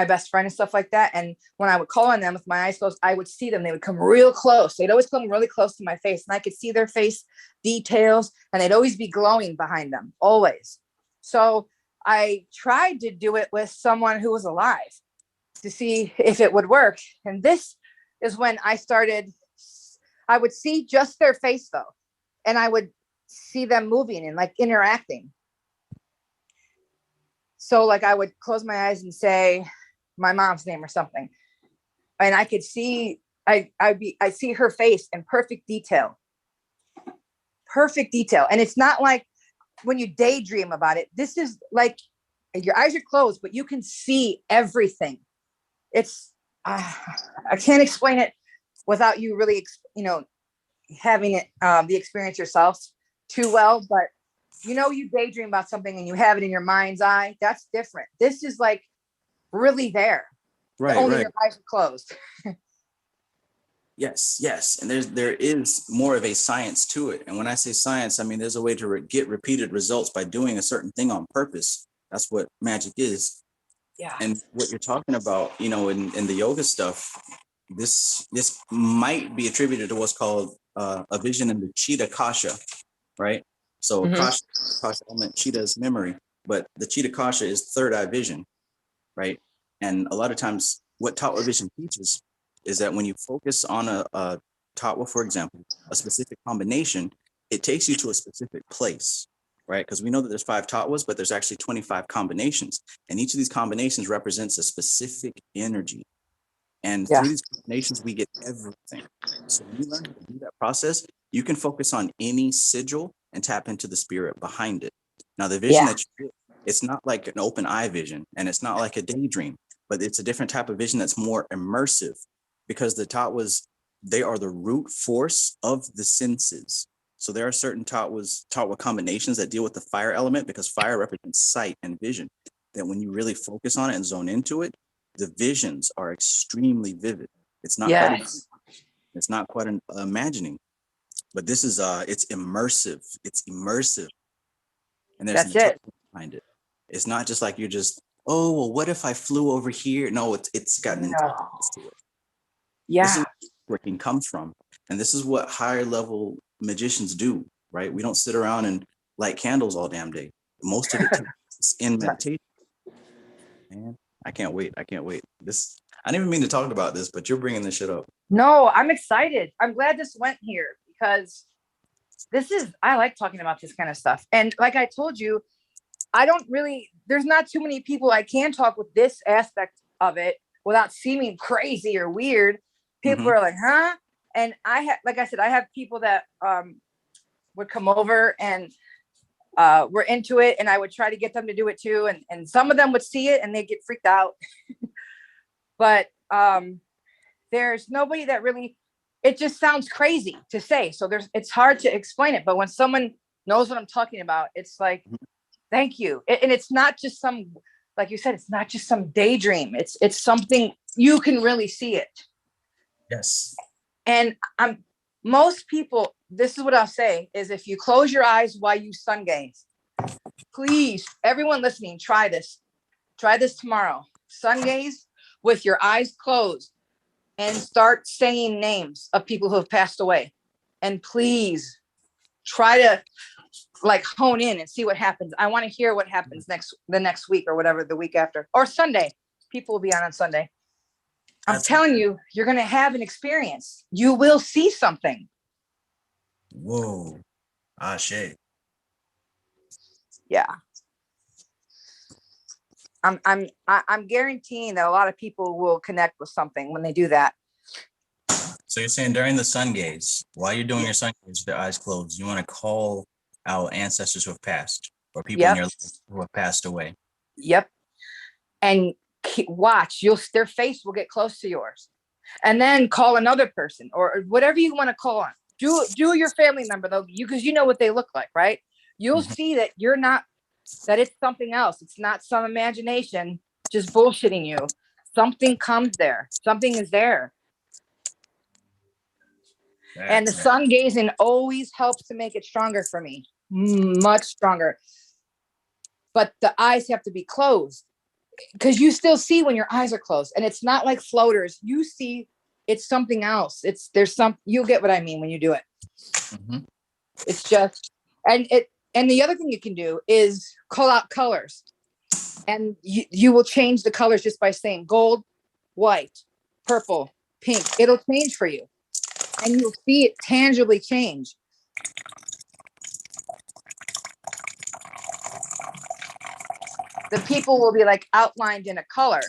best friend and stuff like that. And when I would call on them with my eyes closed, I would see them. They would come real close. They'd always come really close to my face, and I could see their face details, and they'd always be glowing behind them, always. So I tried to do it with someone who was alive to see if it would work. And this is when I would see just their face though. And I would see them moving and like interacting. So like I would close my eyes and say my mom's name or something. And I could see, I see her face in perfect detail. Perfect detail. And it's not like when you daydream about it. This is like your eyes are closed, but you can see everything. It's, I can't explain it without you really, having it, the experience yourself too well, but you daydream about something and you have it in your mind's eye. That's different. This is like really there. Right. Only right. your eyes are closed. Yes. And there is more of a science to it. And when I say science, I mean, there's a way to get repeated results by doing a certain thing on purpose. That's what magic is. Yeah. And what you're talking about, in the yoga stuff, this might be attributed to what's called a vision in the Chitta Kasha, right? So Kasha element, Chitta is memory, but the Chitta Kasha is third eye vision, right? And a lot of times what Tattva vision teaches is that when you focus on a Tattva, for example, a specific combination, it takes you to a specific place, right? Because we know that there's 5 Tattvas, but there's actually 25 combinations. And each of these combinations represents a specific energy. And through these combinations, we get everything. So when you learn how to do that process, you can focus on any sigil and tap into the spirit behind it. Now, the vision that you get, it's not like an open eye vision, and it's not like a daydream, but it's a different type of vision that's more immersive, because the Tattvas, they are the root force of the senses. So there are certain Tattva combinations that deal with the fire element, because fire represents sight and vision, that when you really focus on it and zone into it, the visions are extremely vivid. It's not quite an imagining, but this is it's immersive. It's immersive, and there's an intelligence behind it. It's not just like you're just, oh well, what if I flew over here? No, it's got an intelligence to it. This is where working comes from, and this is what higher level magicians do. Right? We don't sit around and light candles all damn day. Most of it is in meditation. Man, I can't wait. I didn't even mean to talk about this, but you're bringing this shit up. No, I'm excited. I'm glad this went here because I like talking about this kind of stuff. And like I told you, I don't really, there's not too many people I can talk with this aspect of it without seeming crazy or weird. People are like, huh? And I have, like I said, I have people that would come over and were into it, and I would try to get them to do it too. And some of them would see it and they get freaked out. But there's nobody that really, it just sounds crazy to say. So it's hard to explain it. But when someone knows what I'm talking about, it's like, thank you. And it's not just some, like you said, it's not just some daydream. It's something you can really see it. Yes. And most people, this is what I'll say, is if you close your eyes while you sun gaze, please, everyone listening, try this. Try this tomorrow. Sun gaze with your eyes closed and start saying names of people who have passed away. And please try to like hone in and see what happens. I want to hear what happens the next week or whatever, the week after, or Sunday. People will be on Sunday. I'm telling you, you're going to have an experience. You will see something. Whoa. Ah, shit. Yeah. I'm guaranteeing that a lot of people will connect with something when they do that. So you're saying during the sun gaze, while you're doing your sun gaze with their eyes closed, you want to call out ancestors who have passed or people in your life who have passed away. Yep. And watch, their face will get close to yours. And then call another person or whatever you want to call on. Do your family member though, because you know what they look like, right? You'll see that you're not, that it's something else. It's not some imagination just bullshitting you. Something comes there. Something is there. And the sun gazing always helps to make it stronger for me. Much stronger. But the eyes have to be closed because you still see when your eyes are closed. And it's not like floaters. You see it's something else. You'll get what I mean when you do it. It's just, and the other thing you can do is call out colors. And you will change the colors just by saying gold, white, purple, pink. It'll change for you. And you'll see it tangibly change. The people will be like outlined in a color.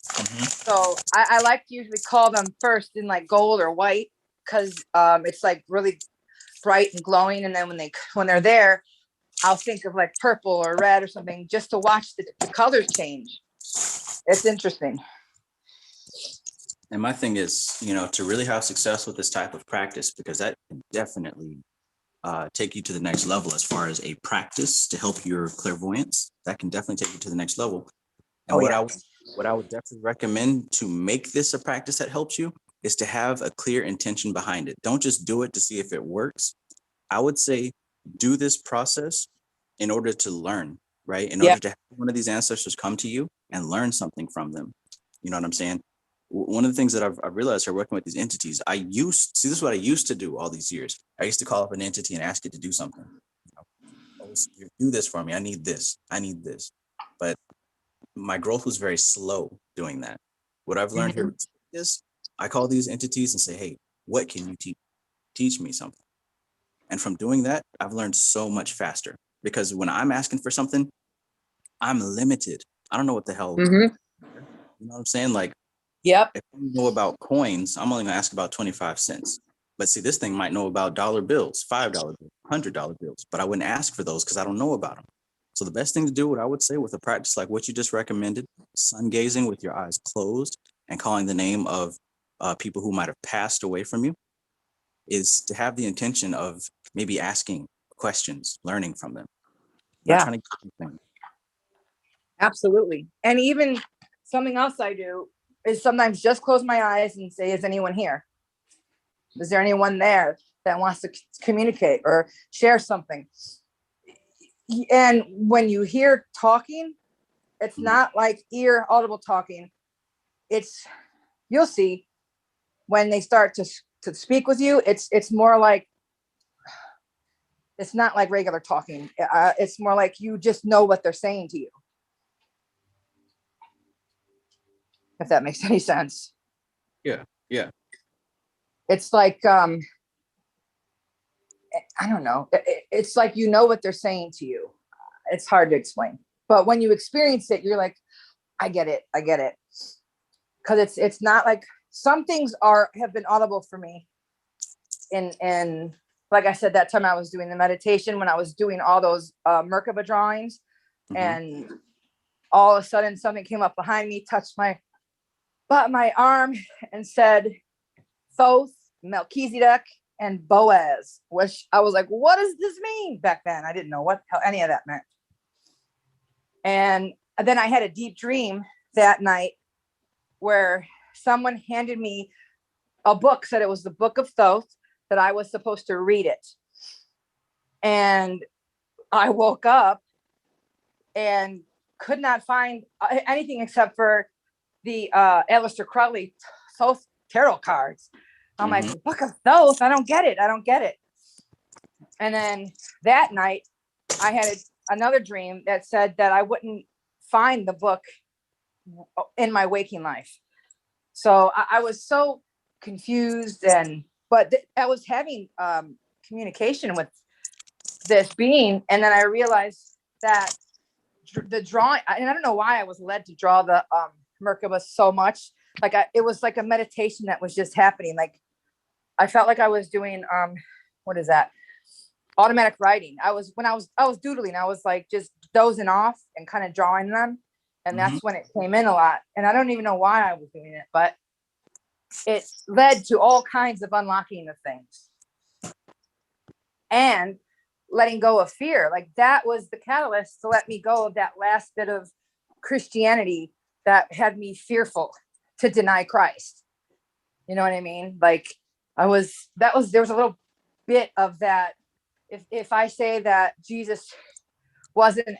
So I like to usually call them first in like gold or white because it's like really bright and glowing. And then when they're there, I'll think of like purple or red or something just to watch the colors change. It's interesting. And my thing is, to really have success with this type of practice, because that can definitely take you to the next level as far as a practice to help your clairvoyance. That can definitely take you to the next level. And what I would definitely recommend to make this a practice that helps you is to have a clear intention behind it. Don't just do it to see if it works. I would say do this process in order to learn, right? In order to have one of these ancestors come to you and learn something from them. You know what I'm saying? One of the things that I've realized here working with these entities, this is what I used to do all these years. I used to call up an entity and ask it to do something. Do this for me. I need this. I need this. But my growth was very slow doing that. What I've learned here is I call these entities and say, hey, what can you teach? Teach me something. And from doing that, I've learned so much faster because when I'm asking for something, I'm limited. I don't know what the hell. You know what I'm saying? Like, if you know about coins, I'm only gonna ask about 25 cents. But see, this thing might know about dollar bills, $5 bills, $100 bills, but I wouldn't ask for those because I don't know about them. So the best thing to do, what I would say with a practice like what you just recommended, sun gazing with your eyes closed and calling the name of people who might have passed away from you, is to have the intention of maybe asking questions, learning from them. Not trying to get anything. Absolutely. And even something else I do is sometimes just close my eyes and say, is anyone here? Is there anyone there that wants to communicate or share something? And when you hear talking, it's not like ear audible talking. You'll see when they start to speak with you, it's more like, it's not like regular talking. It's more like you just know what they're saying to you. If that makes any sense. Yeah. It's like, I don't know. It's like, you know what they're saying to you. It's hard to explain. But when you experience it, you're like, I get it. Because it's not like some things have been audible for me. And like I said, that time I was doing the meditation, when I was doing all those Merkaba drawings, and all of a sudden something came up behind me, touched my arm, and said Thoth, Melchizedek, and Boaz, which I was like, what does this mean? Back then I didn't know what any of that meant. And then I had a deep dream that night where someone handed me a book, said it was the Book of Thoth, that I was supposed to read it. And I woke up and could not find anything except for the Aleister Crowley Thoth tarot cards. I'm like, Book of Thoth, I don't get it. And then that night I had another dream that said that I wouldn't find the book in my waking life. So I was so confused, but I was having communication with this being, and then I realized that the drawing, and I don't know why I was led to draw the Merkaba so much. Like it was like a meditation that was just happening. Like I felt like I was doing what is that? Automatic writing. I was doodling. I was like just dozing off and kind of drawing them, and that's when it came in a lot. And I don't even know why I was doing it, but it led to all kinds of unlocking of things and letting go of fear. Like that was the catalyst to let me go of that last bit of Christianity that had me fearful to deny Christ. You know what I mean? Like there was a little bit of that. If I say that Jesus wasn't,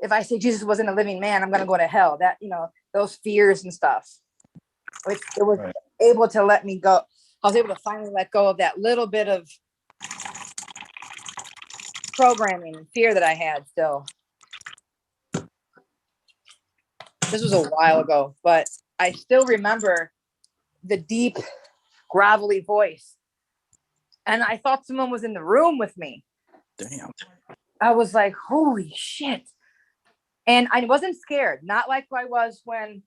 if I say Jesus wasn't a living man, I'm going to go to hell. That, those fears and stuff. It was able to let me go. I was able to finally let go of that little bit of programming and fear that I had still. This was a while ago, but I still remember the deep, gravelly voice. And I thought someone was in the room with me. Damn. I was like, holy shit. And I wasn't scared, not like I was when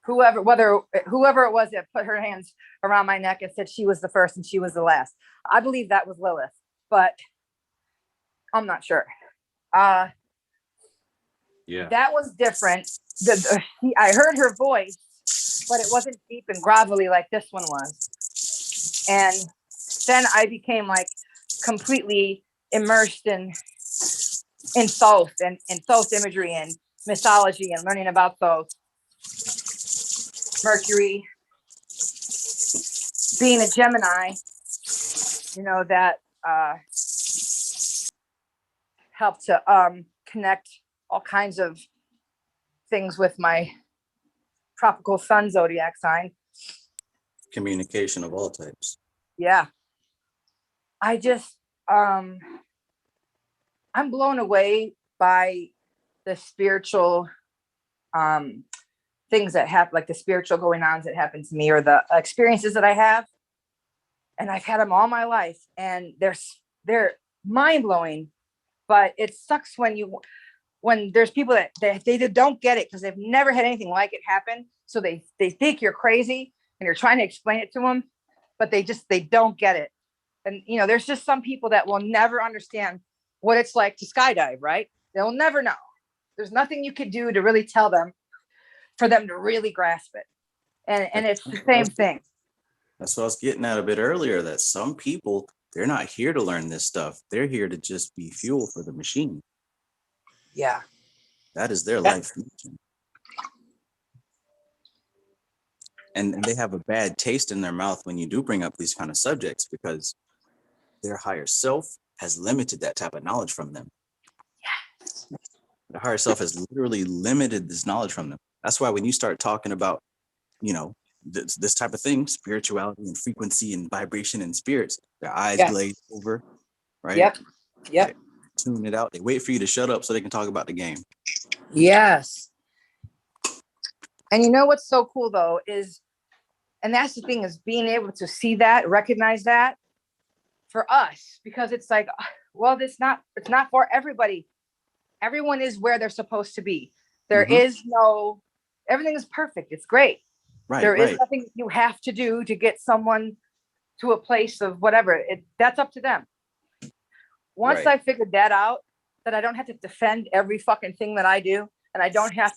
whoever it was that put her hands around my neck and said she was the first and she was the last. I believe that was Lilith, but I'm not sure. That was different. I heard her voice, but it wasn't deep and gravelly like this one was. And then I became like completely immersed in Thoth and Thoth imagery and mythology and learning about Thoth. Mercury being a Gemini, that helped to connect all kinds of things with my tropical sun zodiac sign. Communication of all types. Yeah. I just, I'm blown away by the spiritual things that happen, like the spiritual going ons that happen to me, or the experiences that I have. And I've had them all my life, and they're mind blowing. But it sucks when there's people that they don't get it because they've never had anything like it happen. So they think you're crazy and you're trying to explain it to them, but they don't get it. And there's just some people that will never understand what it's like to skydive, right? They'll never know. There's nothing you could do to really tell them for them to really grasp it. And it's the same thing. That's what I was getting at a bit earlier, that some people, they're not here to learn this stuff. They're here to just be fuel for the machine. Yeah. That is their life mission. And they have a bad taste in their mouth when you do bring up these kind of subjects, because their higher self has limited that type of knowledge from them. Yes. The higher self has literally limited this knowledge from them. That's why when you start talking about, this type of thing, spirituality and frequency and vibration and spirits, their eyes glaze over, right? Yep. They tune it out. They wait for you to shut up so they can talk about the game. Yes. And what's so cool though is, and that's the thing, is being able to see that, recognize that for us, because it's like, well, it's not for everybody Everyone is where they're supposed to be. There Mhm. is no, everything is perfect. It's great. Right, There is right. nothing you have to do to get someone to a place of whatever. That's up to them. Once Right. I figured that out, that I don't have to defend every fucking thing that I do, and I don't have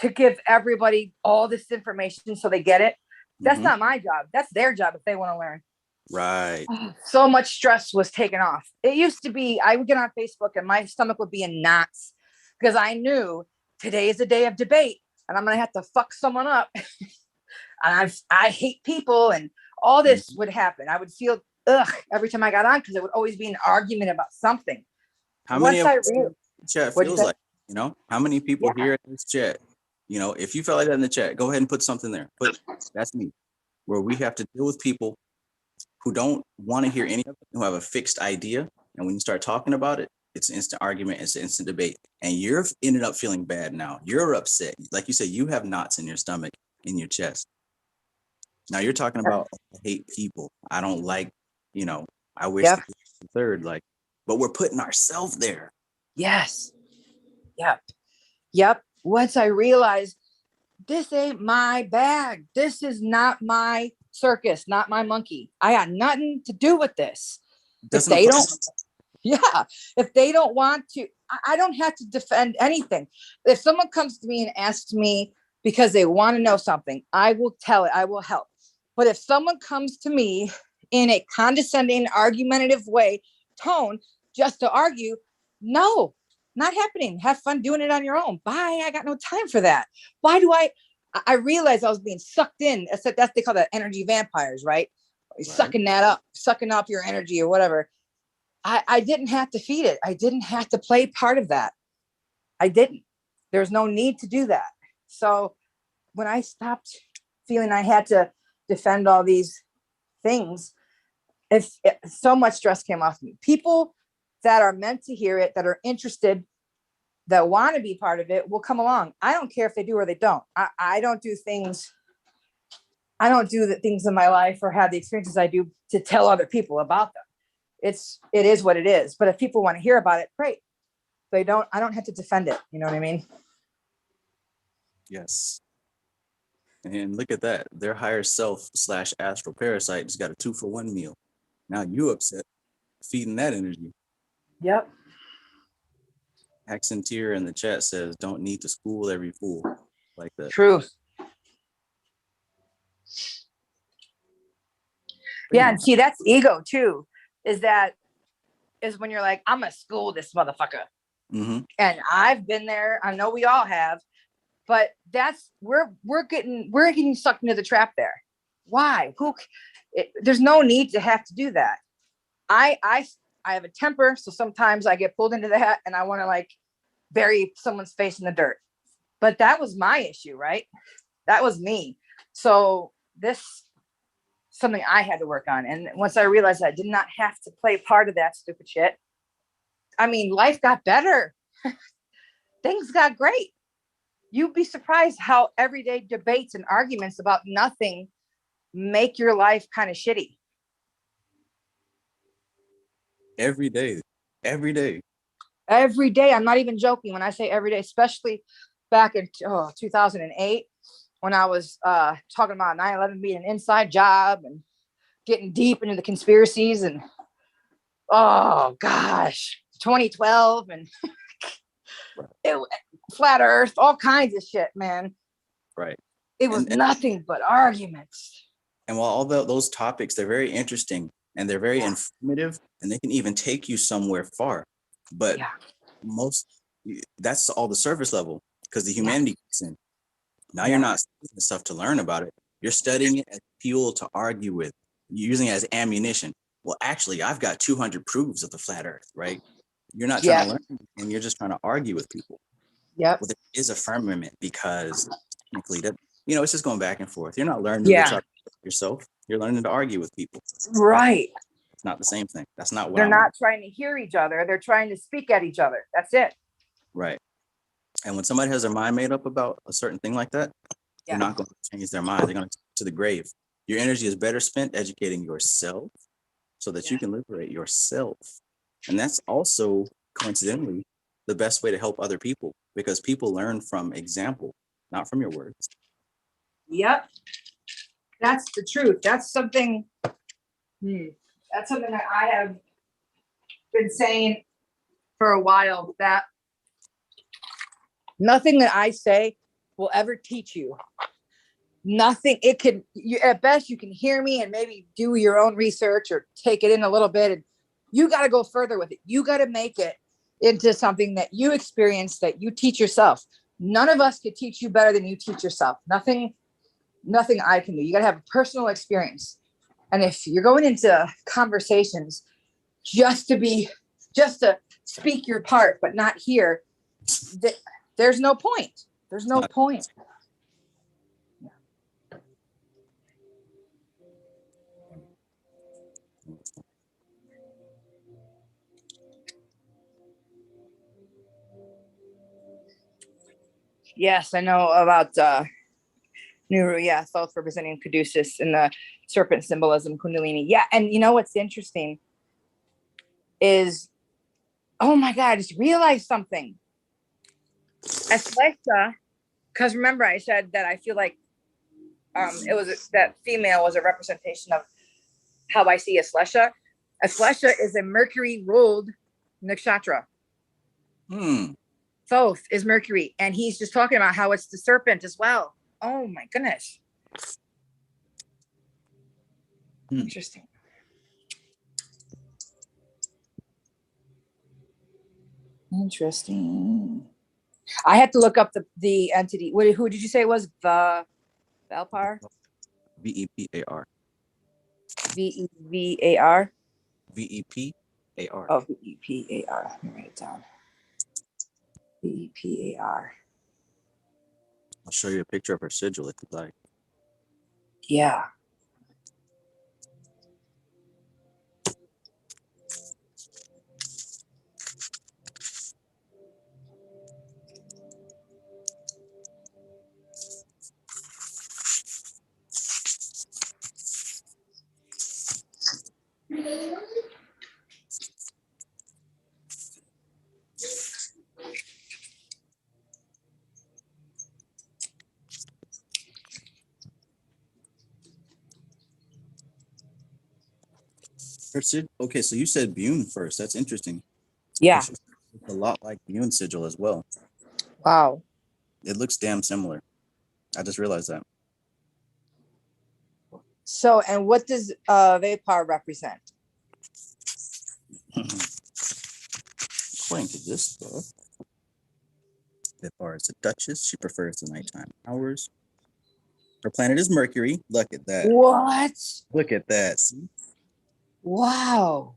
to give everybody all this information so they get it. That's Mhm. not my job. That's their job if they want to learn. Right. So much stress was taken off. It used to be I would get on Facebook and my stomach would be in knots because I knew today is a day of debate and I'm gonna have to fuck someone up. And I hate people and all this Mhm. would happen. I would feel ugh every time I got on because it would always be an argument about something. How many Once of I us realized, chat what'd you feels say? like, how many people Yeah. here in this chat, if you felt like that in the chat, go ahead and put something there. That's me, where we have to deal with people who don't want to hear any of it, who have a fixed idea. And when you start talking about it, it's an instant argument, it's an instant debate. And you're ended up feeling bad now. You're upset. Like you said, you have knots in your stomach, in your chest. Now you're talking about, I hate people. I don't like, I wish Yep. the third, but we're putting ourselves there. Yes. Yep. Yep. Once I realized this ain't my bag. This is not my circus, not my monkey. I got nothing to do with this. If Doesn't they apply. don't, yeah, if they don't want to, I don't have to defend anything. If someone comes to me and asks me because they want to know something, I will tell it, I will help. But if someone comes to me in a condescending, argumentative way, tone, just to argue, no, not happening. Have fun doing it on your own. Bye. I got no time for that. Why do I realized I was being sucked in. That's they call that energy vampires, right? Right. Sucking that up, sucking up your energy or whatever. I didn't have to feed it. I didn't have to play part of that. I didn't. There's no need to do that. So when I stopped feeling I had to defend all these things, so much stress came off me. People that are meant to hear it, that are interested, that want to be part of it will come along. I don't care if they do or they don't. I don't do things. I don't do the things in my life or have the experiences I do to tell other people about them. It is what it is. But if people want to hear about it, great. They don't. I don't have to defend it. You know what I mean? Yes. And look at that. Their higher self / astral parasite just got a 2-for-1 meal. Now you upset, feeding that energy. Yep. Accentier in the chat says, don't need to school every fool. Like that. Truth. Yeah, and see, that's ego too. Is when you're like, I'm gonna school this motherfucker. Mm-hmm. And I've been there. I know we all have, but that's we're getting sucked into the trap there. Why? There's no need to have to do that. I have a temper, so sometimes I get pulled into that, and I want to like bury someone's face in the dirt. But that was my issue, right? That was me. So this something I had to work on. And once I realized I did not have to play part of that stupid shit, I mean, life got better. Things got great. You'd be surprised how everyday debates and arguments about nothing make your life kind of shitty. Every day. Every day. Every day. I'm not even joking when I say every day, especially back in 2008 when I was talking about 9/11 being an inside job and getting deep into the conspiracies and oh gosh, 2012 and flat earth, all kinds of shit, man. Right. It was nothing but arguments. And while all those topics, they're very interesting and they're very informative and they can even take you somewhere far. But that's all the surface level because the humanity kicks in. Now you're not studying stuff to learn about it. You're studying it as fuel to argue with. You're using it as ammunition. Well, actually, I've got 200 proofs of the flat earth, right? You're not trying to learn and you're just trying to argue with people. Yep. Well, there is a firmament because technically that, it's just going back and forth. You're not learning to talk yourself. You're learning to argue with people. Right. It's not the same thing. That's not what they're not trying to hear each other. They're trying to speak at each other. That's it. Right. And when somebody has their mind made up about a certain thing like that, they're not going to change their mind. They're going to the grave. Your energy is better spent educating yourself so that you can liberate yourself. And that's also coincidentally the best way to help other people, because people learn from example, not from your words. Yep. That's the truth. That's something that I have been saying for a while, that nothing that I say will ever teach you. Nothing. It could, at best, you can hear me and maybe do your own research or take it in a little bit. And you got to go further with it. You got to make it into something that you experience, that you teach yourself. None of us could teach you better than you teach yourself. Nothing I can do. You got to have a personal experience. And if you're going into conversations just to speak your part, but not hear, there's no point. There's no point. Yes, I know about Nuru. Yeah, Thoth representing Caduceus and the serpent symbolism, Kundalini. Yeah, and you know what's interesting is, oh my God, I just realized something. Aslesha, because remember I said that I feel like it was that female was a representation of how I see Aslesha. Aslesha is a Mercury ruled nakshatra. Thoth is Mercury, and he's just talking about how it's the serpent as well. Oh my goodness. Interesting. Interesting. I had to look up the entity. Who did you say it was? The Valpar? VEPAR. VEVAR? VEPAR. Oh, VEPAR. Let me write it down. VEPAR. I'll show you a picture of her sigil if you'd like. Yeah. Okay, so you said Bune first. That's interesting. Yeah. It's a lot like Bune sigil as well. Wow. It looks damn similar. I just realized that. So, and what does Vapar represent? According to this book, Vipar is a duchess. She prefers the nighttime hours. Her planet is Mercury. Look at that. What? Look at that. See? Wow.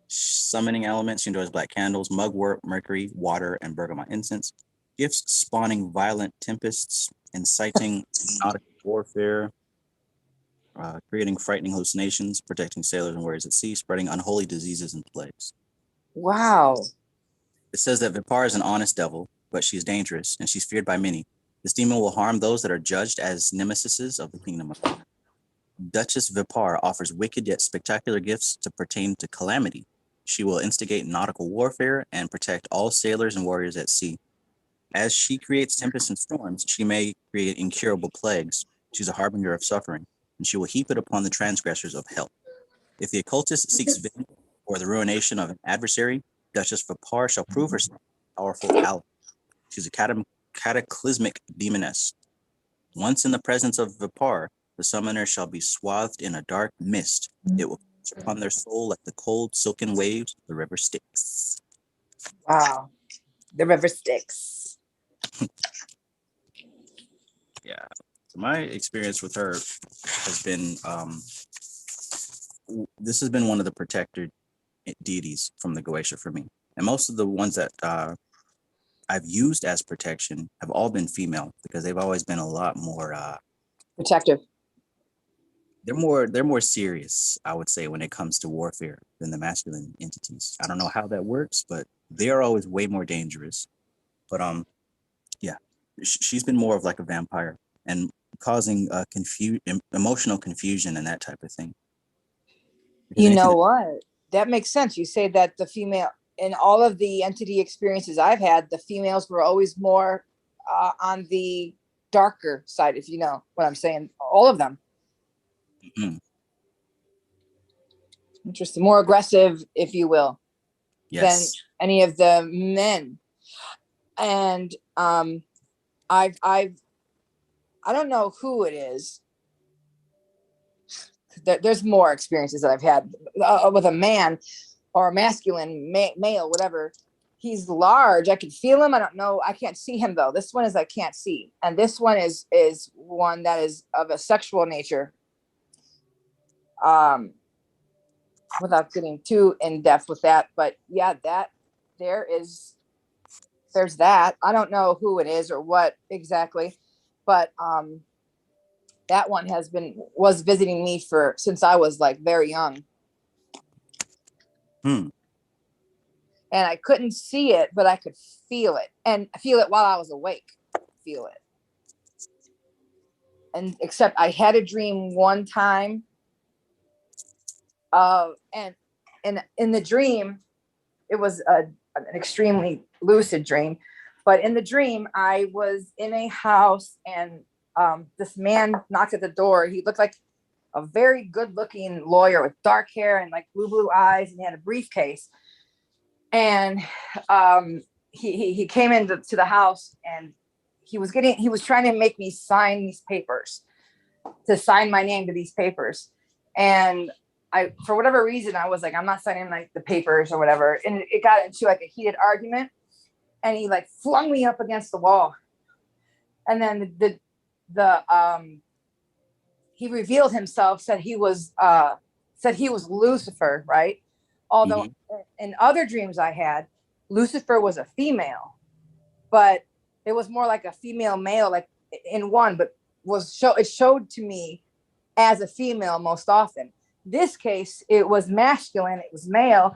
Summoning elements. She enjoys black candles, mugwort, mercury, water, and bergamot incense. Gifts spawning violent tempests, inciting nautical warfare, creating frightening hallucinations, protecting sailors and warriors at sea, spreading unholy diseases and plagues. Wow. It says that Vipar is an honest devil, but she's dangerous and she's feared by many. This demon will harm those that are judged as nemesises of the kingdom of God. Duchess Vipar offers wicked yet spectacular gifts to pertain to calamity. She will instigate nautical warfare and protect all sailors and warriors at sea. As she creates tempests and storms, she may create incurable plagues. She's a harbinger of suffering, and she will heap it upon the transgressors of hell. If the occultist seeks vengeance or the ruination of an adversary, Duchess Vipar shall prove herself a powerful ally. She's a cataclysmic demoness. Once in the presence of Vipar, the summoner shall be swathed in a dark mist. It will touch upon their soul like the cold, silken waves of the river Styx. Wow. The river Styx. Yeah. So my experience with her has been, this has been one of the protector deities from the Goetia for me. And most of the ones that I've used as protection have all been female, because they've always been a lot more Protective. they're more serious, I would say, when it comes to warfare than the masculine entities. I don't know how that works, but they are always way more dangerous. But yeah, she's been more of like a vampire and causing emotional confusion and that type of thing. Because You know what? That makes sense. You say that the female in all of the entity experiences I've had, the females were always more on the darker side, if you know what I'm saying. All of them. Mhm. Interesting, more aggressive, if you will, than Yes. any of the men. And I don't know who it is. There's more experiences that I've had with a man or a masculine male, whatever. He's large. I can feel him. I don't know. I can't see him though. This one is I can't see, and this one is one that is of a sexual nature. Without getting too in depth with that, but yeah, that there's that. I don't know who it is or what exactly, but that one was visiting me since I was like very young. Hmm. And I couldn't see it, but I could feel it, and feel it while I was awake. Feel it. And except I had a dream one time, and in the dream, it was an extremely lucid dream. But in the dream, I was in a house, and this man knocked at the door. He looked like a very good-looking lawyer with dark hair and like blue eyes, and he had a briefcase. And he came into the house, and he was trying to make me sign these papers, to sign my name to these papers. And I, for whatever reason, I was like, I'm not signing like the papers or whatever. And it got into like a heated argument, and he like flung me up against the wall. And then he revealed himself, said he was Lucifer, right? Although in other dreams I had, Lucifer was a female, but it was more like a female male, like in one, but it showed to me as a female most often. This case, it was masculine, it was male,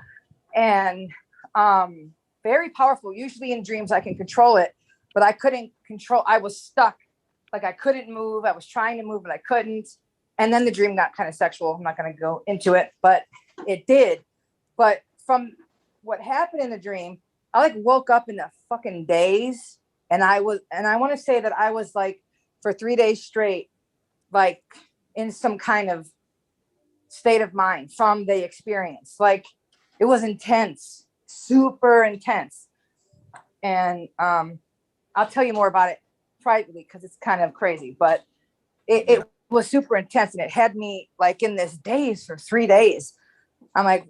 and very powerful. Usually in dreams I can control it, but I couldn't control. I was stuck, like I couldn't move. I was trying to move, but I couldn't. And then the dream got kind of sexual. I'm not going to go into it, but it did. But from what happened in the dream, I like woke up in a fucking daze, and I want to say that I was like for 3 days straight, like in some kind of state of mind from the experience. Like it was intense, super intense. And I'll tell you more about it privately because it's kind of crazy, but it was super intense, and it had me like in this daze for 3 days. I'm like,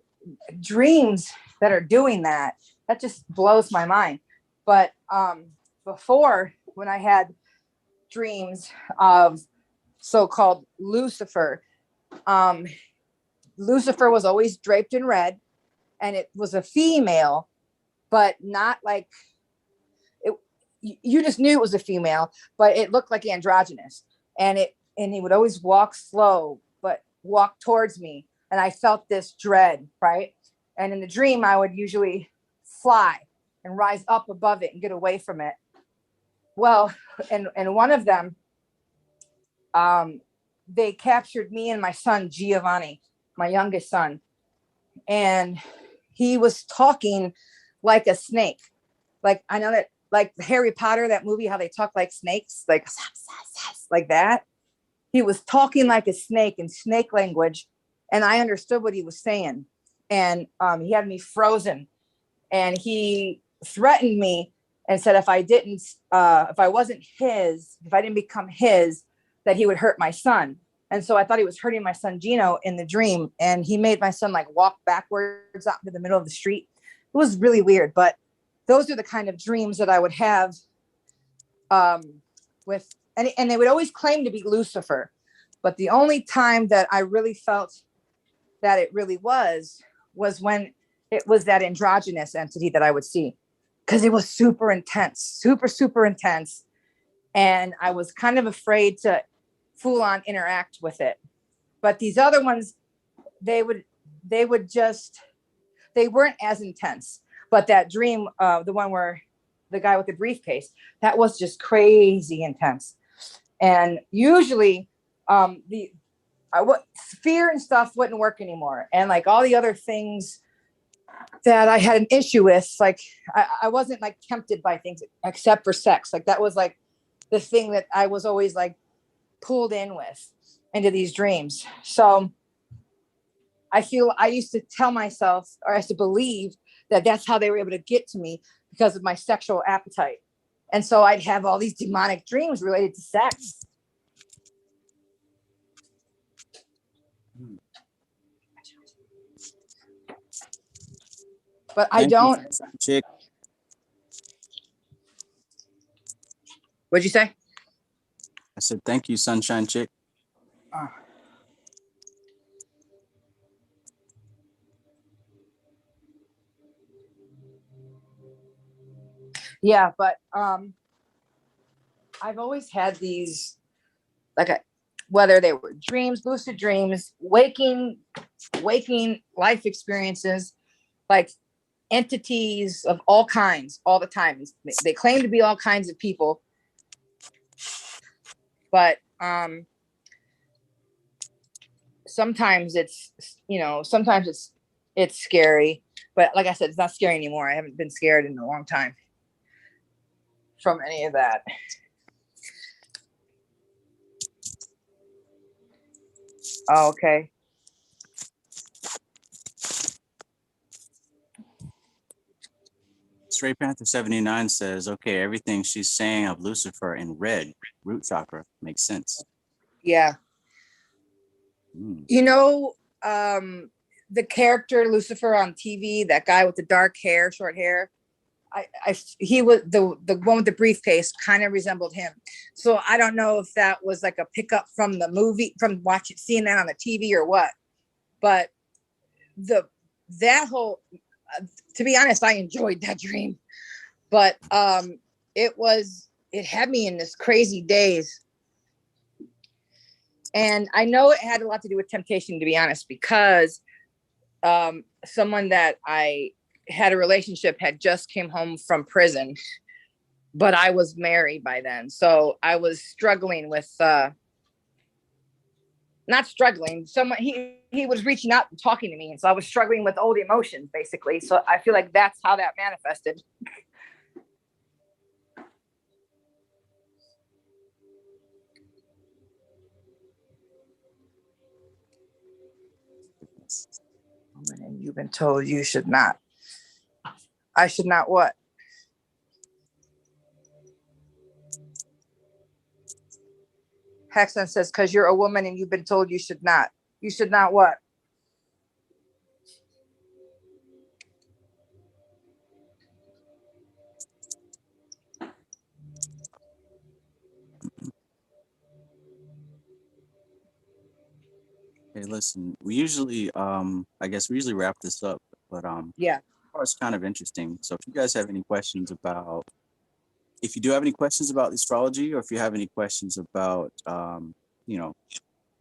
dreams that are doing that just blows my mind. But before, when I had dreams of so-called Lucifer, Lucifer was always draped in red, and it was a female, but not like it, you just knew it was a female, but it looked like androgynous. And he would always walk slow, but walk towards me. And I felt this dread, right? And in the dream, I would usually fly and rise up above it and get away from it. Well, and one of them, they captured me and my son, Giovanni, my youngest son. And he was talking like a snake. Like, I know that, like Harry Potter, that movie, how they talk like snakes, like that. He was talking like a snake in snake language, and I understood what he was saying. And he had me frozen, and he threatened me and said if I didn't become his, that he would hurt my son. And so I thought he was hurting my son Gino in the dream, and he made my son like walk backwards out into the middle of the street. It was really weird, but those are the kind of dreams that I would have with, and they would always claim to be Lucifer. But the only time that I really felt that it really was when it was that androgynous entity that I would see, because it was super intense, super intense. And I was kind of afraid to full on interact with it. But these other ones, they weren't as intense. But that dream, the one where the guy with the briefcase, that was just crazy intense. And usually fear and stuff wouldn't work anymore. And like all the other things, that I had an issue with. Like I wasn't like tempted by things except for sex. Like that was like the thing that I was always like pulled in with into these dreams. So I feel I used to tell myself, or I used to believe that that's how they were able to get to me, because of my sexual appetite. And so I'd have all these demonic dreams related to sex. But I Thank you, don't. chick. What'd you say? I said, thank you, sunshine chick. Yeah, but I've always had these, like, whether they were dreams, lucid dreams, waking life experiences, like entities of all kinds, all the time. They claim to be all kinds of people, but sometimes it's, sometimes it's scary. But like I said, it's not scary anymore. I haven't been scared in a long time from any of that. Oh, okay. Stray Panther 79 says, okay, everything she's saying of Lucifer in red, root chakra, makes sense. Yeah. Mm. The character Lucifer on TV, that guy with the dark hair, short hair, he was the one with the briefcase, kind of resembled him. So I don't know if that was like a pickup from the movie, from seeing that on the TV or what. But that whole, to be honest, I enjoyed that dream. But it had me in this crazy daze. And I know it had a lot to do with temptation, to be honest, because someone that I had a relationship had just came home from prison, but I was married by then. So I was struggling with, not struggling, he was reaching out and talking to me. And so I was struggling with old emotions, basically. So I feel like that's how that manifested. And you've been told you should not. I should not what? Hexon says, because you're a woman and you've been told you should not. You should not what? Hey, listen, we usually, I guess we usually wrap this up, but Yeah. it's kind of interesting. So if you guys have any questions about, if you do have any questions about astrology, or if you have any questions about,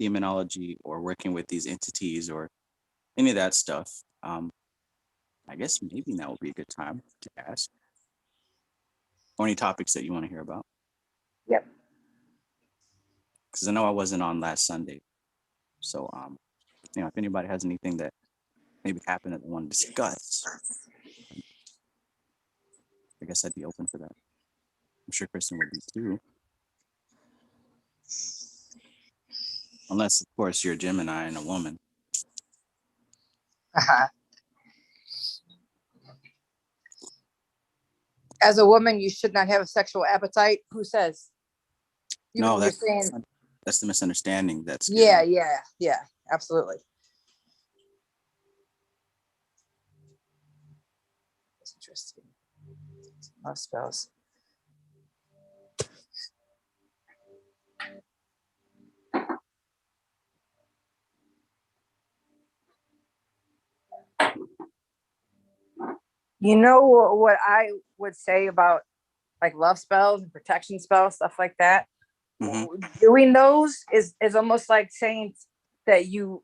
demonology or working with these entities or any of that stuff, I guess maybe now would be a good time to ask. Or any topics that you want to hear about. Yep. Because I know I wasn't on last Sunday. So, if anybody has anything that maybe happened that they want to discuss, I guess I'd be open for that. I'm sure Kristen would be too. Unless, of course, you're a Gemini and a woman. As a woman, you should not have a sexual appetite. Who says? No, you're saying. That's the misunderstanding. That's Yeah, absolutely. That's interesting. Love spells. You know what I would say about like love spells and protection spells, stuff like that? Mm-hmm. Doing those is almost like saying that you,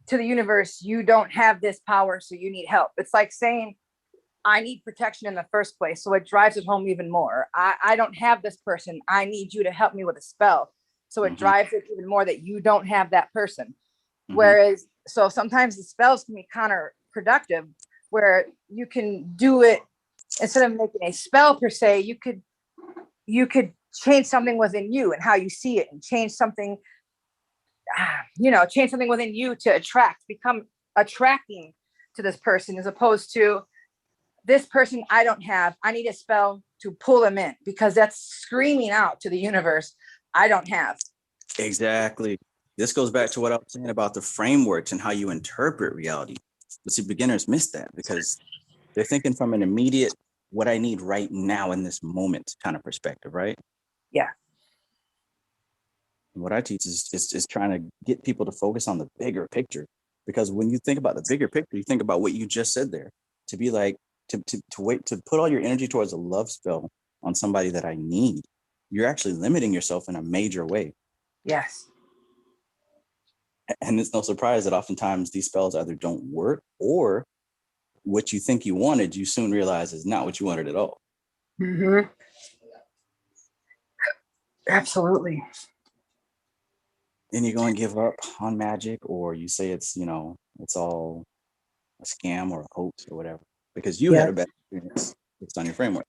to the universe, you don't have this power, so you need help. It's like saying, I need protection in the first place. So it drives it home even more. I don't have this person. I need you to help me with a spell. So it drives it even more that you don't have that person. Whereas, so sometimes the spells can be counterproductive, where you can do it instead of making a spell per se. You could change something within you and how you see it, and change something, change something within you to become attracting to this person, as opposed to this person I don't have. I need a spell to pull them in, because that's screaming out to the universe, I don't have. Exactly. This goes back to what I was saying about the frameworks and how you interpret reality. But see, beginners miss that because they're thinking from an immediate, what I need right now in this moment kind of perspective, right? Yeah. And what I teach is trying to get people to focus on the bigger picture. Because when you think about the bigger picture, you think about what you just said there. To be like, to wait, to put all your energy towards a love spell on somebody that I need, you're actually limiting yourself in a major way. Yes. And it's no surprise that oftentimes these spells either don't work, or what you think you wanted, you soon realize is not what you wanted at all. Mm-hmm. Absolutely. Then you go and give up on magic, or you say it's, it's all a scam or a hoax or whatever, because you had a bad experience based on your framework.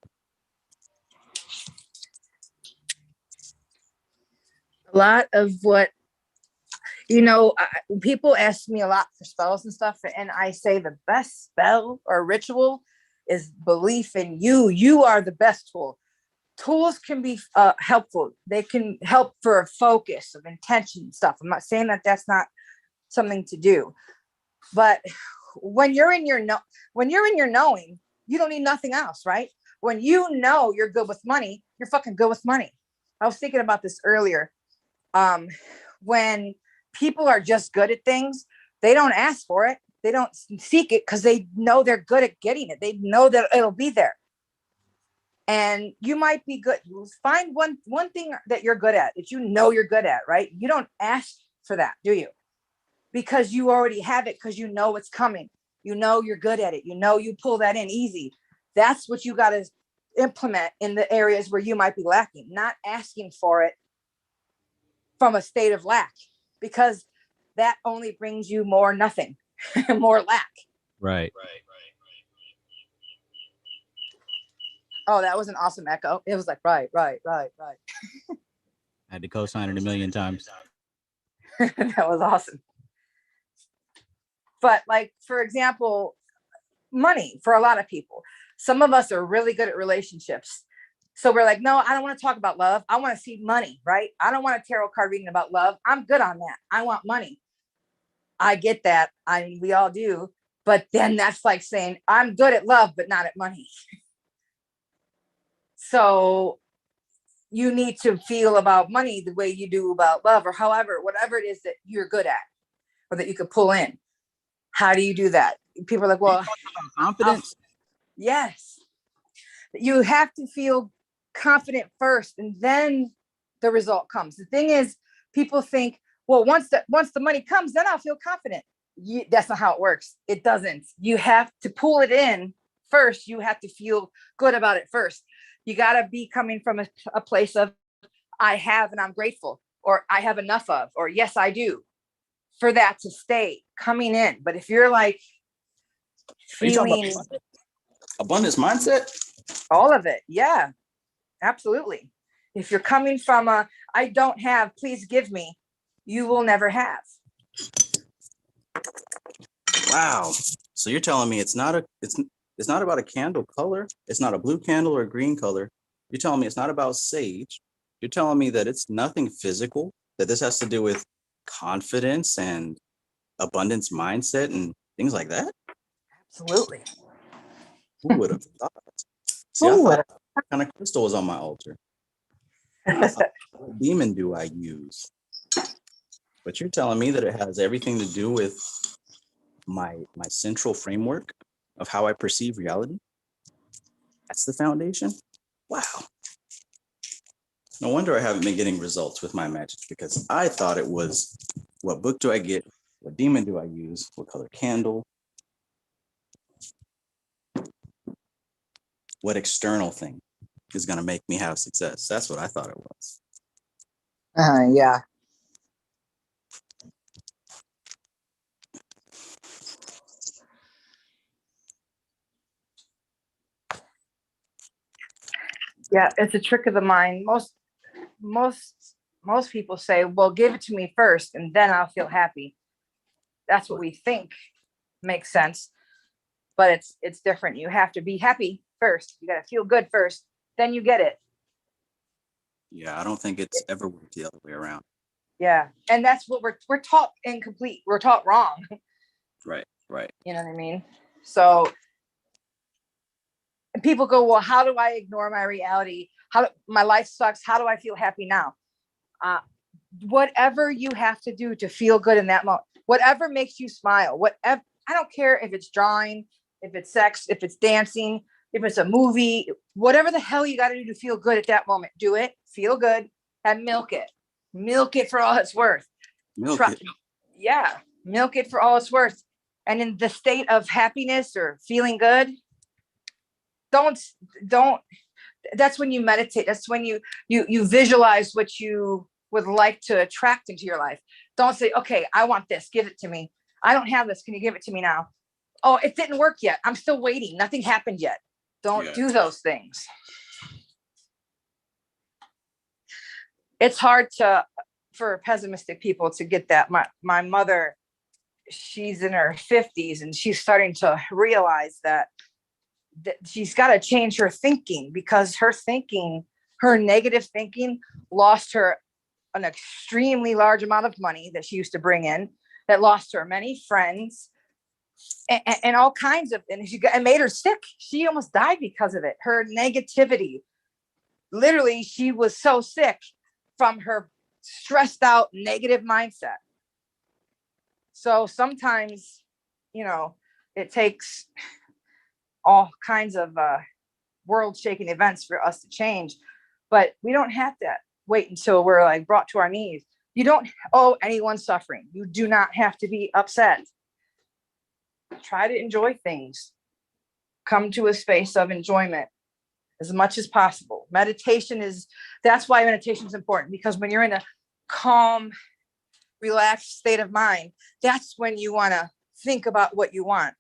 A lot of what, people ask me a lot for spells and stuff, and I say the best spell or ritual is belief in you. You are the best tool. Tools can be helpful. They can help for a focus of intention and stuff. I'm not saying that that's not something to do, but when you're in your knowing, you don't need nothing else, right? When you know you're good with money, you're fucking good with money. I was thinking about this earlier. When people are just good at things, they don't ask for it. They don't seek it because they know they're good at getting it. They know that it'll be there. And you might be good. Find one thing that you're good at, that you're good at, right? You don't ask for that, do you? Because you already have it, because you know it's coming. You know you're good at it. You know you pull that in easy. That's what you got to implement in the areas where you might be lacking, not asking for it from a state of lack, because that only brings you more nothing, more lack. Right. Oh, that was an awesome echo. It was like, right. I had to co-sign it a million times. That was awesome. But like, for example, money for a lot of people. Some of us are really good at relationships. So we're like, no, I don't want to talk about love. I want to see money, right? I don't want a tarot card reading about love. I'm good on that. I want money. I get that. We all do. But then that's like saying, I'm good at love, but not at money. So you need to feel about money the way you do about love, or whatever it is that you're good at, or that you could pull in. How do you do that? People are like, well, confidence. Yes. You have to feel confident first, and then the result comes. The thing is, people think, well, once the money comes, then I'll feel confident. That's not how it works. It doesn't. You have to pull it in first. You have to feel good about it first. You got to be coming from a place of, I have and I'm grateful, or I have enough of, or yes, I do, for that to stay coming in. But if you're like feeling abundance mindset, all of it, yeah, absolutely. If you're coming from I don't have, please give me, you will never have. Wow. So you're telling me it's not about a candle color. It's not a blue candle or a green color. You're telling me it's not about sage. You're telling me that it's nothing physical, that this has to do with confidence and abundance mindset and things like that? Absolutely. Who would have thought? See, I thought what kind of crystal was on my altar. I thought, what demon do I use? But you're telling me that it has everything to do with my central framework of how I perceive reality. That's the foundation. Wow. No wonder I haven't been getting results with my magic, because I thought it was, what book do I get? What demon do I use? What color candle? What external thing is going to make me have success? That's what I thought it was. Yeah. Yeah, it's a trick of the mind. Most people say, well, give it to me first and then I'll feel happy. That's what we think makes sense, but it's different. You have to be happy first. You got to feel good first, then you get it. Yeah, I don't think it's ever worked the other way around. Yeah, and that's what we're taught incomplete. We're taught wrong. Right, right. You know what I mean? So and people go, well, how do I ignore my reality? My life sucks? How do I feel happy now? Whatever you have to do to feel good in that moment, whatever makes you smile, whatever. I don't care if it's drawing, if it's sex, if it's dancing, if it's a movie, whatever the hell you got to do to feel good at that moment, do it, feel good, and milk it for all it's worth. Milk it. Yeah, milk it for all it's worth. And in the state of happiness or feeling good, don't that's when you meditate. That's when you visualize what you would like to attract into your life. Don't say, okay, I want this, give it to me. I don't have this, can you give it to me now? Oh, it didn't work yet, I'm still waiting, nothing happened yet. Don't do those things. It's hard for pessimistic people to get that. My mother, she's in her 50s and she's starting to realize that she's got to change her thinking, because her negative thinking lost her an extremely large amount of money that she used to bring in, that lost her many friends and all kinds of, and it made her sick. She almost died because of it. Her negativity, literally, she was so sick from her stressed out negative mindset. So sometimes, it takes all kinds of world shaking events for us to change, but we don't have to wait until we're like brought to our knees. You don't owe anyone suffering. You do not have to be upset. Try to enjoy things. Come to a space of enjoyment as much as possible. That's why meditation is important, because when you're in a calm, relaxed state of mind, that's when you want to think about what you want.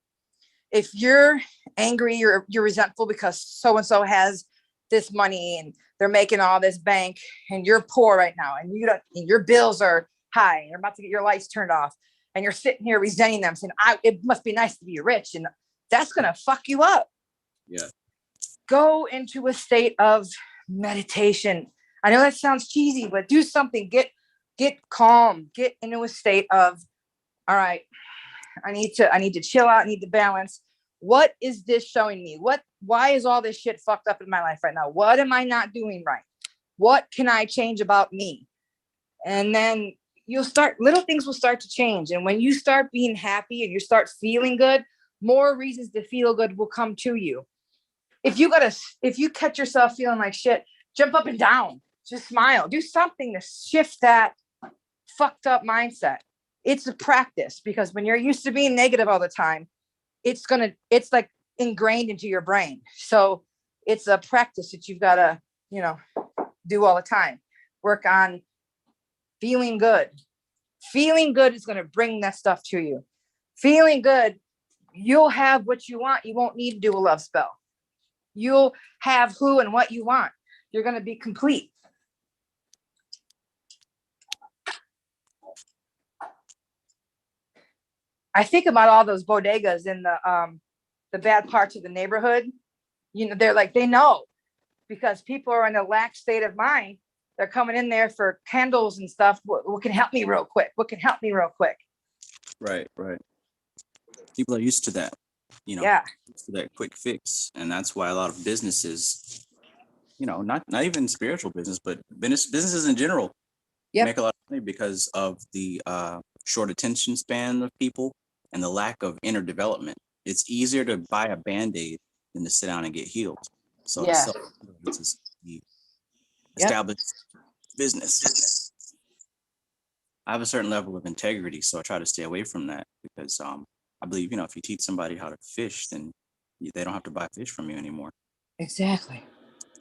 If you're angry, you're resentful because so-and-so has this money and they're making all this bank and you're poor right now and your bills are high and you're about to get your lights turned off and you're sitting here resenting them, saying, it must be nice to be rich. And that's going to fuck you up. Yeah. Go into a state of meditation. I know that sounds cheesy, but do something. Get calm. Get into a state of, all right, I need to chill out. I need to balance. What is this showing me? Why is all this shit fucked up in my life right now? What am I not doing right? What can I change about me? And then little things will start to change. And when you start being happy and you start feeling good, more reasons to feel good will come to you. If you catch yourself feeling like shit, jump up and down, just smile, do something to shift that fucked up mindset. It's a practice, because when you're used to being negative all the time, it's like ingrained into your brain. So it's a practice that you've got to, do all the time. Work on feeling good. Feeling good is going to bring that stuff to you. Feeling good, you'll have what you want. You won't need to do a love spell. You'll have who and what you want. You're going to be complete. I think about all those bodegas in the bad parts of the neighborhood. They're like, they know, because people are in a lax state of mind. They're coming in there for candles and stuff. What can help me real quick? What can help me real quick? Right. People are used to that, Yeah. used to that quick fix. And that's why a lot of businesses, not even spiritual business, but businesses in general, make a lot of money because of the short attention span of people and the lack of inner development. It's easier to buy a Band-Aid than to sit down and get healed. So it's the established business. I have a certain level of integrity, so I try to stay away from that, because I believe, if you teach somebody how to fish, then they don't have to buy fish from you anymore. Exactly.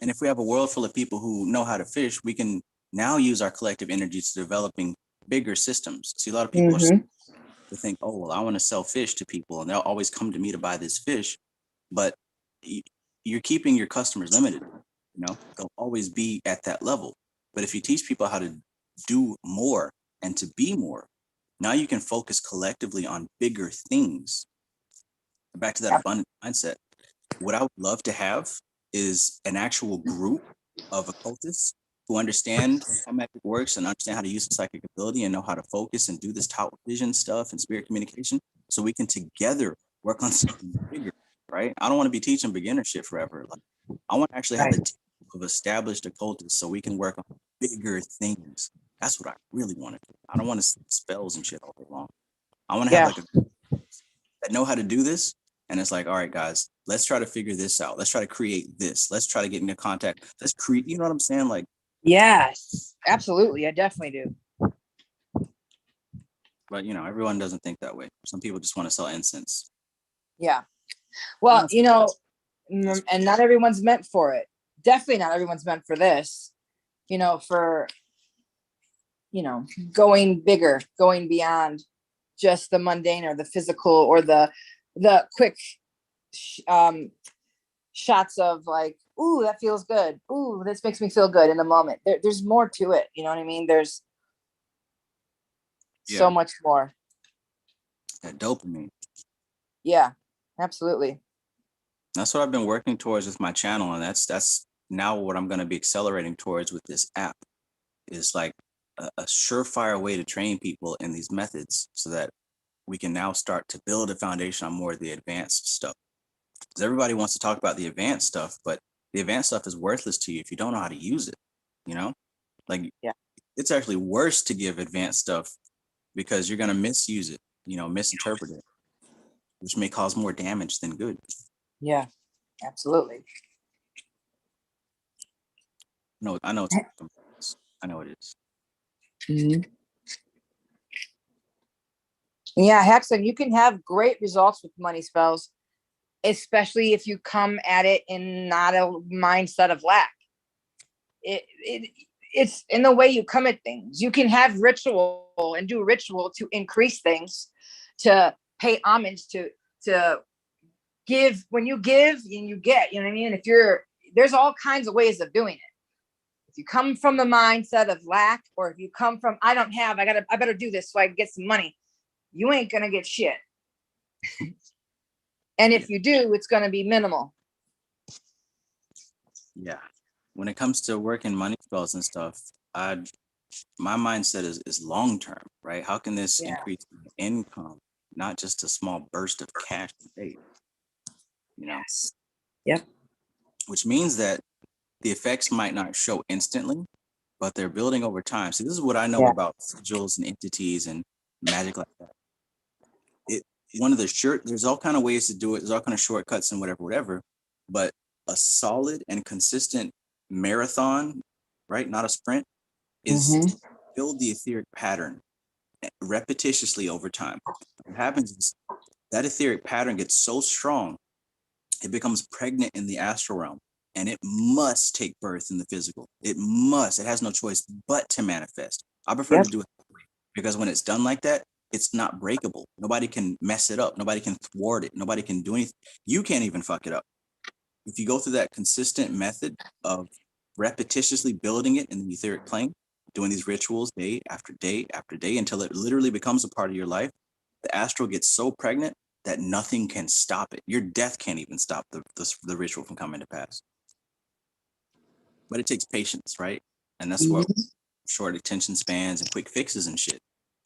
And if we have a world full of people who know how to fish, we can now use our collective energy to developing bigger systems. See, a lot of people they think, oh, well, I want to sell fish to people and they'll always come to me to buy this fish. But you're keeping your customers limited. they'll always be at that level. But if you teach people how to do more and to be more, now you can focus collectively on bigger things. Back to that abundant mindset. What I would love to have is an actual group of occultists who understand how magic works and understand how to use the psychic ability and know how to focus and do this top vision stuff and spirit communication, so we can together work on something bigger, right? I don't want to be teaching beginner shit forever. Like, I want to actually have a team of established occultists so we can work on bigger things. That's what I really want to do. I don't want to see spells and shit all day long. I want to have like a that know how to do this. And it's like, all right, guys, let's try to figure this out. Let's try to create this. Let's try to get into contact. Let's create, you know what I'm saying? Like, yes, absolutely. I definitely do. but everyone doesn't think that way. Some people just want to sell incense. Yeah. Well, and not everyone's meant for it. Definitely not everyone's meant for this, for, going bigger, going beyond just the mundane or the physical or the quick shots of like, ooh, that feels good. Ooh, this makes me feel good in the moment. There's more to it. You know what I mean? There's so much more. That dopamine. Yeah, absolutely. That's what I've been working towards with my channel. And that's now what I'm going to be accelerating towards with this app, is like a surefire way to train people in these methods so that we can now start to build a foundation on more of the advanced stuff. Because everybody wants to talk about the advanced stuff, but the advanced stuff is worthless to you if you don't know how to use it. Like, it's actually worse to give advanced stuff because you're going to misuse it, misinterpret it, which may cause more damage than good. Yeah, absolutely. No, I know I know it is. Mm-hmm. Yeah, Hexen, you can have great results with money spells, especially if you come at it in not a mindset of lack. It's in the way you come at things. You can have ritual and do ritual to increase things, to pay homage, to give. When you give and you get, you know what I mean? There's all kinds of ways of doing it. If you come from the mindset of lack, or if you come from, I don't have, I better do this so I can get some money, you ain't gonna get shit. And if you do, it's gonna be minimal. Yeah. When it comes to working money spells and stuff, my mindset is long term, right? How can this increase income, not just a small burst of cash a day? Yes. Yep. Which means that the effects might not show instantly, but they're building over time. So this is what I know about sigils and entities and magic like that. There's all kind of ways to do it. There's all kind of shortcuts and whatever. But a solid and consistent marathon, right? Not a sprint, is build the etheric pattern repetitiously over time. What happens is that etheric pattern gets so strong, it becomes pregnant in the astral realm, and it must take birth in the physical. It has no choice but to manifest. I prefer to do it that way, because when it's done like that, it's not breakable. Nobody can mess it up. Nobody can thwart it. Nobody can do anything. You can't even fuck it up. If you go through that consistent method of repetitiously building it in the etheric plane, doing these rituals day after day after day until it literally becomes a part of your life, the astral gets so pregnant that nothing can stop it. Your death can't even stop the ritual from coming to pass. But it takes patience, right? And that's what short attention spans and quick fixes and shit.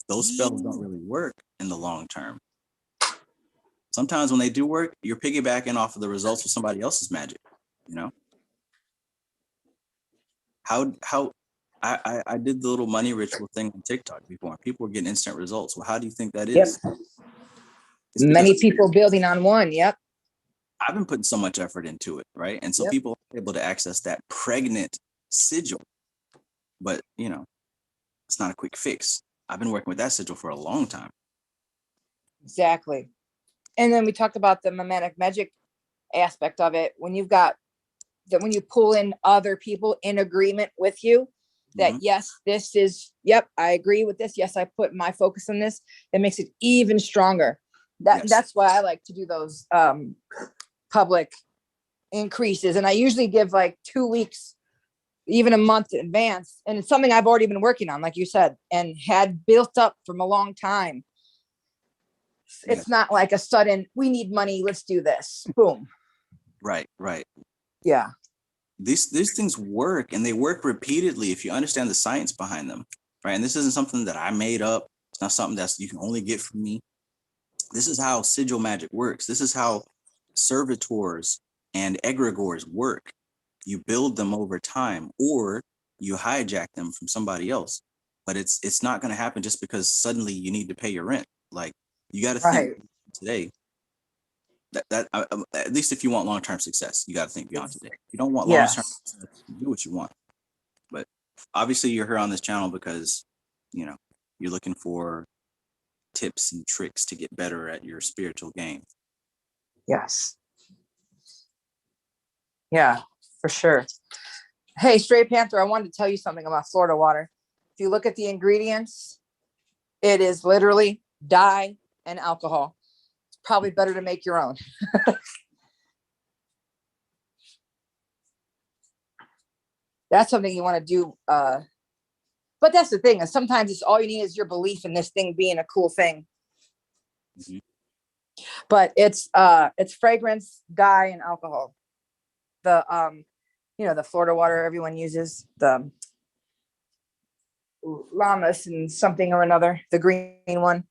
Those spells don't really work in the long term. Sometimes when they do work, you're piggybacking off of the results of somebody else's magic, I did the little money ritual thing on TikTok before, and people were getting instant results. Well, how do you think that is? Yep. Many people building on one. Yep. I've been putting so much effort into it, right? And so people are able to access that pregnant sigil, but it's not a quick fix. I've been working with that sigil for a long time. Exactly. And then we talked about the mimetic magic aspect of it. When you've got that, when you pull in other people in agreement with you, that yes, this is, yep, I agree with this. Yes, I put my focus on this. It makes it even stronger. That's why I like to do those public increases. And I usually give like 2 weeks, even a month in advance. And it's something I've already been working on, like you said, and had built up from a long time. It's not like a sudden, we need money, let's do this. Boom. Right. Yeah. These things work, and they work repeatedly if you understand the science behind them, right? And this isn't something that I made up. It's not something that's you can only get from me. This is how sigil magic works. This is how servitors and egregores work. You build them over time, or you hijack them from somebody else. But it's not going to happen just because suddenly you need to pay your rent. Like, you got to think today. That at least if you want long-term success, you got to think beyond today. If you don't want long-term success, do what you want. But obviously you're here on this channel because, you're looking for tips and tricks to get better at your spiritual game. Yes. Yeah, for sure. Hey, Stray Panther, I wanted to tell you something about Florida water. If you look at the ingredients, it is literally dye and alcohol. It's probably better to make your own. That's something you want to do. But that's the thing, is sometimes it's all you need is your belief in this thing being a cool thing. Mm-hmm. But it's fragrance, dye, and alcohol. The the Florida water everyone uses, the llamas and something or another, the green one.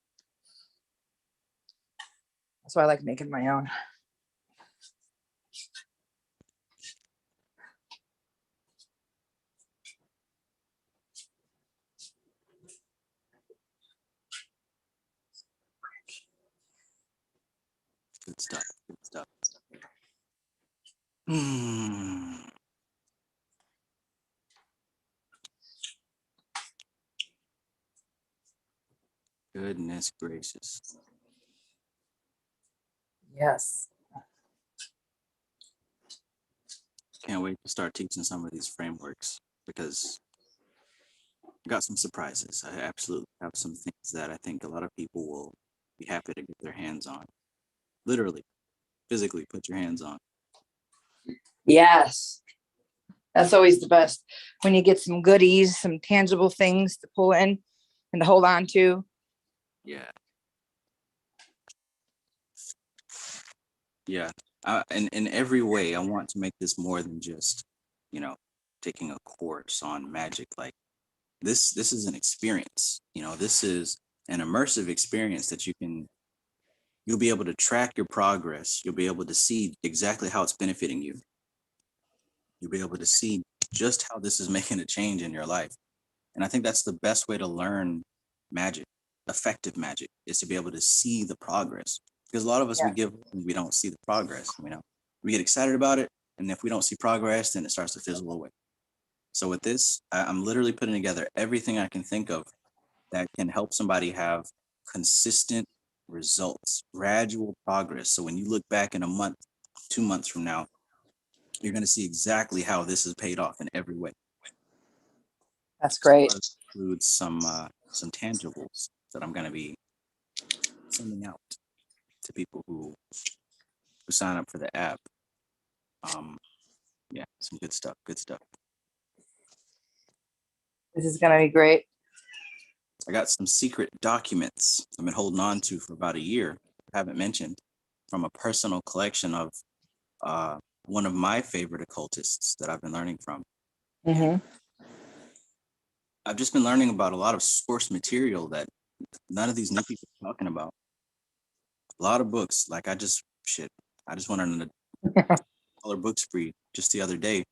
That's why I like making my own. Good stuff. Good stuff. Mm. Goodness gracious. Yes. Can't wait to start teaching some of these frameworks, because I got some surprises. I absolutely have some things that I think a lot of people will be happy to get their hands on. Literally, physically put your hands on. Yes. That's always the best, when you get some goodies, some tangible things to pull in and to hold on to. Yeah. Yeah. In every way, I want to make this more than just, taking a course on magic. Like, this is an experience. This is an immersive experience that you'll be able to track your progress. You'll be able to see exactly how it's benefiting you. You'll be able to see just how this is making a change in your life. And I think that's the best way to learn magic, effective magic, is to be able to see the progress. Because a lot of us, we don't see the progress. We get excited about it, and if we don't see progress, then it starts to fizzle away. So with this, I'm literally putting together everything I can think of that can help somebody have consistent results, gradual progress. So when you look back in a month, 2 months from now, you're going to see exactly how this is paid off in every way. That's great. Includes some tangibles that I'm going to be sending out to people who sign up for the app. Yeah, some good stuff. Good stuff. This is going to be great. I got some secret documents I've been holding on to for about a year, I haven't mentioned, from a personal collection of one of my favorite occultists that I've been learning from. Mm-hmm. I've just been learning about a lot of source material that none of these new people are talking about. A lot of books. Like, I just went on a color book spree just the other day,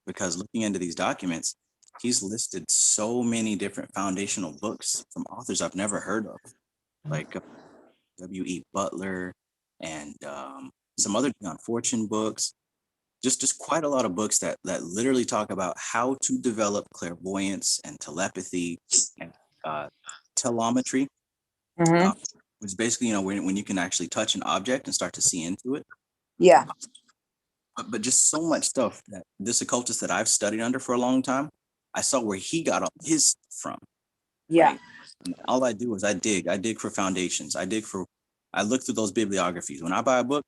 because looking into these documents, he's listed so many different foundational books from authors I've never heard of, like W.E. Butler and some other John Fortune books. Just quite a lot of books that literally talk about how to develop clairvoyance and telepathy and telemetry, Mm-hmm. which is basically, when you can actually touch an object and start to see into it. Yeah. But just so much stuff that this occultist that I've studied under for a long time, I saw where he got all his stuff from. Yeah. Right? And all I do is I dig for foundations. I look through those bibliographies. When I buy a book,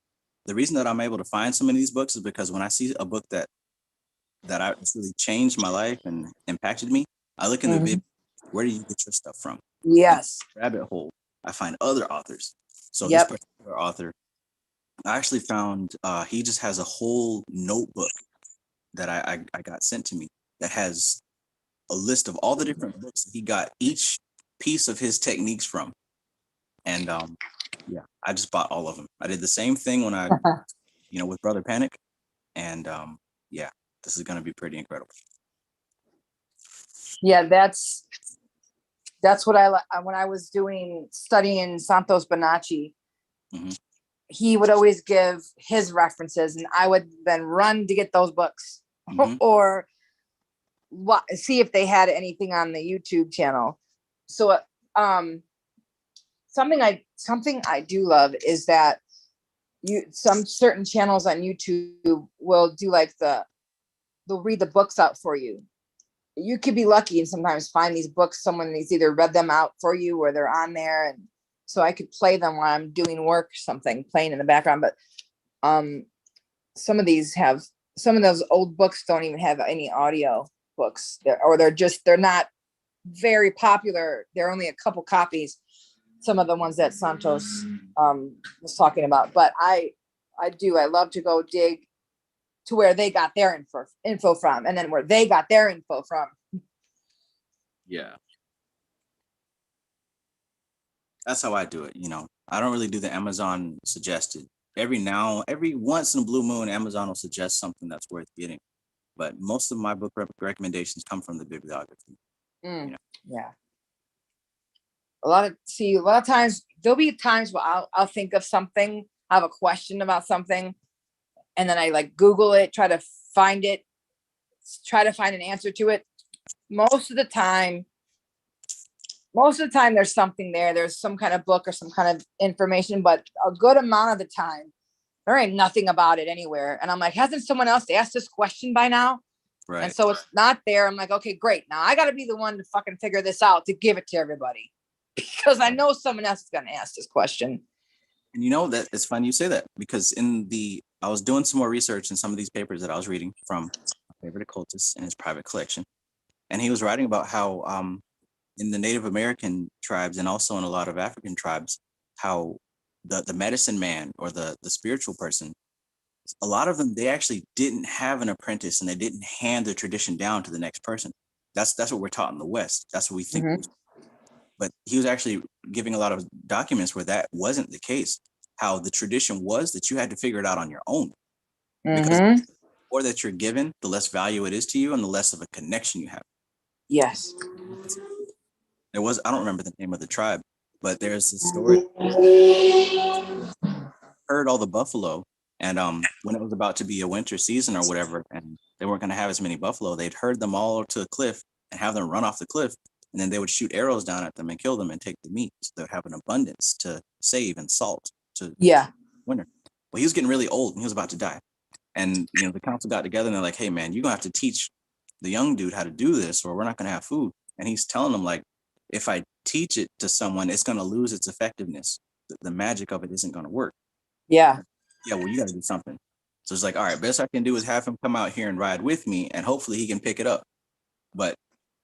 the reason that I'm able to find so many of these books is because when I see a book that it's really changed my life and impacted me, I look in the Mhm. where do you get your stuff from? Yes. Rabbit hole. I find other authors. So this Yep. particular author, I actually found he just has a whole notebook that I got sent to me that has a list of all the different books that he got each piece of his techniques from. And yeah, I just bought all of them. I did the same thing when I, with Brother Panic. And yeah, this is going to be pretty incredible. Yeah, that's what I when I was studying Santos Bonacci. Mhm. He would always give his references, and I would then run to get those books Mhm. or see if they had anything on the YouTube channel. So, something I do love is that some certain channels on YouTube will do like they'll read the books out for you. You could be lucky and sometimes find these books, someone has either read them out for you or they're on there, and so I could play them while I'm doing work or something, playing in the background. But some of those old books don't even have any audio books, they're not very popular. There are only a couple copies, some of the ones that Santos was talking about. But I love to go dig to where they got their info from, and then where they got their info from. Yeah. That's how I do it. I don't really do the Amazon suggested. Every once in a blue moon, Amazon will suggest something that's worth getting. But most of my book recommendations come from the bibliography. Yeah. A lot of times there'll be times where I'll think of something, I have a question about something, and then I like Google it, try to find an answer to it. Most of the time there's something there. There's some kind of book or some kind of information, but a good amount of the time there ain't nothing about it anywhere. And I'm like, hasn't someone else asked this question by now? Right. And so it's not there. I'm like, okay, great. Now I got to be the one to fucking figure this out to give it to everybody because I know someone else is going to ask this question. And that it's funny you say that, because I was doing some more research in some of these papers that I was reading from my favorite occultist in his private collection. And he was writing about how in the Native American tribes and also in a lot of African tribes, how the medicine man or the spiritual person, a lot of them, they actually didn't have an apprentice and they didn't hand the tradition down to the next person. That's what we're taught in the West. That's what we think. Mhm. But he was actually giving a lot of documents where that wasn't the case. How the tradition was that you had to figure it out on your own. Because Mhm. the more that you're given, the less value it is to you and the less of a connection you have. Yes. I don't remember the name of the tribe, but there's this story. Herd all the buffalo, and when it was about to be a winter season or whatever, and they weren't going to have as many buffalo, they'd herd them all to a cliff and have them run off the cliff, and then they would shoot arrows down at them and kill them and take the meat, so they'd have an abundance to save and salt to winter. Well, he was getting really old and he was about to die, and the council got together and they're like, hey man, you're gonna have to teach the young dude how to do this or we're not gonna have food. And he's telling them, like, if I teach it to someone, it's gonna lose its effectiveness. The magic of it isn't gonna work. Yeah. Well, you got to do something. So it's like, all right, best I can do is have him come out here and ride with me, and hopefully he can pick it up. But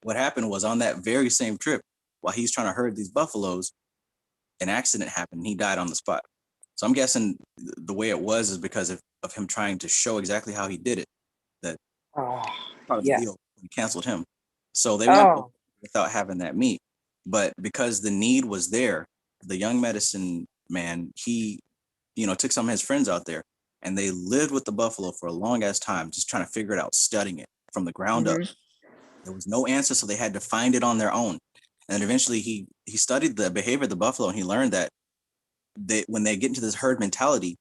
what happened was, on that very same trip, while he's trying to herd these buffaloes, an accident happened and he died on the spot. So I'm guessing the way it was is because of him trying to show exactly how he did it. That part of the deal. He canceled him. So they went without having that meat. But because the need was there, the young medicine man, he took some of his friends out there and they lived with the buffalo for a long ass time, just trying to figure it out, studying it from the ground up. There was no answer, so they had to find it on their own. And eventually he studied the behavior of the buffalo, and he learned that when they get into this herd mentality,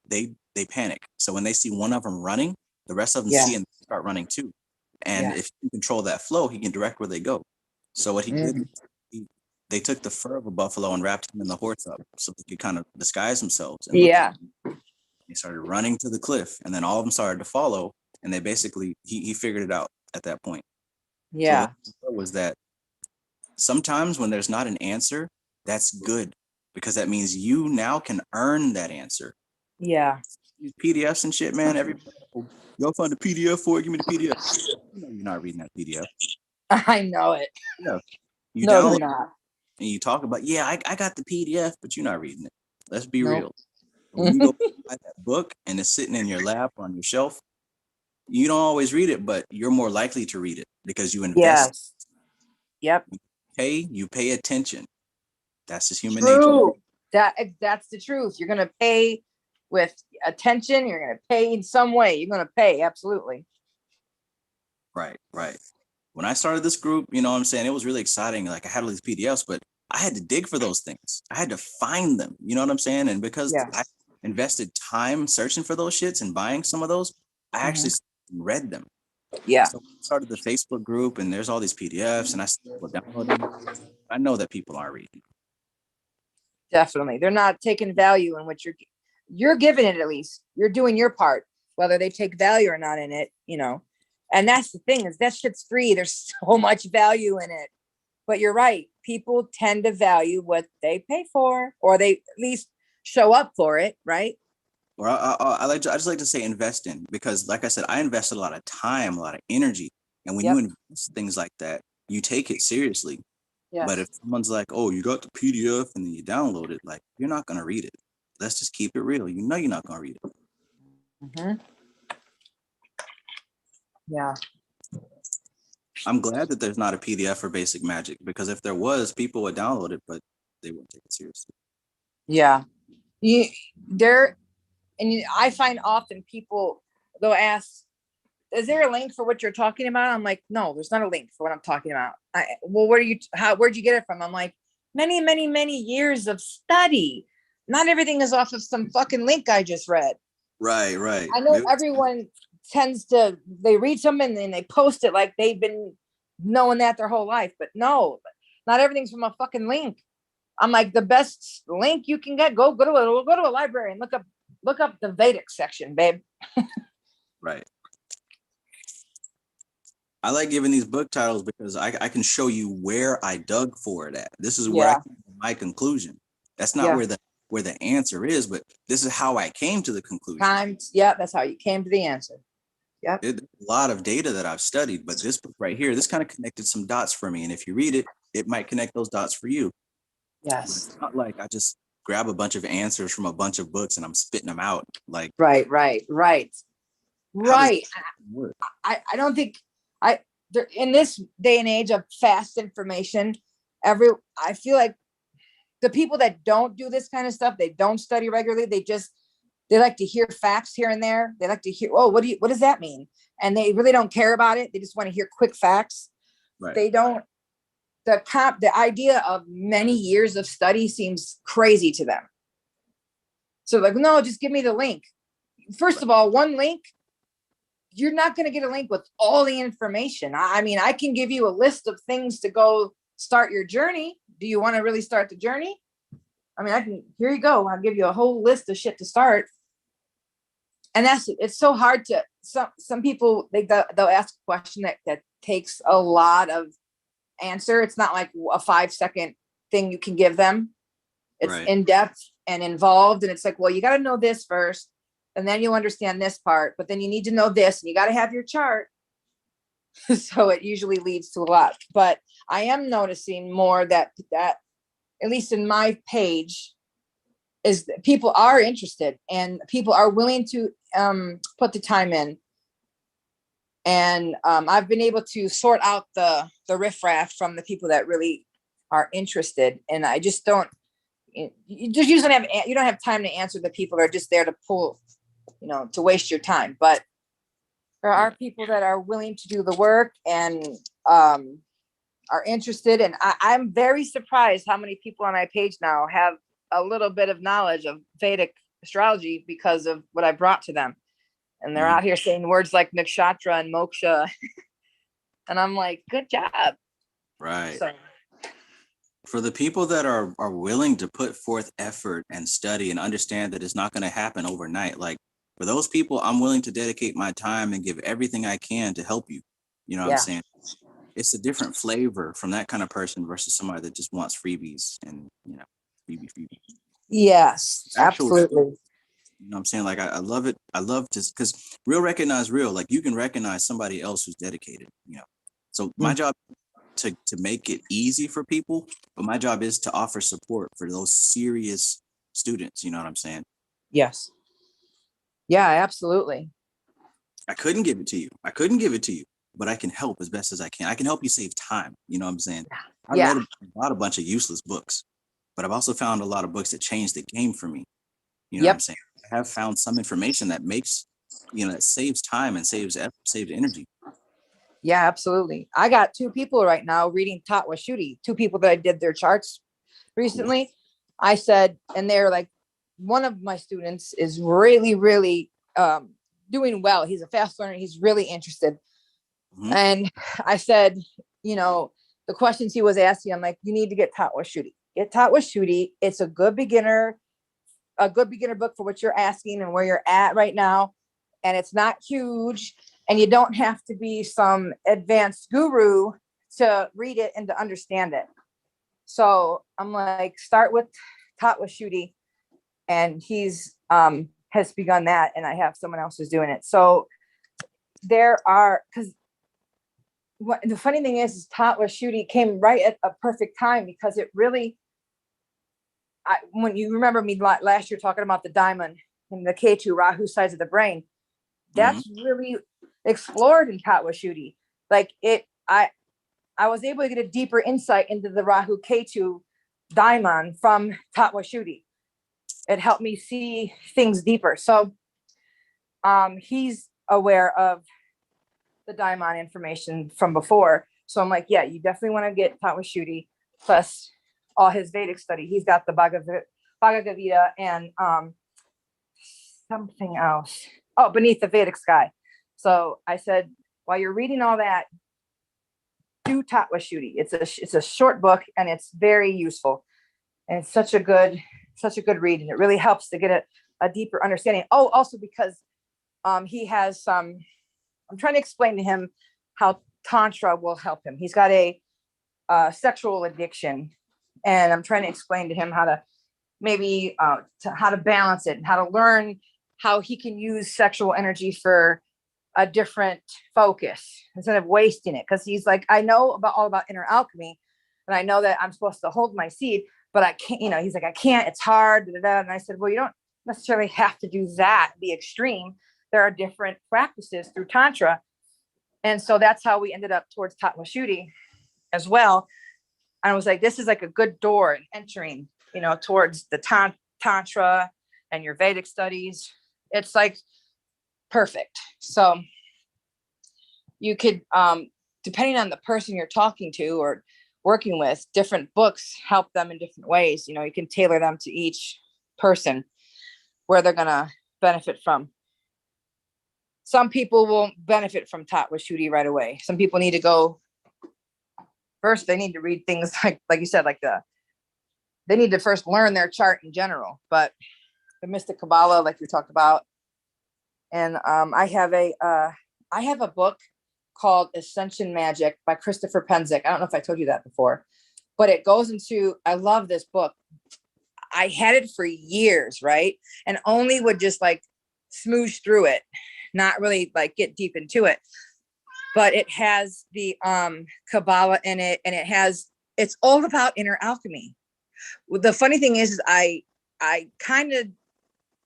they panic. So when they see one of them running, the rest of them see and start running too. And if he can control that flow, he can direct where they go. So what he did, they took the fur of a buffalo and wrapped him in the horse up so they could kind of disguise themselves. And they started running to the cliff, and then all of them started to follow. And they basically, he figured it out at that point. Yeah. So what was that sometimes when there's not an answer, that's good, because that means you now can earn that answer. Yeah. these PDFs and shit, man. Y'all find the PDF for it. Give me the PDF. You know you're not reading that PDF. I know it. Yeah. You No, download you're not. and you talk about, yeah, I got the PDF, but you're not reading it. Let's be Nope. real. When you go buy that book and it's sitting in your lap or on your shelf, you don't always read it, but you're more likely to read it because you invest. Yes. Yep. You pay attention. That's just human nature. True. That's the truth. You're gonna pay with attention. You're gonna pay in some way. You're gonna pay. Absolutely. Right. When I started this group, you know what I'm saying? It was really exciting. Like I had all these PDFs, but I had to dig for those things. I had to find them. You know what I'm saying? And because I invested time searching for those shits and buying some of those, I actually read them. Yeah. So I started the Facebook group and there's all these PDFs and I still download them. I know that people aren't reading. Definitely. They're not taking value in what you're giving it. At least you're doing your part, whether they take value or not in it, you know. And that's the thing, is that shit's free. There's so much value in it. But you're right. People tend to value what they pay for, or they at least show up for it, right? Or I just like to say invest in, because like I said, I invested a lot of time, a lot of energy. And when you invest things like that, you take it seriously. Yes. But if someone's like, oh, you got the PDF and then you download it, like, you're not going to read it. Let's just keep it real. You know you're not going to read it. Yeah. I'm glad that there's not a PDF for basic magic, because if there was, people would download it, but they wouldn't take it seriously. Yeah. I find often people, they'll ask, is there a link for what you're talking about? I'm like, no, there's not a link for what I'm talking about. Where'd you get it from? I'm like, many, many, many years of study. Not everything is off of some fucking link I just read. Right. I know everyone tends to, they read something and they post it like they've been knowing that their whole life, but no, not everything's from a fucking link. I'm like, the best link you can get, go to a library and look up the Vedic section, babe. Right. I like giving these book titles because I can show you where I dug for it at. This is where I came to my conclusion. That's not where the answer is, but this is how I came to the conclusion. That's how you came to the answer. Yep. There's a lot of data that I've studied, but this book right here, this kind of connected some dots for me. And if you read it, it might connect those dots for you. Yes. But it's not like I just grab a bunch of answers from a bunch of books and I'm spitting them out. Like, right. I don't think in this day and age of fast information, I feel like the people that don't do this kind of stuff, they don't study regularly, they like to hear facts here and there. They like to hear, oh, what does that mean? And they really don't care about it. They just want to hear quick facts. right. They don't, the idea of many years of study seems crazy to them. So like, no, just give me the link. First of all, one link, you're not going to get a link with all the information. I mean, I can give you a list of things to go start your journey. Do you want to really start the journey? I mean, here you go. I'll give you a whole list of shit to start. And it's so hard to, some people, they'll ask a question that takes a lot of answer. It's not like a 5-second thing you can give them. It's in depth and involved. And it's like, well, you got to know this first, and then you'll understand this part, but then you need to know this, and you got to have your chart. So it usually leads to a lot. But I am noticing more that at least in my page, is that people are interested and people are willing to put the time in. And I've been able to sort out the riffraff from the people that really are interested. And I just don't, you don't have time to answer the people that are just there to pull, to waste your time. But there are people that are willing to do the work and are interested. And I'm very surprised how many people on my page now have a little bit of knowledge of Vedic astrology because of what I brought to them. And they're out here saying words like nakshatra and moksha. And I'm like, good job. Right. So, for the people that are willing to put forth effort and study and understand that it's not going to happen overnight, like for those people, I'm willing to dedicate my time and give everything I can to help you. You know what I'm saying? It's a different flavor from that kind of person versus somebody that just wants freebies and, freebie. Yes, absolutely. You know what I'm saying? Like I love it. I love to, because real recognize real. Like you can recognize somebody else who's dedicated, you know. So my job to make it easy for people, but my job is to offer support for those serious students. You know what I'm saying? Yes. Yeah, absolutely. I couldn't give it to you. I couldn't give it to you, but I can help as best as I can. I can help you save time. You know what I'm saying? I Yeah. read a bunch of useless books, but I've also found a lot of books that changed the game for me. You know what I'm Yep. saying? I have found some information that makes, that saves time and saves energy. Yeah, absolutely. I got two people right now reading Tatwa Shuddhi, two people that I did their charts recently. I said, and they're like, one of my students is really, really doing well. He's a fast learner. He's really interested. Mhm. And I said, the questions he was asking, I'm like, you need to get Tatwa Shuddhi. Get Tatwa Shuddhi. It's a good beginner book for what you're asking and where you're at right now. And it's not huge. And you don't have to be some advanced guru to read it and to understand it. So I'm like, start with Tatwa Shuddhi. And he's has begun that. And I have someone else who's doing it. So there are, because the funny thing is Tatwa Shuddhi came right at a perfect time, because it really, when you remember me last year talking about the diamond and the K2 Rahu sides of the brain, that's really explored in Tatwa Shuddhi. Like I was able to get a deeper insight into the Rahu K2 diamond from Tatwa Shuddhi. It helped me see things deeper. So he's aware of the diamond information from before. So I'm like, yeah, you definitely want to get Tatwa Shuddhi plus all his Vedic study. He's got the Bhagavad Gita and something else. Oh, Beneath the Vedic Sky. So I said, while you're reading all that, do Tatwa Shuddhi. It's a short book and it's very useful. And it's such a good read. And it really helps to get a deeper understanding. Oh, also because he has some, I'm trying to explain to him how Tantra will help him. He's got a sexual addiction. And I'm trying to explain to him how to maybe how to balance it and how to learn how he can use sexual energy for a different focus instead of wasting it. Because he's like, I know all about inner alchemy, and I know that I'm supposed to hold my seed, but I can't, he's like, I can't, it's hard. And I said, well, you don't necessarily have to do that, the extreme. There are different practices through Tantra. And so that's how we ended up towards Tatwa Shuddhi as well. And I was like, this is like a good door entering, towards the Tantra and your Vedic studies. It's like perfect. So you could, depending on the person you're talking to or working with, different books help them in different ways. You can tailor them to each person where they're going to benefit from. Some people won't benefit from Tatwa Shuddhi right away. Some people need to go first. They need to read things like you said, they need to first learn their chart in general, but the Mystic Kabbalah, like you talked about. And I have a book called Ascension Magic by Christopher Penzick. I don't know if I told you that before, but it goes into, I love this book. I had it for years, right? And only would just smoosh through it, not really get deep into it. But it has the Kabbalah in it, and it's all about inner alchemy. The funny thing is I kind of,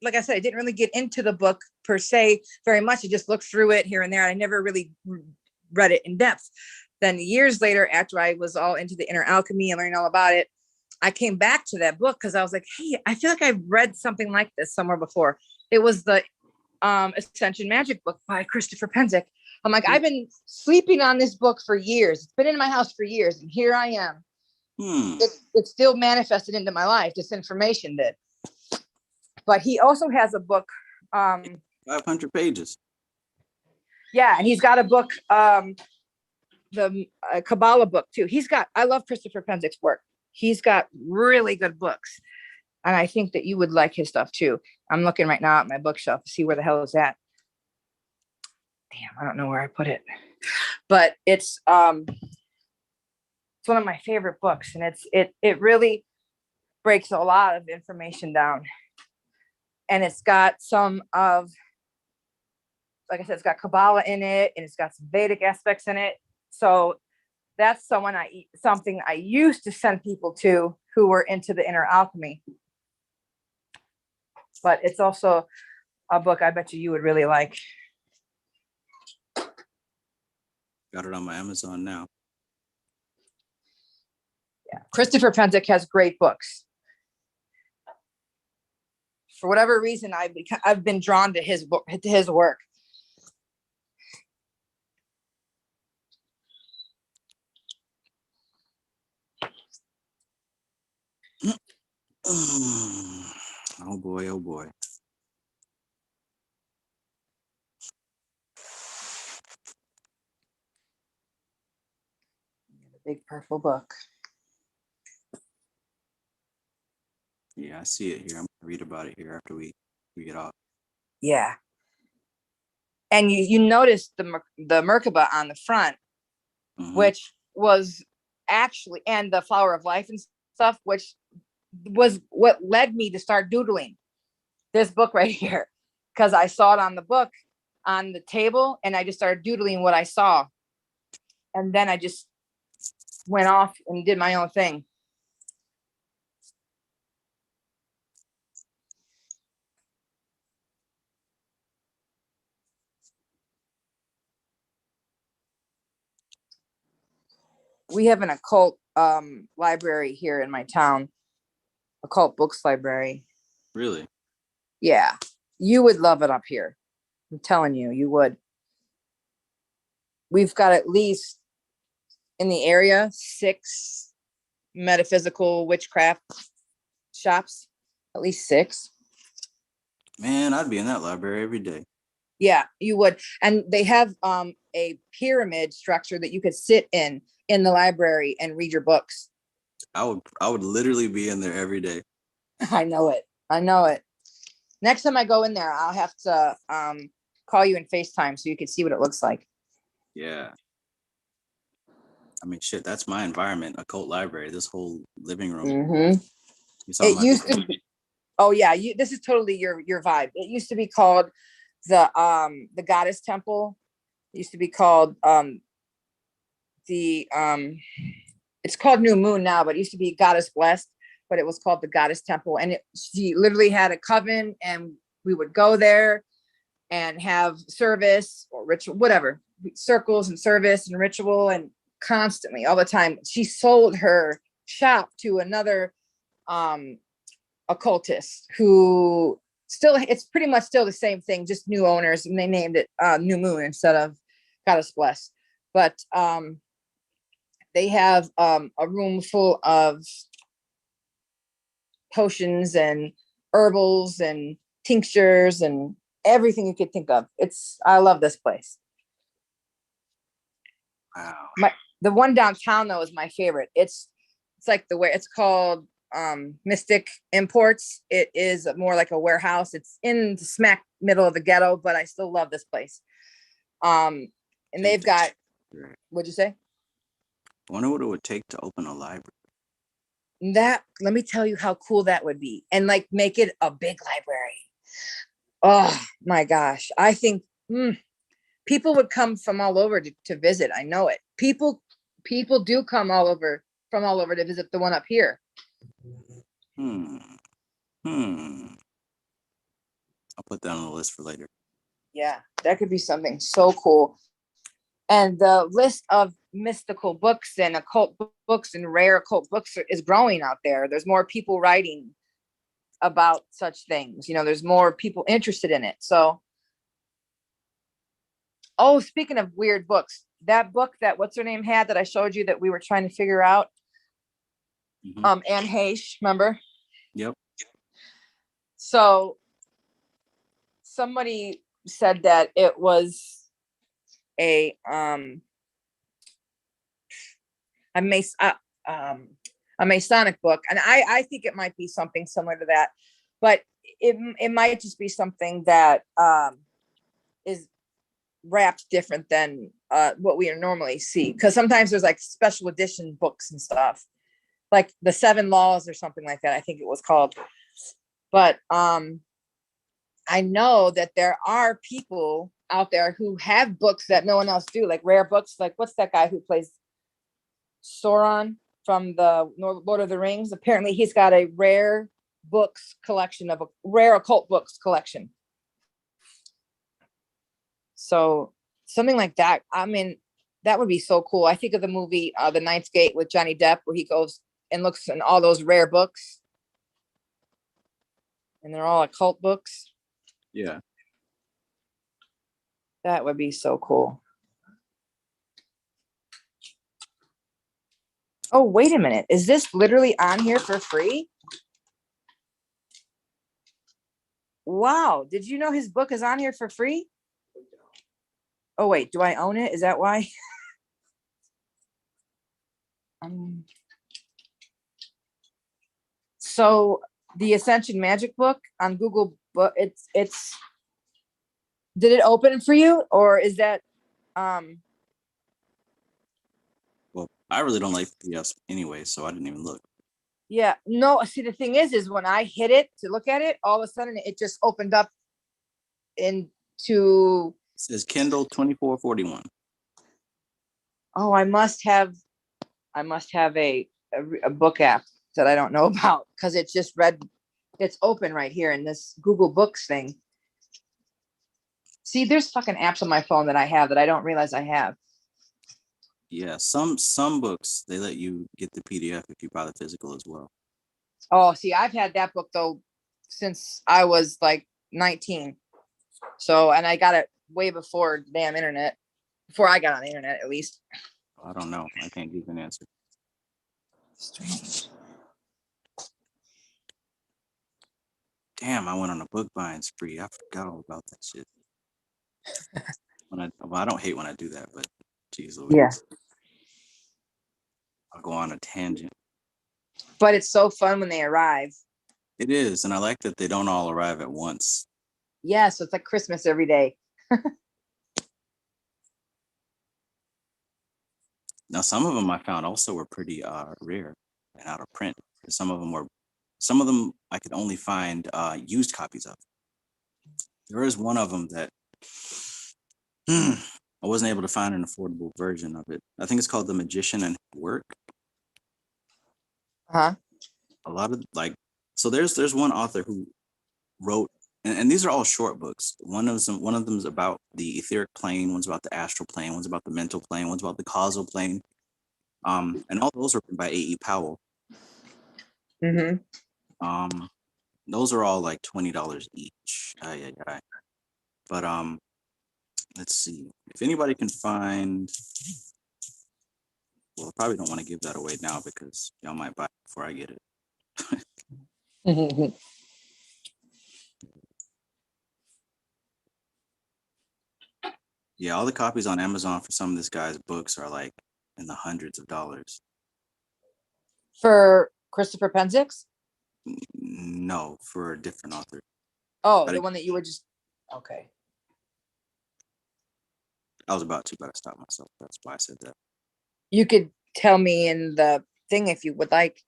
like I said, I didn't really get into the book per se very much. I just looked through it here and there. I never really read it in depth. Then years later, after I was all into the inner alchemy and learning all about it, I came back to that book because I was like, hey, I feel like I've read something like this somewhere before. It was the Ascension Magic book by Christopher Penzick. I'm like, I've been sleeping on this book for years. It's been in my house for years. And here I am. It still manifested into my life. This information did. But he also has a book. 500 pages. Yeah. And he's got a book, the Kabbalah book too. I love Christopher Penzick's work. He's got really good books. And I think that you would like his stuff too. I'm looking right now at my bookshelf to see where the hell is that. Damn, I don't know where I put it. But it's one of my favorite books. And it really breaks a lot of information down. and it's got some of, like I said, it's got Kabbalah in it, and it's got some Vedic aspects in it. So that's something I used to send people to who were into the inner alchemy. But it's also a book I bet you would really like. Got it on my Amazon now. Yeah, Christopher Penzick has great books. For whatever reason, I've been drawn to his book, to his work. Oh boy, oh boy. The big purple book. Yeah, I see it here. I'm gonna read about it here after we get off. Yeah. And you notice the Merkaba on the front, which was actually, and the flower of life and stuff, which was what led me to start doodling this book right here, because I saw it on the book on the table, and I just started doodling what I saw, and then I just went off and did my own thing. We have an occult library here in my town, occult books library. Really? Yeah, you would love it up here. I'm telling you, you would. We've got at least in the area 6 metaphysical witchcraft shops, at least 6. Man, I'd be in that library every day. Yeah, you would. And they have a pyramid structure that you could sit in the library and read your books. I would literally be in there every day. I know it. Next time I go in there, I'll have to call you in FaceTime so you can see what it looks like. Yeah. I mean, shit, that's my environment, occult library, this whole living room. It used to be, oh yeah, this is totally your vibe. It used to be called the Goddess Temple. It used to be called it's called New Moon now, but it used to be Goddess Blessed, but it was called the Goddess Temple. And she literally had a coven, and we would go there and have service or ritual, whatever, circles and service and ritual, and constantly, all the time. She sold her shop to another occultist who it's pretty much still the same thing, just new owners, and they named it New Moon instead of Goddess Bless. But they have a room full of potions and herbals and tinctures and everything you could think of. I love this place. Wow. The one downtown though is my favorite. It's like it's called Mystic Imports. It is more like a warehouse. It's in the smack middle of the ghetto, but I still love this place. And they've got, what'd you say? I wonder what it would take to open a library. Let me tell you how cool that would be, and like make it a big library. Oh my gosh. I think people would come from all over to visit. I know it. People do come from all over to visit the one up here. I'll put that on the list for later. Yeah, that could be something so cool. And the list of mystical books and occult books and rare occult books is growing out there. There's more people writing about such things. There's more people interested in it. So, speaking of weird books, that book that what's her name had that I showed you that we were trying to figure out, Anne Heche, remember? Yep. So somebody said that it was a Masonic book, and I think it might be something similar to that, but it might just be something that is wrapped different than what we normally see, because sometimes there's like special edition books and stuff, like the 7 Laws or something like that, I think it was called. But I know that there are people out there who have books that no one else do, like rare books. Like what's that guy who plays Sauron from the Lord of the Rings? Apparently he's got a rare books collection of a rare occult books collection. So something like that. I mean, that would be so cool. I think of the movie The Ninth Gate with Johnny Depp, where he goes and looks in all those rare books. And they're all occult books. Yeah. That would be so cool. Oh, wait a minute. Is this literally on here for free? Wow. Did you know his book is on here for free? Oh, wait. Do I own it? Is that why? So the Ascension Magic book on Google book, it's did it open for you, or is that Well, I really don't like PDFs anyway, so I didn't even look. yeah, no, see the thing is when I hit it to look at it, all of a sudden it just opened up into It says Kindle 2441. oh, I must have a book app that I don't know about, because it's just it's open right here in this Google Books thing. See, there's fucking apps on my phone that I have that I don't realize I have. Yeah, some books they let you get the PDF if you buy the physical as well. Oh, see, I've had that book though since I was like 19. So, and I got it way before damn internet, before I got on the internet at least. I don't know. I can't give you an answer. Strange. Damn, I went on a book buying spree. I forgot all about that shit. I don't hate when I do that, but geez Louise. Yeah. I'll go on a tangent. But it's so fun when they arrive. It is, and I like that they don't all arrive at once. Yeah, so it's like Christmas every day. Now, some of them I found also were pretty rare and out of print. Some of them I could only find used copies of. There is one of them that I wasn't able to find an affordable version of it. I think it's called The Magician and Work. Huh? A lot of so there's one author who wrote, and these are all short books. One of them is about the etheric plane, one's about the astral plane, one's about the mental plane, one's about the causal plane. And all those are written by A.E. Powell. Mm-hmm. Those are all like $20 each. But let's see if anybody can find. Well, I probably don't want to give that away now because y'all might buy it before I get it. Yeah, all the copies on Amazon for some of this guy's books are like in the hundreds of dollars. For Christopher Penzix? No, for a different author. Oh, the one that you were just okay. I was about to, but I stopped myself. That's why I said that. You could tell me in the thing if you would like.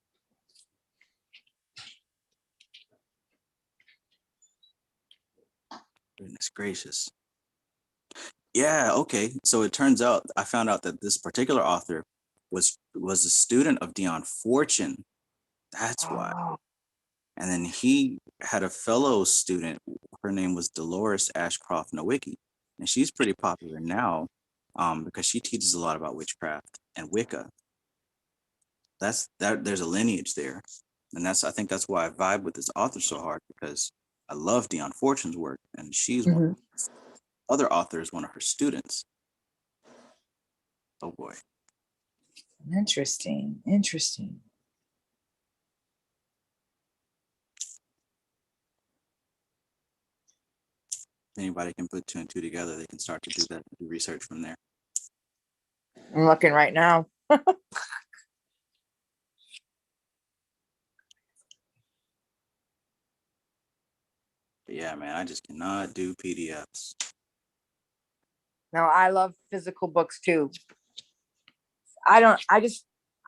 Goodness gracious. Yeah, okay. So it turns out I found out that this particular author was a student of Dion Fortune. That's why. Oh. And then he had a fellow student. Her name was Dolores Ashcroft Nowicki, and she's pretty popular now because she teaches a lot about witchcraft and Wicca. There's a lineage there, and I think that's why I vibe with this author so hard, because I love Dion Fortune's work, and she's one. Other author is one of her students. Oh boy. Interesting. If anybody can put two and two together, they can start to do research from there. I'm looking right now. But yeah, man, I just cannot do PDFs. No, I love physical books too. I don't know.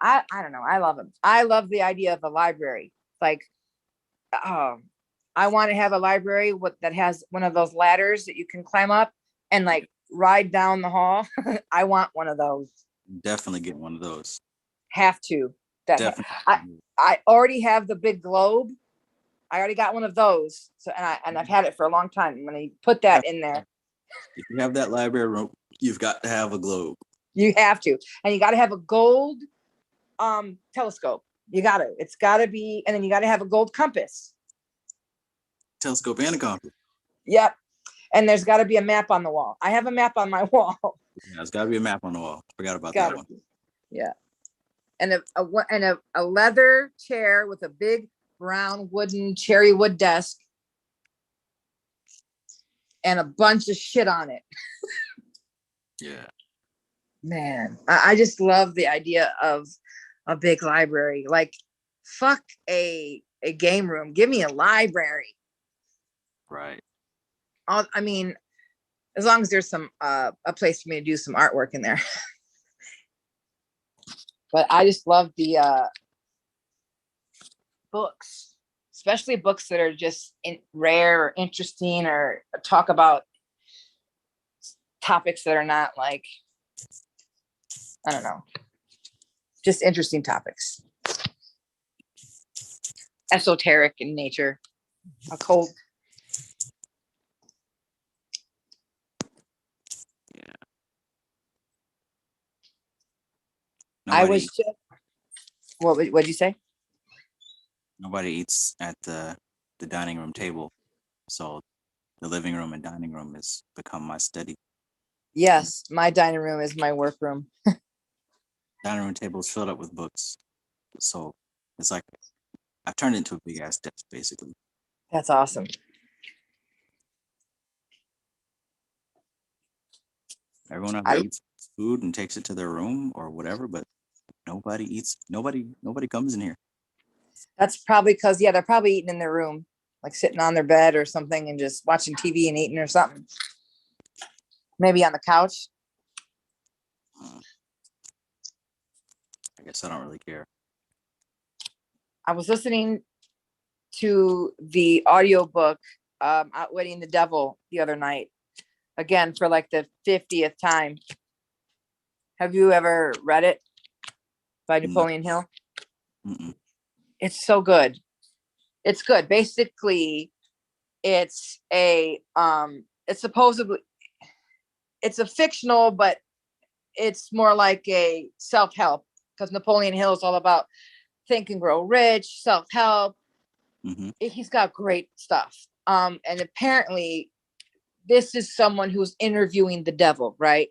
I love them. I love the idea of a library. Like, I want to have a library that has one of those ladders that you can climb up and like ride down the hall. I want one of those. Definitely get one of those. Have to. Definitely. I already have the big globe. I already got one of those. So and I've had it for a long time. When I put that in there, If you have that library room, you've got to have a globe. you have to. And you got to have a gold telescope. You got to. It's got to be, and then you got to have a gold compass. Telescope and a compass. Yep. And there's got to be a map on the wall. I have a map on my wall. Yeah, there's got to be a map on the wall. Forgot about Gotta that one. be. Yeah. And a leather chair with a big brown wooden cherry wood desk and a bunch of shit on it. Yeah. Man, I just love the idea of a big library. Like, fuck a game room. Give me a library. Right. I mean, as long as there's some a place for me to do some artwork in there. But I just love the books, especially books that are just rare or interesting or talk about topics that are not like, I don't know, just interesting topics. Esoteric in nature, occult. I was just, what'd you say? Nobody eats at the dining room table. So the living room and dining room has become my study. Yes, my dining room is my work room. Dining room table is filled up with books. So it's like I've turned it into a big ass desk, basically. That's awesome. Everyone out here eats food and takes it to their room or whatever, but nobody eats. Nobody comes in here. That's probably because, yeah, they're probably eating in their room, like sitting on their bed or something and just watching TV and eating or something. Maybe on the couch. I guess I don't really care. I was listening to the audiobook Outwitting the Devil the other night, again for like the 50th time. Have you ever read it by Napoleon Hill? Mm-mm. It's so good. It's good. Basically, it's a supposedly it's a fictional, but it's more like a self-help, because Napoleon Hill is all about Think and Grow Rich, self-help. Mm-hmm. He's got great stuff. And apparently this is someone who's interviewing the devil, right?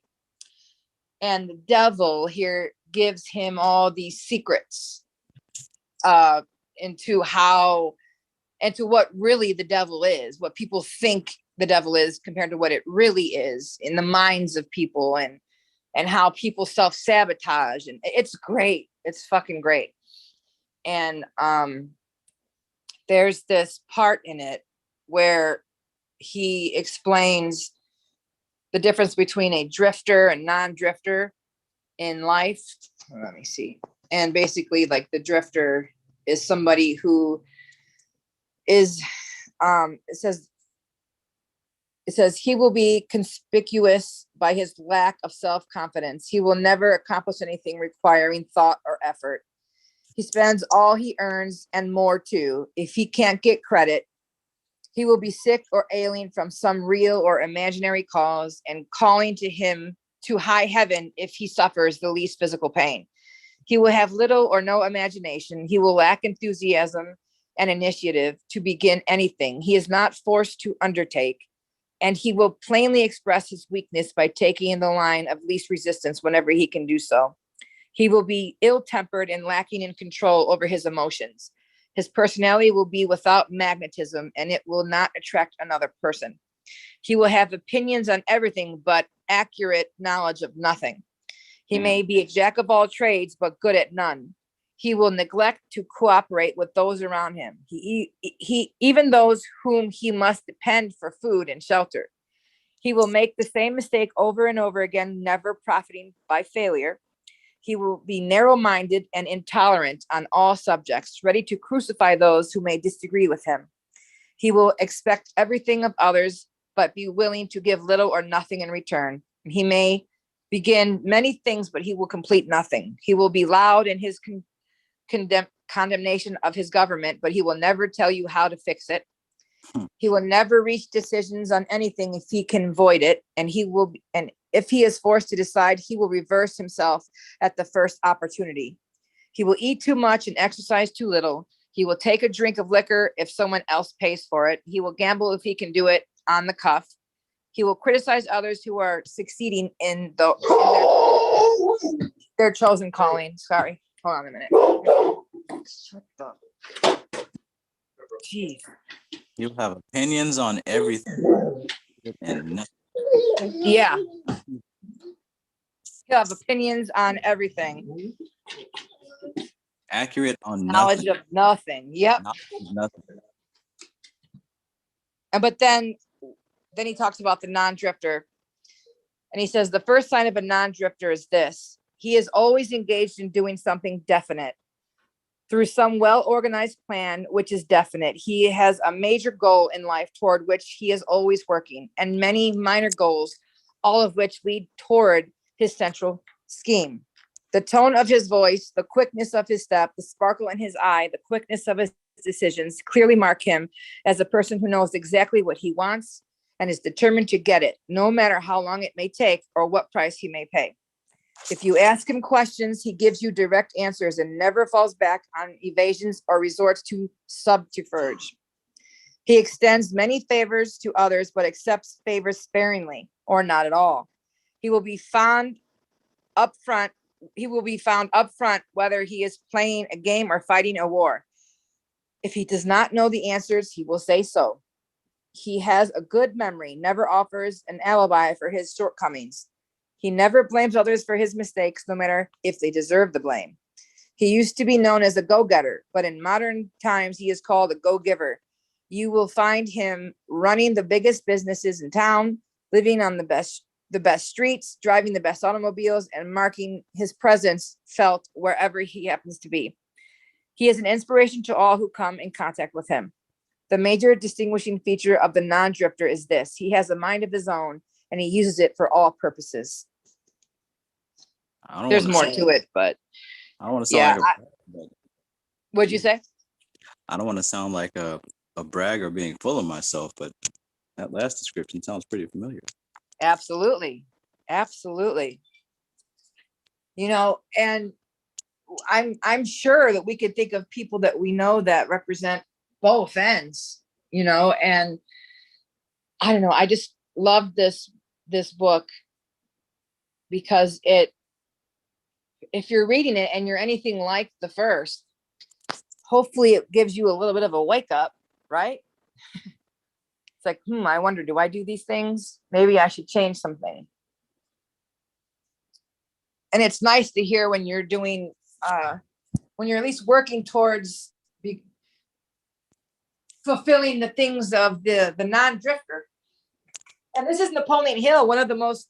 And the devil here gives him all these secrets into what really the devil is, what people think the devil is compared to what it really is in the minds of people, and how people self-sabotage. And it's great. It's fucking great. And there's this part in it where he explains the difference between a drifter and non-drifter in life. Let me see. And basically, like, the drifter is somebody who is it says he will be conspicuous by his lack of self-confidence. He will never accomplish anything requiring thought or effort. He spends all he earns and more too. If he can't get credit, he will be sick or ailing from some real or imaginary cause and calling to him to high heaven if he suffers the least physical pain. He will have little or no imagination. He will lack enthusiasm and initiative to begin anything he is not forced to undertake. And he will plainly express his weakness by taking the line of least resistance whenever he can do so. He will be ill-tempered and lacking in control over his emotions. His personality will be without magnetism, and it will not attract another person. He will have opinions on everything, but accurate knowledge of nothing. He may be a jack of all trades, but good at none. He will neglect to cooperate with those around him. He even those whom he must depend for food and shelter. He will make the same mistake over and over again, never profiting by failure. He will be narrow-minded and intolerant on all subjects, ready to crucify those who may disagree with him. He will expect everything of others, but be willing to give little or nothing in return. He may begin many things, but he will complete nothing. He will be loud in his condemnation of his government, but he will never tell you how to fix it. He will never reach decisions on anything if he can avoid it, and if he is forced to decide, he will reverse himself at the first opportunity. He will eat too much and exercise too little. He will take a drink of liquor if someone else pays for it. He will gamble if he can do it on the cuff. He will criticize others who are succeeding in their chosen calling. Sorry, hold on a minute. Shut the. Jeez. You'll have opinions on everything and nothing. Yeah. He'll have opinions on everything. Accurate on Knowledge nothing. of nothing. Yep. Nothing. But then he talks about the non-drifter. And he says, the first sign of a non-drifter is this. He is always engaged in doing something definite through some well-organized plan, which is definite. He has a major goal in life toward which he is always working, and many minor goals, all of which lead toward his central scheme. The tone of his voice, the quickness of his step, the sparkle in his eye, the quickness of his decisions clearly mark him as a person who knows exactly what he wants and is determined to get it, no matter how long it may take or what price he may pay. If you ask him questions, he gives you direct answers and never falls back on evasions or resorts to subterfuge. He extends many favors to others, but accepts favors sparingly or not at all. He will be found upfront. He will be found upfront whether he is playing a game or fighting a war. If he does not know the answers, he will say so. He has a good memory, never offers an alibi for his shortcomings. He never blames others for his mistakes, no matter if they deserve the blame. He used to be known as a go-getter, but in modern times, he is called a go-giver. You will find him running the biggest businesses in town, living on the best streets, driving the best automobiles, and marking his presence felt wherever he happens to be. He is an inspiration to all who come in contact with him. The major distinguishing feature of the non-drifter is this. He has a mind of his own, and he uses it for all purposes. There's more to it, but I don't want to sound like what'd you say? I don't want to sound like a brag or being full of myself, but that last description sounds pretty familiar. Absolutely. Absolutely. And I'm sure that we could think of people that we know that represent both ends, and I don't know. I just love this book because if you're reading it and you're anything like the first, hopefully it gives you a little bit of a wake up, right? It's like, I wonder, do I do these things? Maybe I should change something. And it's nice to hear when you're doing, when you're at least working towards fulfilling the things of the non-drifter. And this is Napoleon Hill, one of the most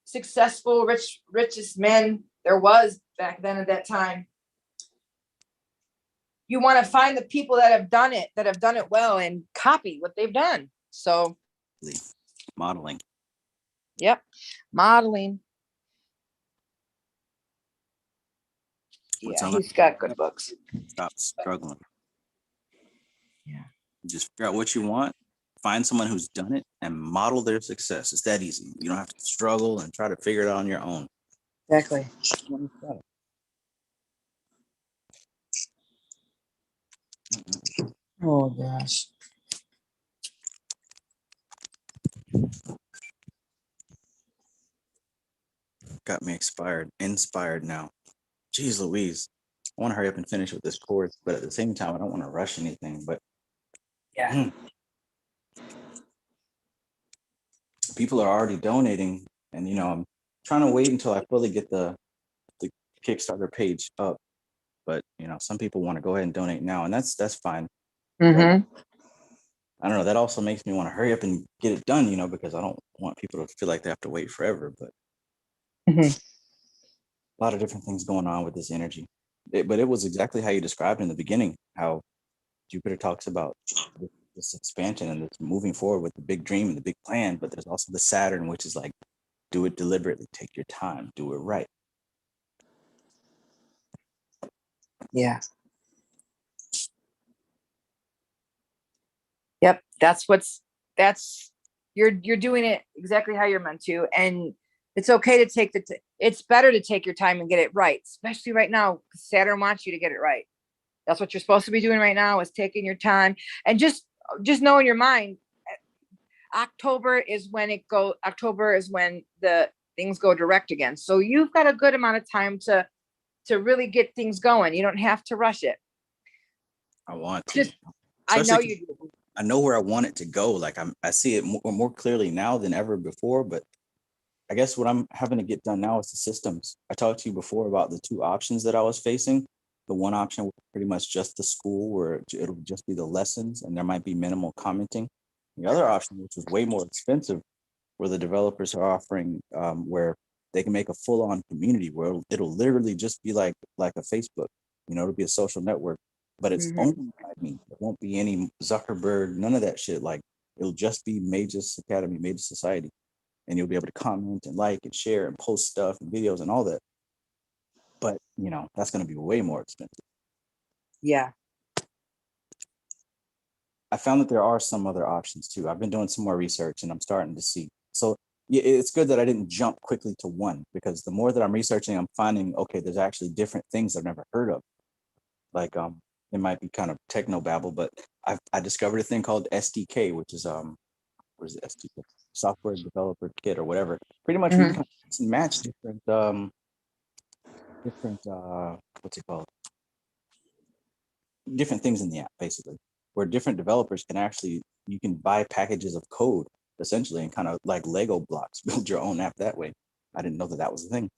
successful, richest men there was back then at that time. You want to find the people that have done it well, and copy what they've done. So modeling. Yep. Modeling. Yeah, he's got good books. Stop struggling. Yeah. Just figure out what you want, find someone who's done it, and model their success. It's that easy. You don't have to struggle and try to figure it out on your own. Exactly. Oh gosh. Got me inspired now. Jeez Louise. I want to hurry up and finish with this course, but at the same time, I don't want to rush anything. But yeah, people are already donating, and I'm trying to wait until I fully get the Kickstarter page up. But some people want to go ahead and donate now, and that's fine. Mm-hmm. I don't know. That also makes me want to hurry up and get it done, because I don't want people to feel like they have to wait forever. But a lot of different things going on with this energy. But it was exactly how you described in the beginning, how Jupiter talks about the this expansion and this moving forward with the big dream and the big plan, but there's also the Saturn, which is like, do it deliberately, take your time, do it right. Yeah. Yep. You're doing it exactly how you're meant to. And it's okay to take it's better to take your time and get it right, especially right now. Saturn wants you to get it right. That's what you're supposed to be doing right now, is taking your time and just know in your mind, October is when the things go direct again. So you've got a good amount of time to really get things going. You don't have to rush it. I want to. I know you do. I know where I want it to go. Like I see it more clearly now than ever before, but I guess what I'm having to get done now is the systems. I talked to you before about the two options that I was facing. The one option was pretty much just the school, where it'll just be the lessons and there might be minimal commenting. The other option, which was way more expensive, where the developers are offering where they can make a full-on community where it'll literally just be like a Facebook. It'll be a social network, but it's only by me. It won't be any Zuckerberg, none of that shit. Like, it'll just be Magus Academy, Magus Society, and you'll be able to comment and like and share and post stuff and videos and all that. But that's going to be way more expensive. Yeah. I found that there are some other options too. I've been doing some more research and I'm starting to see. So yeah, it's good that I didn't jump quickly to one, because the more that I'm researching, I'm finding, okay, there's actually different things I've never heard of. Like, it might be kind of techno babble, but I discovered a thing called SDK, which is what is it, SDK? Software Developer Kit or whatever. Pretty much we can match different what's it called? Different things in the app, basically, where different developers you can buy packages of code essentially and kind of like Lego blocks, build your own app that way. I didn't know that was a thing.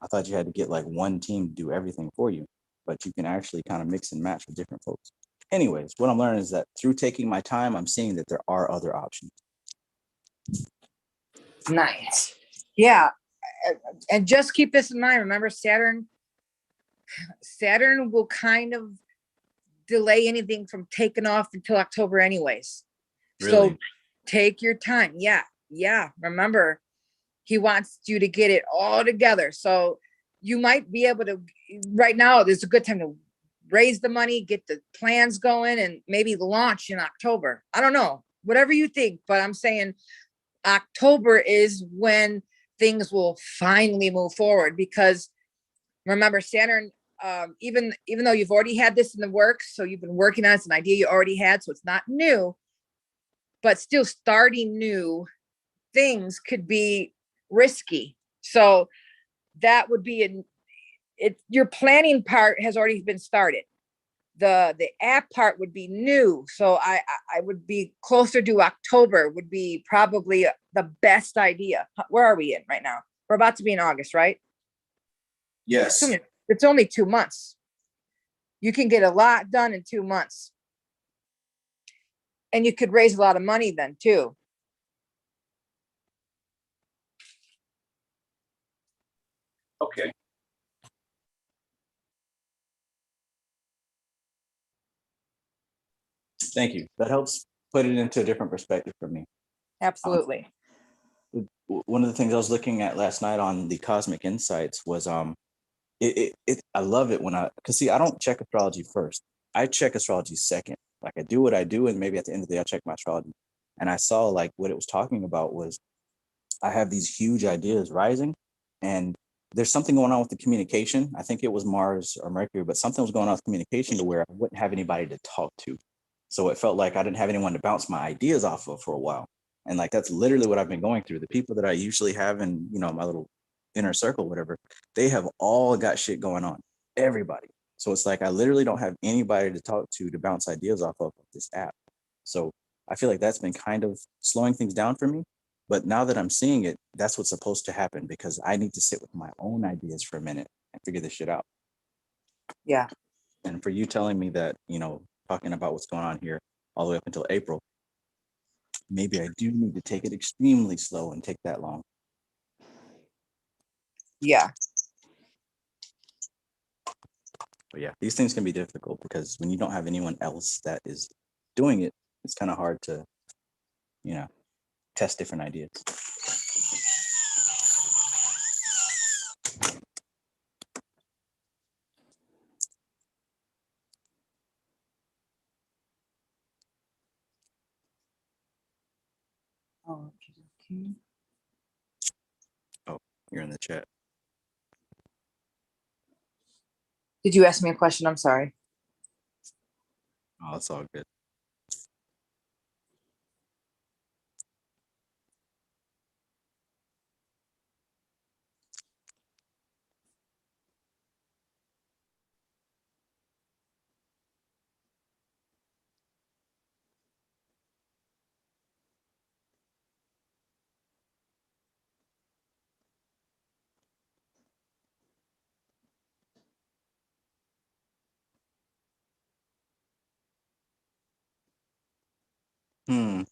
I thought you had to get like one team to do everything for you, but you can actually kind of mix and match with different folks. Anyways, what I'm learning is that through taking my time, I'm seeing that there are other options. Nice. Yeah. And just keep this in mind. Remember, Saturn will kind of delay anything from taking off until October anyways. Really? So take your time. Yeah. Remember, he wants you to get it all together. So you might be able to, right now, there's a good time to raise the money, get the plans going, and maybe launch in October. I don't know, whatever you think, but I'm saying October is when things will finally move forward, because remember, Saturn, even though you've already had this in the works, so you've been working on it, it's an idea you already had, so it's not new, but still starting new things could be risky. So that would be your planning part has already been started. The app part would be new. So I would be closer to October would be probably the best idea. Where are we in right now? We're about to be in August, right? Yes. It's only 2 months. You can get a lot done in 2 months. And you could raise a lot of money then too. Okay. Thank you. That helps put it into a different perspective for me. Absolutely. One of the things I was looking at last night on the Cosmic Insights was I love it because see, I don't check astrology first. I check astrology second. Like, I do what I do, and maybe at the end of the day I check my astrology. And I saw like what it was talking about was I have these huge ideas rising, and there's something going on with the communication. I think it was Mars or Mercury, but something was going on with communication to where I wouldn't have anybody to talk to. So it felt like I didn't have anyone to bounce my ideas off of for a while. And like, that's literally what I've been going through. The people that I usually have in, my little inner circle, whatever, they have all got shit going on. Everybody. So it's like, I literally don't have anybody to talk to bounce ideas off of this app. So I feel like that's been kind of slowing things down for me. But now that I'm seeing it, that's what's supposed to happen, because I need to sit with my own ideas for a minute and figure this shit out. Yeah. And for you telling me that, talking about what's going on here all the way up until April, maybe I do need to take it extremely slow and take that long. Yeah. But yeah, these things can be difficult because when you don't have anyone else that is doing it, it's kind of hard to, test different ideas. Okay. Oh, you're in the chat. Did you ask me a question? I'm sorry. Oh, it's all good. Hmm.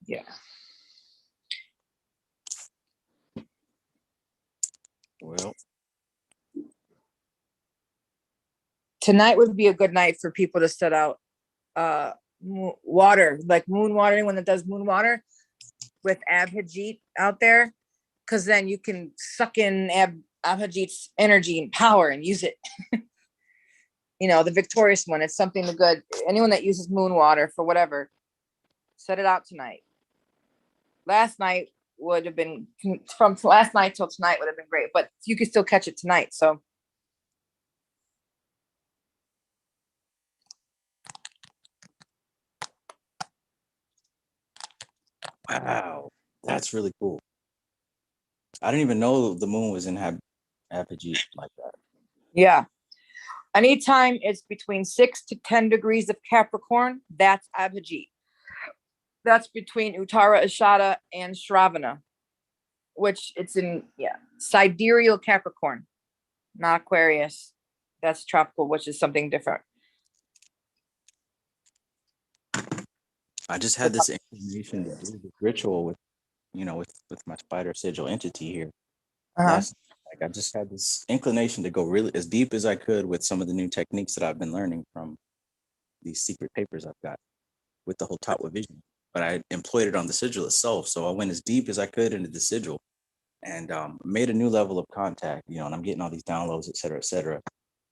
Yeah. Well, Tonight would be a good night for people to set out water, like moon watering, when it does moon water with Abhijit out there, because then you can suck in Abhijit's energy and power and use it. The victorious one. It's something to good. Anyone that uses moon water for whatever, set it out tonight. Last night would have been, from last night till tonight would have been great, but you could still catch it tonight. So wow, that's really cool. I didn't even know the moon was in apogee like that. yeah. Anytime it's between 6 to 10 degrees of Capricorn, that's Abhijit. That's between Uttara Ashada and Shravana, which it's in, sidereal Capricorn, not Aquarius. That's tropical, which is something different. I just had this inclination to do the ritual with, with my spider sigil entity here. Last, I just had this inclination to go really as deep as I could with some of the new techniques that I've been learning from these secret papers I've got with the whole Tatwa vision. But I employed it on the sigil itself. So I went as deep as I could into the sigil and made a new level of contact, and I'm getting all these downloads, et cetera, et cetera.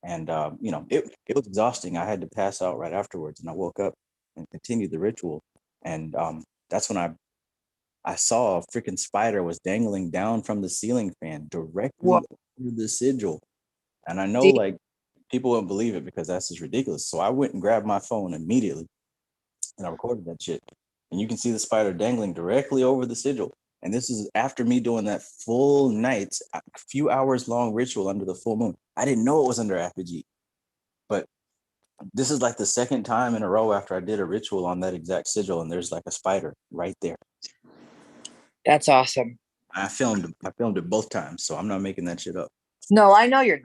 And, it was exhausting. I had to pass out right afterwards, and I woke up and continued the ritual. And that's when I saw a freaking spider was dangling down from the ceiling fan directly over the sigil. And I know like people wouldn't believe it because that's just ridiculous. So I went and grabbed my phone immediately and I recorded that shit. And you can see the spider dangling directly over the sigil. And this is after me doing that full night, a few hours long ritual under the full moon. I didn't know it was under apogee, but this is like the second time in a row after I did a ritual on that exact sigil, and there's like a spider right there. That's awesome. I filmed it both times, so I'm not making that shit up. No, I know you're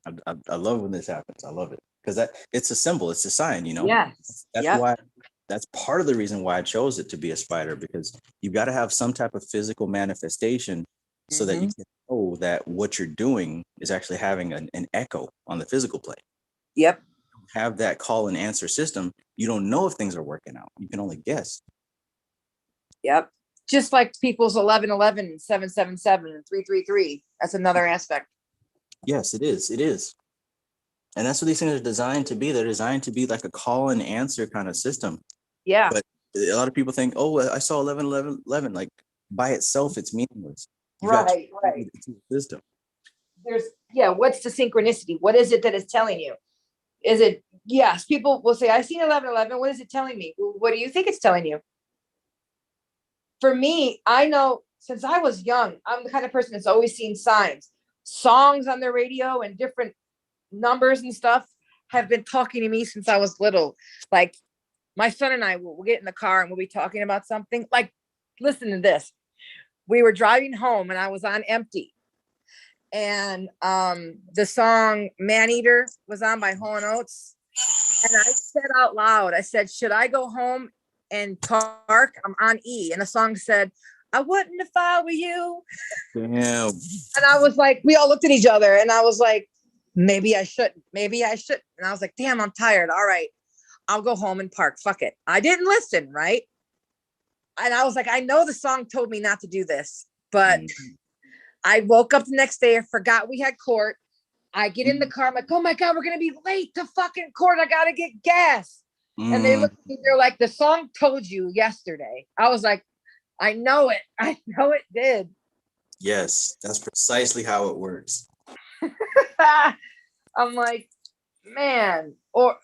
not. I love when this happens. I love it because it's a symbol, it's a sign, Yeah. That's why. That's part of the reason why I chose it to be a spider, because you've got to have some type of physical manifestation so that you can know that what you're doing is actually having an echo on the physical plane. Yep. Have that call and answer system. You don't know if things are working out. You can only guess. Yep. Just like people's 1111, 777, and 333. That's another aspect. Yes, it is. It is. And that's what these things are designed to be. They're designed to be like a call and answer kind of system. Yeah. But a lot of people think, oh, I saw 1111. Like by itself, it's meaningless. Right. It's a system. What's the synchronicity? What is it that is telling you? Is it, yes, people will say, I seen 1111. What is it telling me? Well, what do you think it's telling you? For me, I know since I was young, I'm the kind of person that's always seen signs. Songs on the radio and different numbers and stuff have been talking to me since I was little. Like my son and I will get in the car and we'll be talking about something. Like, listen to this. We were driving home and I was on empty. And the song Man Eater was on by Hall & Oates. And I said out loud, I said, should I go home and park? I'm on E. And the song said, I wouldn't if I were you. Damn. And I was like, we all looked at each other and I was like, maybe I shouldn't. Maybe I should. And I was like, damn, I'm tired. All right, I'll go home and park. Fuck it. I didn't listen, right? And I was like, I know the song told me not to do this, but I woke up the next day and forgot we had court. I get in the car. I'm like, oh my God, we're going to be late to fucking court. I got to get gas. And they look at me, they're like, the song told you yesterday. I was like, I know it. I know it did. Yes, that's precisely how it works. I'm like, man, or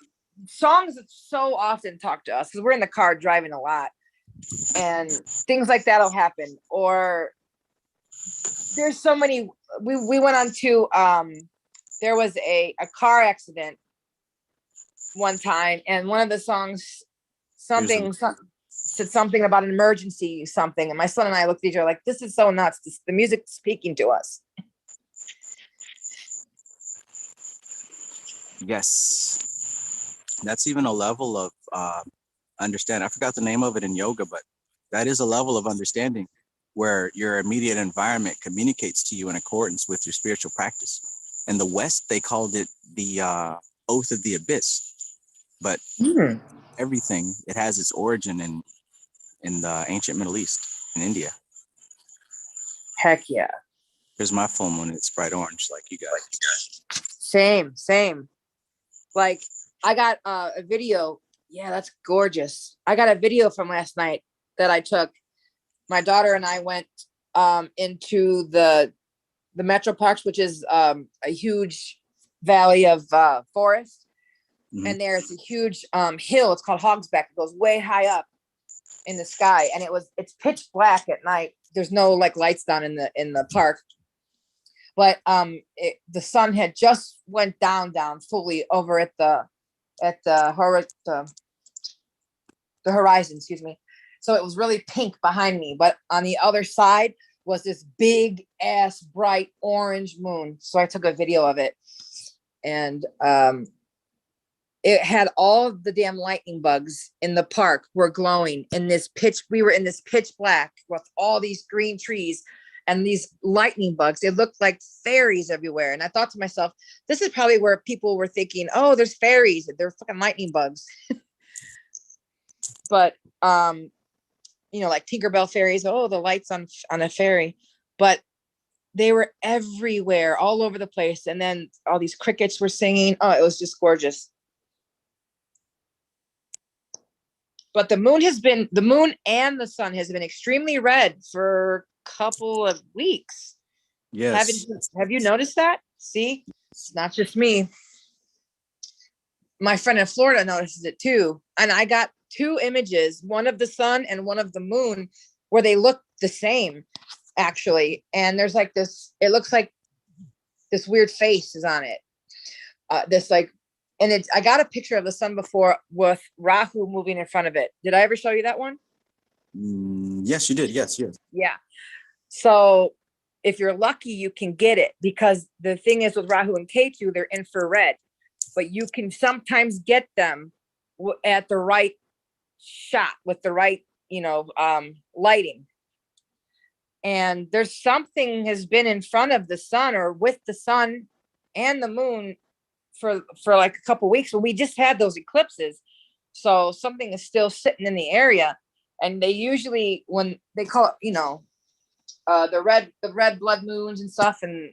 songs that so often talk to us because we're in the car driving a lot and things like that'll happen. Or there's so many, we went on to, there was a car accident one time and one of the songs, said something about an emergency, something. And my son and I looked at each other like, this is so nuts. The music's speaking to us. Yes. That's even a level of understand. I forgot the name of it in yoga, but that is a level of understanding where your immediate environment communicates to you in accordance with your spiritual practice. In the West, they called it the oath of the abyss. But everything, it has its origin in the ancient Middle East, in India. Heck yeah. Here's my full moon. It's bright orange, like you guys. Same. Like I got a video. Yeah, that's gorgeous. I got a video from last night that I took. My daughter and I went into the Metro Parks, which is a huge valley of forest. And there's a huge hill. It's called Hogsback. It goes way high up in the sky, and it's pitch black at night. There's no like lights down in the park, but the sun had just went down fully over at the horizon. Excuse me. So it was really pink behind me, but on the other side was this big ass bright orange moon. So I took a video of it, and it had all the damn lightning bugs in the park were glowing in this pitch. We were in this pitch black with all these green trees and these lightning bugs. It looked like fairies everywhere. And I thought to myself, this is probably where people were thinking, oh, there's fairies. They're fucking lightning bugs. But, like Tinkerbell fairies. Oh, the lights on a fairy. But they were everywhere, all over the place. And then all these crickets were singing. Oh, it was just gorgeous. But the moon and the sun has been extremely red for a couple of weeks. Yes. Have you noticed that? See, it's not just me. My friend in Florida notices it too. And I got two images, one of the sun and one of the moon, where they look the same, actually. And there's like this, it looks like this weird face is on it. And I got a picture of the sun before with Rahu moving in front of it. Did I ever show you that one? Yes, you did. Yes. Yeah. So if you're lucky, you can get it, because the thing is with Rahu and Ketu, they're infrared, but you can sometimes get them at the right shot with the right, lighting. And there's something has been in front of the sun or with the sun and the moon for like a couple of weeks, when we just had those eclipses. So something is still sitting in the area, and they usually, when they call it, the red blood moons and stuff, and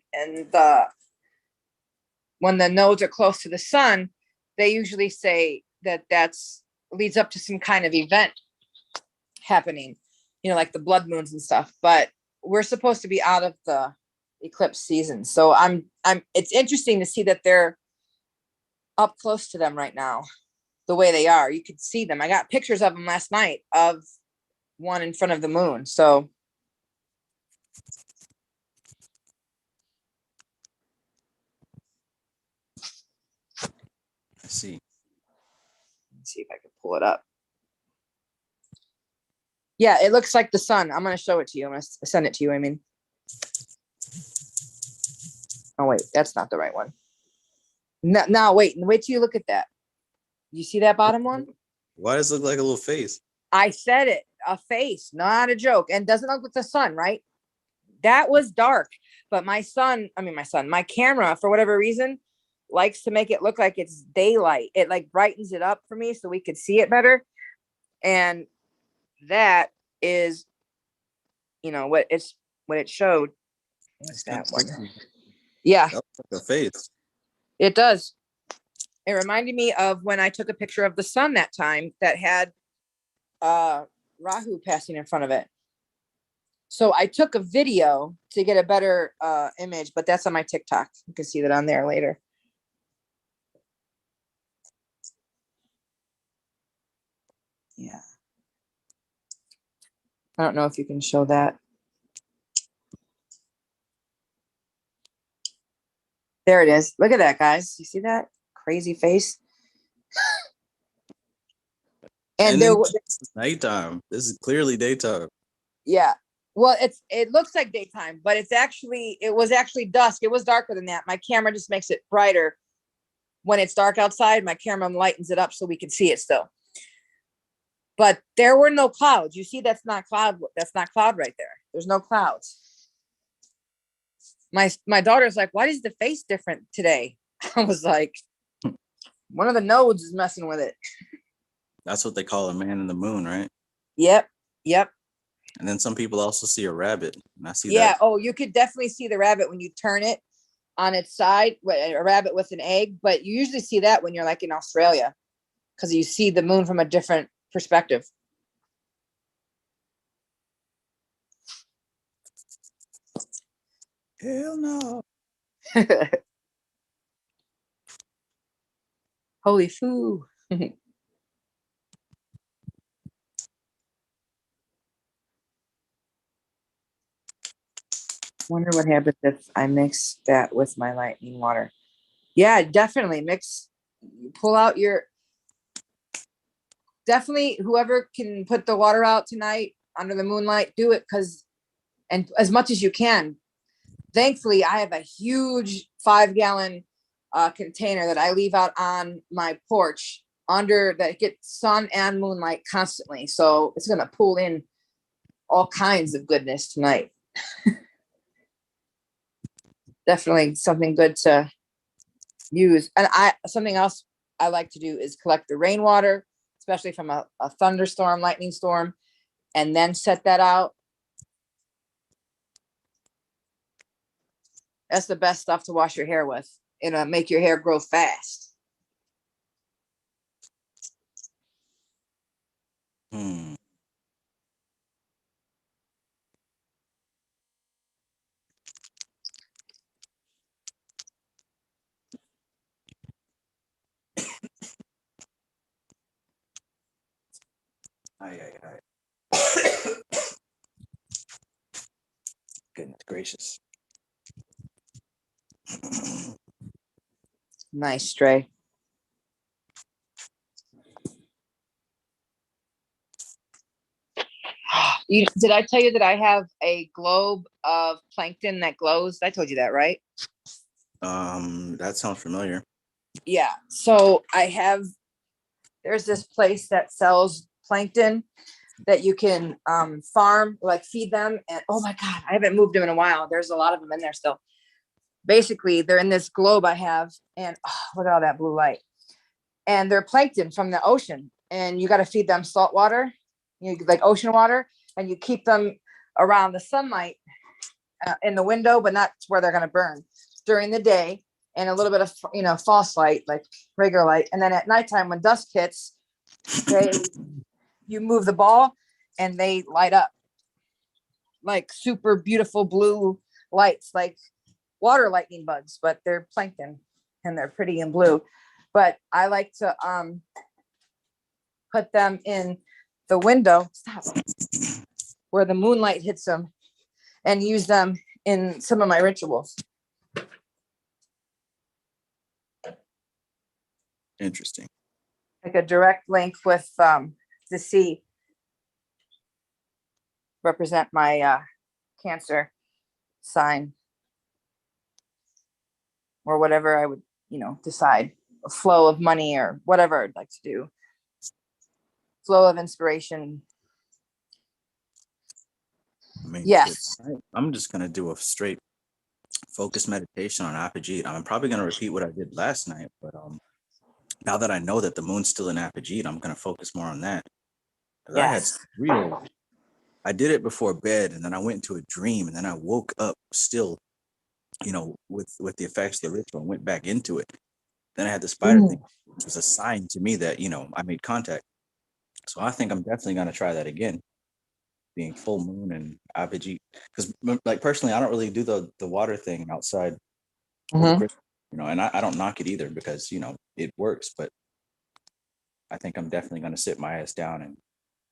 when the nodes are close to the sun, they usually say that's leads up to some kind of event happening, like the blood moons and stuff. But we're supposed to be out of the eclipse season, so it's interesting to see that they're up close to them right now, the way they are. You could see them. I got pictures of them last night, of one in front of the moon. So I see. let's see if I can pull it up. Yeah, it looks like the sun. I'm going to show it to you. I'm going to send it to you. Oh wait, that's not the right one. No, wait till you look at that. You see that bottom one? Why does it look like a little face? I said it, a face, not a joke. And doesn't look like the sun, right? That was dark. But my camera, for whatever reason, likes to make it look like it's daylight. It like brightens it up for me so we could see it better. And that is, what it showed. What's that one? Yeah. That looks like a face. It does. It reminded me of when I took a picture of the sun that time that had Rahu passing in front of it. So I took a video to get a better image, but that's on my TikTok. You can see that on there later. Yeah. I don't know if you can show that. There it is. Look at that, guys. You see that crazy face? And there was nighttime. This is clearly daytime. Yeah. Well, it looks like daytime, but it was actually dusk. It was darker than that. My camera just makes it brighter. When it's dark outside, my camera lightens it up so we can see it still. But there were no clouds. You see, that's not cloud right there. There's no clouds. My daughter's like, why is the face different today? I was like, one of the nodes is messing with it. That's what they call a man in the moon, right? Yep. And then some people also see a rabbit. And I see that. Yeah. Oh, you could definitely see the rabbit when you turn it on its side, a rabbit with an egg. But you usually see that when you're like in Australia, because you see the moon from a different perspective. Hell no. Holy foo. Wonder what happens if I mix that with my lightning water. Yeah, definitely pull out definitely whoever can put the water out tonight under the moonlight, do it, and as much as you can. Thankfully, I have a huge 5-gallon container that I leave out on my porch that gets sun and moonlight constantly. So it's going to pull in all kinds of goodness tonight. Definitely something good to use. And something else I like to do is collect the rainwater, especially from a thunderstorm, lightning storm, and then set that out. That's the best stuff to wash your hair with. It'll make your hair grow fast. Goodness gracious. Nice, Stray. Did I tell you that I have a globe of plankton that glows? I told you that, right? That sounds familiar. Yeah. So there's this place that sells plankton that you can farm, like feed them. And oh my God, I haven't moved them in a while. There's a lot of them in there still. Basically, they're in this globe I have, and look at all that blue light. And they're plankton from the ocean, and you got to feed them salt water, like ocean water, and you keep them around the sunlight in the window, but not where they're going to burn during the day, and a little bit of false light, like regular light. And then at nighttime, when dusk hits, you move the ball, and they light up like super beautiful blue lights, like water lightning bugs, but they're plankton and they're pretty and blue. But I like to put them in the window where the moonlight hits them and use them in some of my rituals. Interesting. Like a direct link with the sea represent my Cancer sign or whatever I would decide. flow of money or whatever I'd like to do. Flow of inspiration. I mean, Yes. I'm just gonna do a straight focus meditation on Apogee. I'm probably gonna repeat what I did last night, but now that I know that the moon's still in Apogee, I'm gonna focus more on that. 'Cause I had Yes. I did it before bed, and then I went into a dream, and then I woke up still, with the effects of the ritual, and went back into it. Then I had the spider thing, which was a sign to me that I made contact. So I think I'm definitely gonna try that again, being full moon and apogee. Because like personally, I don't really do the water thing outside of the crystal, and I don't knock it either because it works. But I think I'm definitely gonna sit my ass down and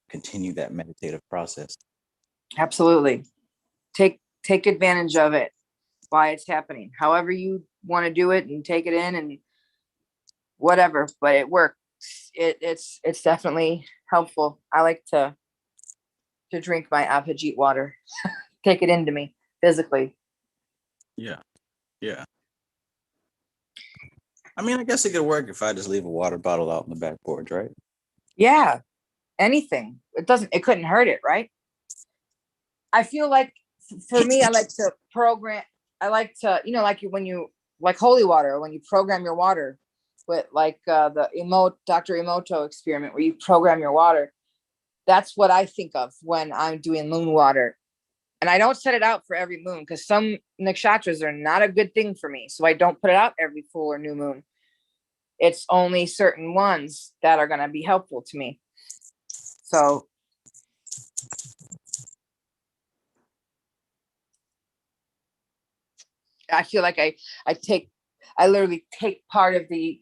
continue that meditative process. Absolutely. Take advantage of it while it's happening. However you want to do it and take it in and whatever, but it works. It's definitely helpful. I like to drink my Apogee water. Take it into me physically. Yeah. Yeah. I mean, I guess it could work if I just leave a water bottle out on the back porch, right? Yeah. Anything. It couldn't hurt it, right? I feel like for me, I like to program. I like to, when you like holy water, when you program your water with like the Dr. Emoto experiment where you program your water. That's what I think of when I'm doing moon water. And I don't set it out for every moon because some nakshatras are not a good thing for me. So I don't put it out every full or new moon. It's only certain ones that are going to be helpful to me. So I feel like I literally take part of the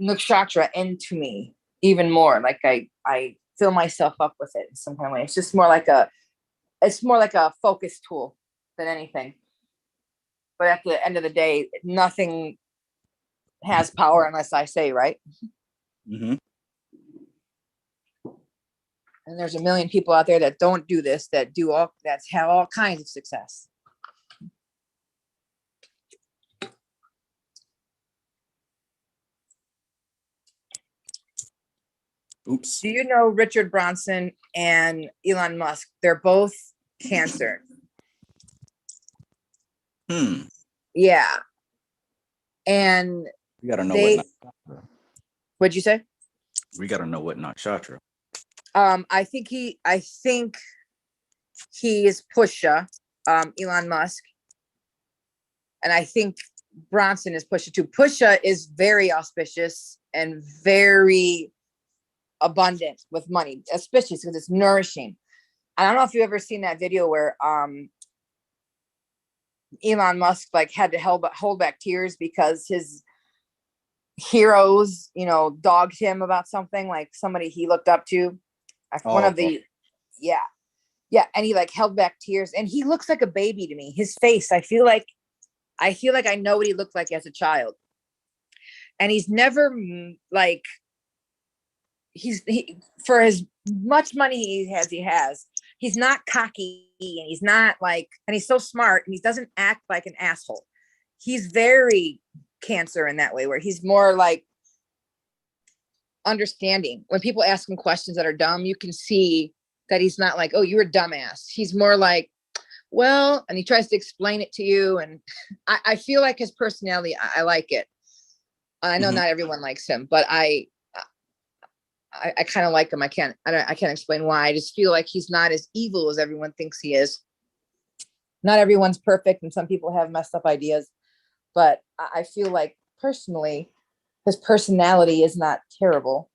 nakshatra into me even more. Like I fill myself up with it in some kind of way. It's just more like a focus tool than anything. But at the end of the day, nothing has power unless I say, right? Mm-hmm. And there's a million people out there that don't do this, that have all kinds of success. Oops. Do you know Richard Branson and Elon Musk? They're both Cancer. Yeah. And We gotta know what'd you say? We gotta know what nakshatra. I think he is Pusha, Elon Musk. And I think Bronson is Pusha too. Pusha is very auspicious and very abundant with money, auspicious because it's nourishing. I don't know if you've ever seen that video where Elon Musk like had to hold back tears because his heroes, dogged him about something, like somebody he looked up to. Yeah, and he like held back tears, and he looks like a baby to me. His face, I feel like I know what he looked like as a child, and he's never like for as much money he has, he's not cocky, and he's not like, and he's so smart, and he doesn't act like an asshole. He's very Cancer in that way, where he's more like understanding. When people ask him questions that are dumb, you can see that he's not like, oh, you're a dumbass. He's more like, well, and he tries to explain it to you. And I feel like his personality, I like it. I know not everyone likes him, but I kind of like him. I can't explain why. I just feel like he's not as evil as everyone thinks he is. Not everyone's perfect, and some people have messed up ideas, but I feel like personally, his personality is not terrible.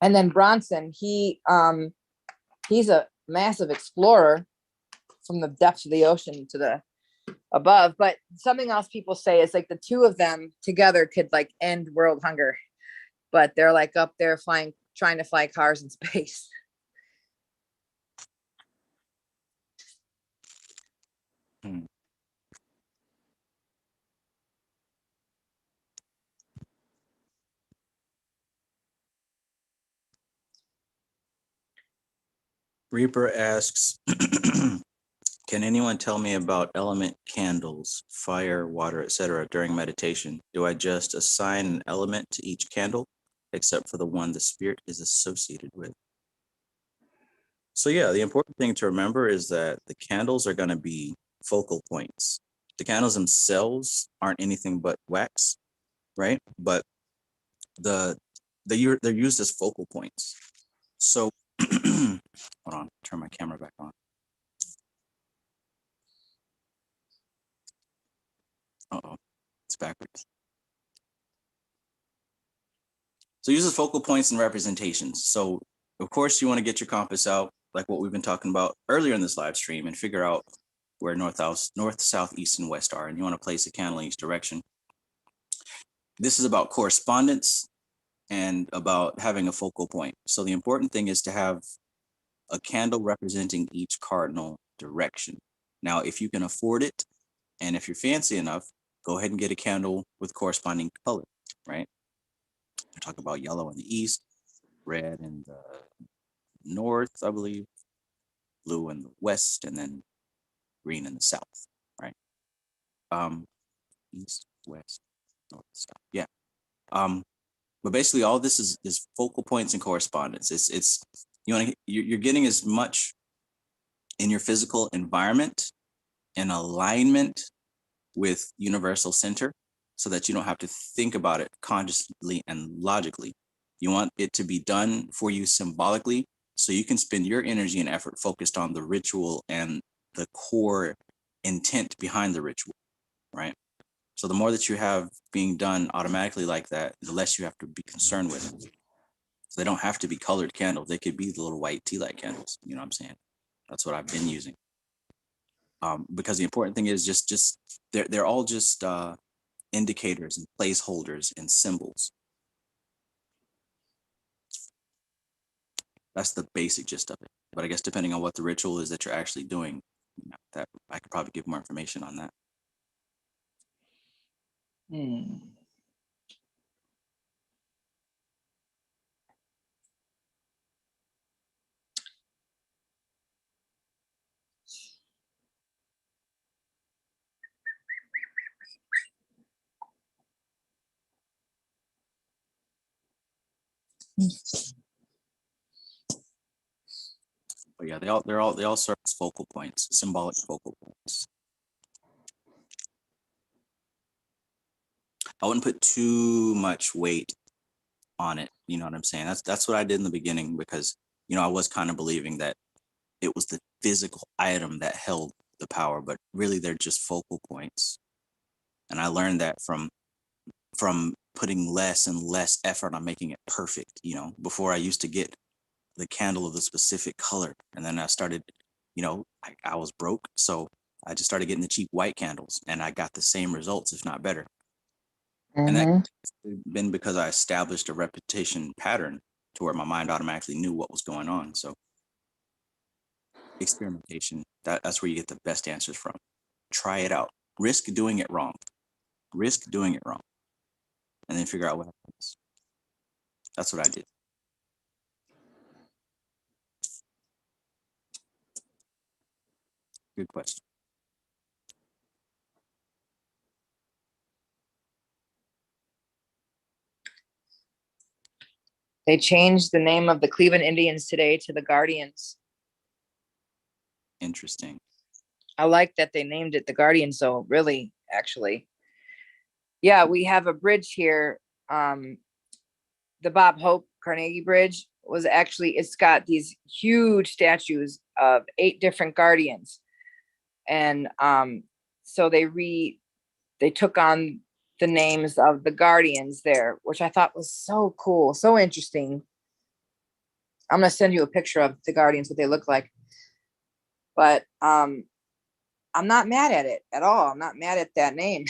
And then Bronson, he's a massive explorer from the depths of the ocean to the above. But something else people say is like the two of them together could like end world hunger, but they're like up there trying to fly cars in space. Reaper asks, Can anyone tell me about element candles, fire, water, etc. during meditation? Do I just assign an element to each candle, except for the one the spirit is associated with? So yeah, the important thing to remember is that the candles are going to be focal points. The candles themselves aren't anything but wax, right? But they're used as focal points. So hold on, turn my camera back on. Uh-oh, it's backwards. So use as focal points and representations. So of course you want to get your compass out, like what we've been talking about earlier in this live stream, and figure out where north, south, east, and west are. And you want to place a candle in each direction. This is about correspondence and about having a focal point. So the important thing is to have a candle representing each cardinal direction. Now, if you can afford it, and if you're fancy enough, go ahead and get a candle with corresponding color, right? We're talking about yellow in the east, red in the north, I believe, blue in the west, and then green in the south, right? East, west, north, south. Yeah. But basically all this is focal points and correspondence. It's you're getting as much in your physical environment in alignment with universal center, so that you don't have to think about it consciously and logically. You want it to be done for you symbolically, so you can spend your energy and effort focused on the ritual and the core intent behind the ritual, right? So the more that you have being done automatically like that, the less you have to be concerned with it. So they don't have to be colored candles. They could be the little white tea light candles. You know what I'm saying? That's what I've been using. Because the important thing is just they're all just indicators and placeholders and symbols. That's the basic gist of it. But I guess depending on what the ritual is that you're actually doing, that I could probably give more information on that. But yeah, they all serve as focal points, symbolic focal points. I wouldn't put too much weight on it. You know what I'm saying? That's what I did in the beginning, because I was kind of believing that it was the physical item that held the power, but really they're just focal points. And I learned that from putting less and less effort on making it perfect. Before I used to get the candle of the specific color, and then I started, I was broke, so I just started getting the cheap white candles, and I got the same results, if not better. And that's been because I established a repetition pattern to where my mind automatically knew what was going on. So experimentation, that's where you get the best answers from. Try it out. Risk doing it wrong. And then figure out what happens. That's what I did. Good question. They changed the name of the Cleveland Indians today to the Guardians. Interesting. I like that they named it the Guardians, though, really, actually. Yeah, we have a bridge here. The Bob Hope Carnegie Bridge it's got these huge statues of 8 different guardians. And so they took on the names of the guardians there, which I thought was so cool, so interesting. I'm going to send you a picture of the guardians, what they look like. But I'm not mad at it at all. I'm not mad at that name.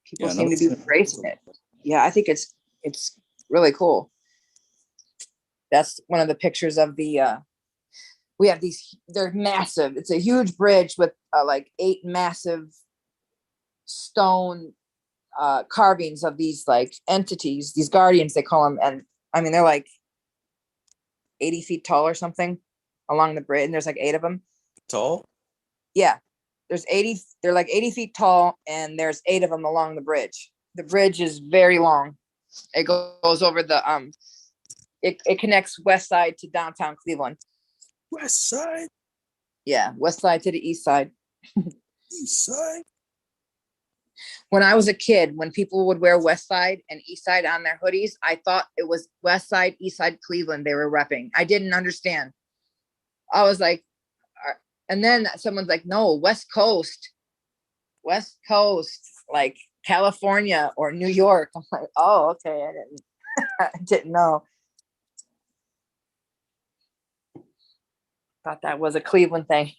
People seem to be embracing it. Yeah, I think it's really cool. That's one of the pictures of the we have these, they're massive. It's a huge bridge with like 8 massive stone carvings of these like entities, these guardians they call them. And I mean, they're like 80 feet tall or something along the bridge, and there's like 8 of them. Tall? Yeah, they're like 80 feet tall, and there's 8 of them along the bridge. The bridge is very long. It goes over it connects west side to downtown Cleveland. West side, Yeah, west side to the east side. east side. When I was a kid, when people would wear west side and east side on their hoodies, I thought it was west side, east side Cleveland they were repping. I didn't understand. I was like, and then someone's like, no, West Coast, like California or New York. I'm like, oh, okay. I didn't know. Thought that was a Cleveland thing.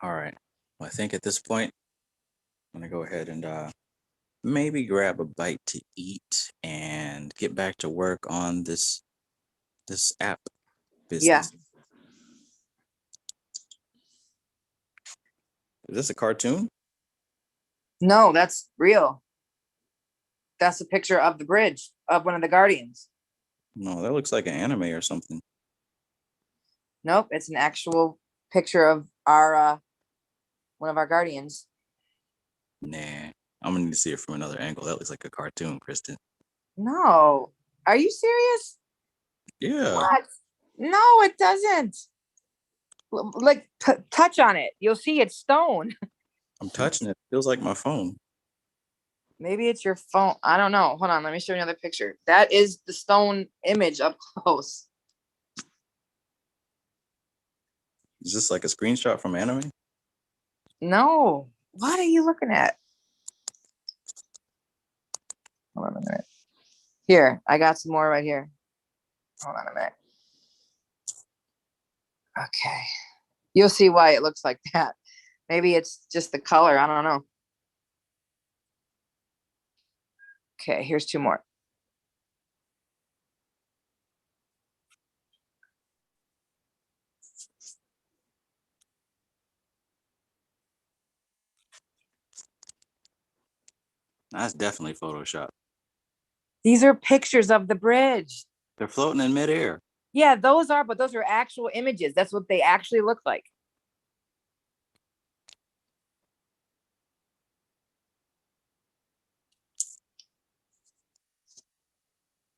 All right. Well, I think at this point, I'm gonna go ahead and maybe grab a bite to eat and get back to work on this app Yeah. business. Is this a cartoon? No, that's real. That's a picture of the bridge of one of the Guardians. No, that looks like an anime or something. Nope, it's an actual picture of our one of our Guardians. Nah, I'm gonna need to see it from another angle. That looks like a cartoon, Kristen. No, are you serious? Yeah. What? No, it doesn't. Like touch on it, you'll see it's stone. I'm touching it. Feels like my phone. Maybe it's your phone. I don't know. Hold on, let me show you another picture. That is the stone image up close. Is this like a screenshot from anime? No, what are you looking at? Hold on a minute. Here, I got some more right here. Hold on a minute. Okay. You'll see why it looks like that. Maybe it's just the color. I don't know. Okay, here's 2 more. That's definitely Photoshop. These are pictures of the bridge. They're floating in midair. Yeah, those are, but those are actual images. That's what they actually look like.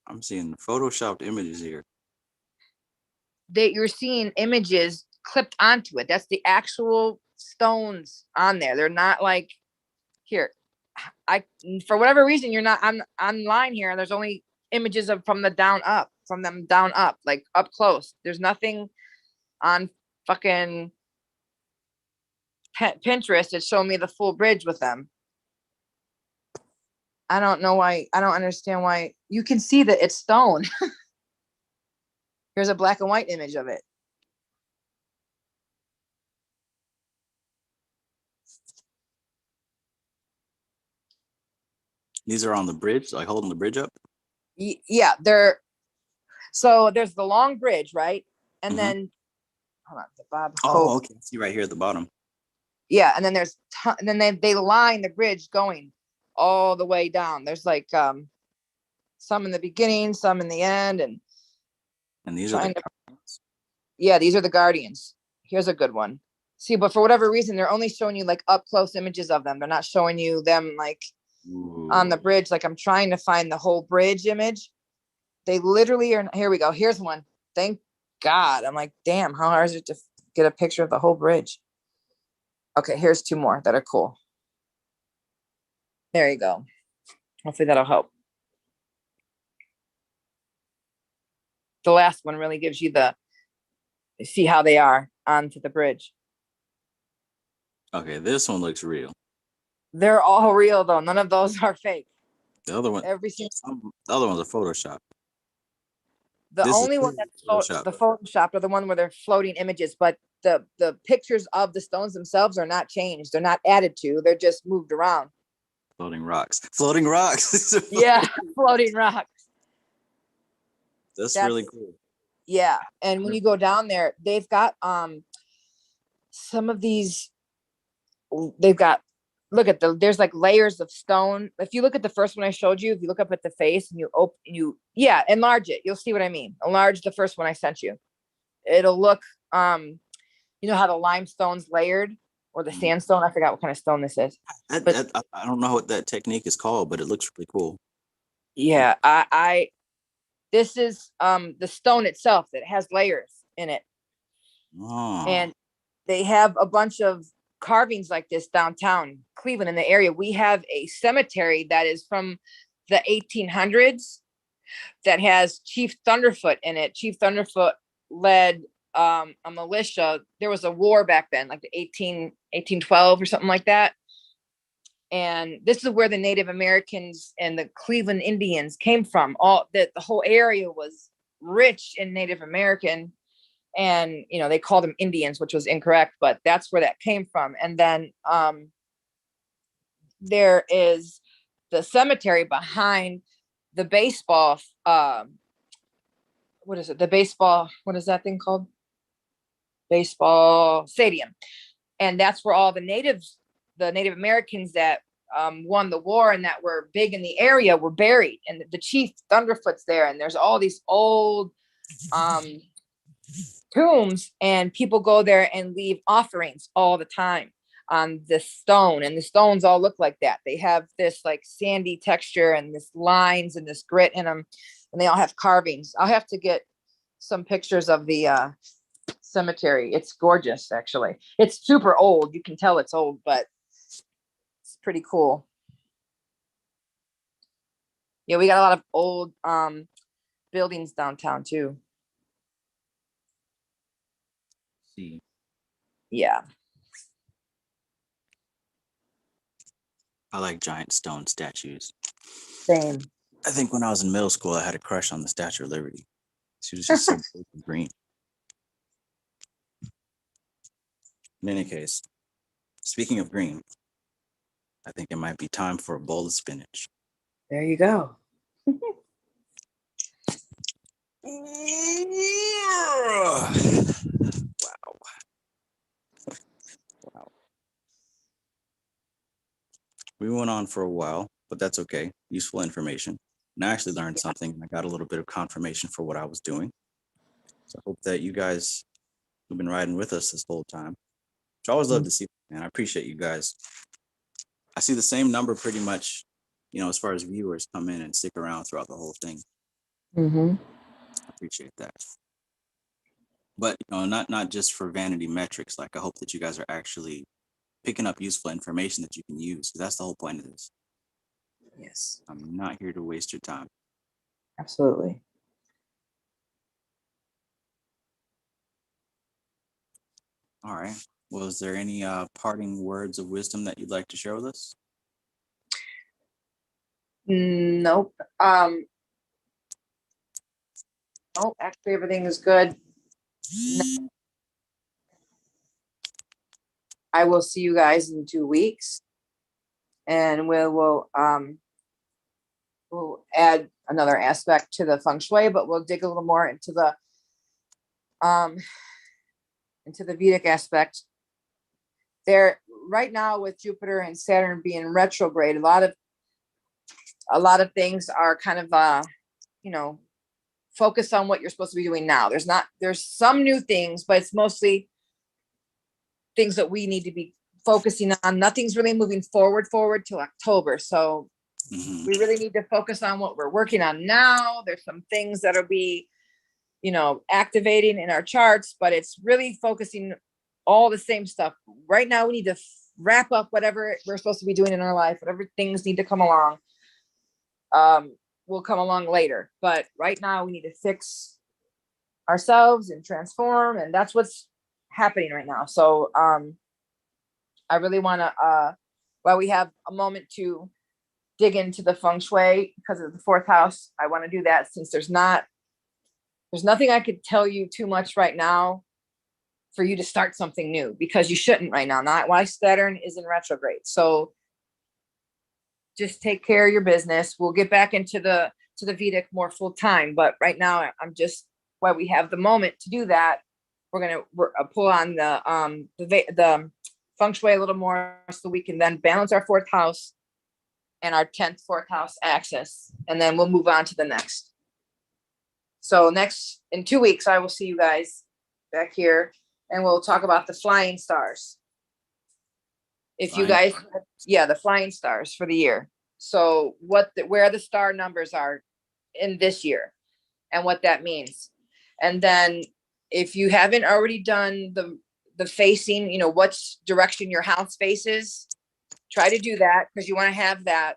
I'm seeing photoshopped images here. You're seeing images clipped onto it. That's the actual stones on there. They're not like here. For whatever reason, you're not on online here. There's only images of from them down up, like up close. There's nothing on fucking Pinterest. It's showing me the full bridge with them. I don't know why. I don't understand why. You can see that it's stone. Here's a black and white image of it. These are on the bridge, like holding the bridge up. Yeah, there's the long bridge, right? And then hold on, the Bob Hope. Oh, okay. I see right here at the bottom. Yeah, and then and then they line the bridge going all the way down. There's like some in the beginning, some in the end, and these are the yeah, these are the Guardians. Here's a good one. See, but for whatever reason, they're only showing you like up close images of them. They're not showing you them like on the bridge. Like I'm trying to find the whole bridge image. They literally are. Here we go. Here's one. Thank God. I'm like, damn, how hard is it to get a picture of the whole bridge? Okay, here's 2 more that are cool. There you go. Hopefully that'll help. The last one really gives you see how they are onto the bridge. Okay, this one looks real. They're all real though. None of those are fake. The other one, the other one's a Photoshop. The only one that's the Photoshop are the one where they're floating images, but the pictures of the stones themselves are not changed. They're not added to. They're just moved around. Floating rocks. Floating rocks. Yeah, floating rocks. That's really cool. Yeah, and when you go down there, they've got some of these. They've got, look at there's like layers of stone. If you look at the first one I showed you, if you look up at the face and you open, yeah, enlarge it, you'll see what I mean. Enlarge the first one I sent you. It'll look, you know how the limestone's layered, or the sandstone. I forgot what kind of stone this is. I don't know what that technique is called, but it looks really cool. Yeah, this is the stone itself that has layers in it. Oh. And they have a bunch of carvings like this downtown Cleveland in the area. We have a cemetery that is from the 1800s that has Chief Thunderfoot in it. Chief Thunderfoot led a militia. There was a war back then, like the 1812 or something like that. And this is where the Native Americans and the Cleveland Indians came from. All that, the whole area was rich in Native American, and you know, they called them Indians, which was incorrect, but that's where that came from. And then there is the cemetery behind the baseball, what is it? The baseball, what is that thing called? Baseball stadium. And that's where all the Native Americans that won the war and that were big in the area were buried. And the Chief Thunderfoot's there. And there's all these old tombs, and people go there and leave offerings all the time on the stone. And the stones all look like that. They have this like sandy texture and this lines and this grit in them. And they all have carvings. I'll have to get some pictures of the cemetery. It's gorgeous, actually. It's super old. You can tell it's old, but it's pretty cool. Yeah, we got a lot of old buildings downtown too. See. Yeah. I like giant stone statues. Same. I think when I was in middle school, I had a crush on the Statue of Liberty. She was just so big and green. In any case, speaking of green, I think it might be time for a bowl of spinach. There you go. Wow. We went on for a while, but that's okay. Useful information. And I actually learned something, and I got a little bit of confirmation for what I was doing. So I hope that you guys who've been riding with us this whole time, which I always love to see, man. I appreciate you guys. I see the same number pretty much, you know, as far as viewers come in and stick around throughout the whole thing. Mm-hmm. I appreciate that. But you know, not just for vanity metrics. Like, I hope that you guys are actually picking up useful information that you can use. That's the whole point of this. Yes, I'm not here to waste your time. absolutely. All right. Well, is there any parting words of wisdom that you'd like to share with us? Nope. Oh, actually, everything is good. I will see you guys in 2 weeks, and we'll add another aspect to the feng shui, but we'll dig a little more into the Vedic aspect. There right now, with Jupiter and Saturn being retrograde, a lot of things are kind of you know, focus on what you're supposed to be doing now. There's some new things, but it's mostly things that we need to be focusing on. Nothing's really moving forward till October. So we really need to focus on what we're working on now. There's some things that'll be, you know, activating in our charts, but it's really focusing all the same stuff. Right now, we need to wrap up whatever we're supposed to be doing in our life, whatever things need to come along. Will come along later. But right now, we need to fix ourselves and transform, and that's what's happening right now. So I really want to, while we have a moment to dig into the feng shui because of the fourth house, I want to do that, since there's nothing I could tell you too much right now for you to start something new, because you shouldn't right now. Not why Saturn is in retrograde. So just take care of your business. We'll get back into the Vedic more full time, but right now I'm just while we have the moment to do that, we're gonna pull on the feng shui a little more so we can then balance our fourth house and our 10th fourth house axis, and then we'll move on to the next. So next, in 2 weeks, I will see you guys back here and we'll talk about the flying stars. If you guys, yeah, the flying stars for the year. So where the star numbers are in this year and what that means. And then if you haven't already done the facing, what direction your house faces, try to do that, because you want to have that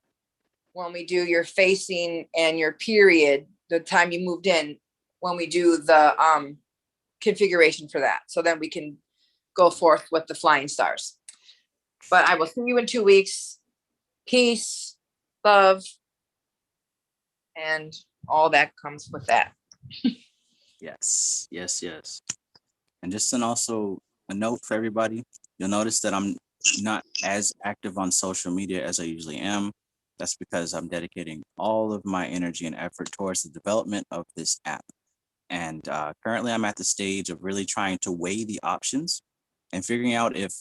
when we do your facing and your period, the time you moved in, when we do the configuration for that. So then we can go forth with the flying stars. But I will see you in 2 weeks. Peace, love, and all that comes with that. Yes, yes, yes. And just also a note for everybody, you'll notice that I'm not as active on social media as I usually am. That's because I'm dedicating all of my energy and effort towards the development of this app. And currently I'm at the stage of really trying to weigh the options and figuring out if,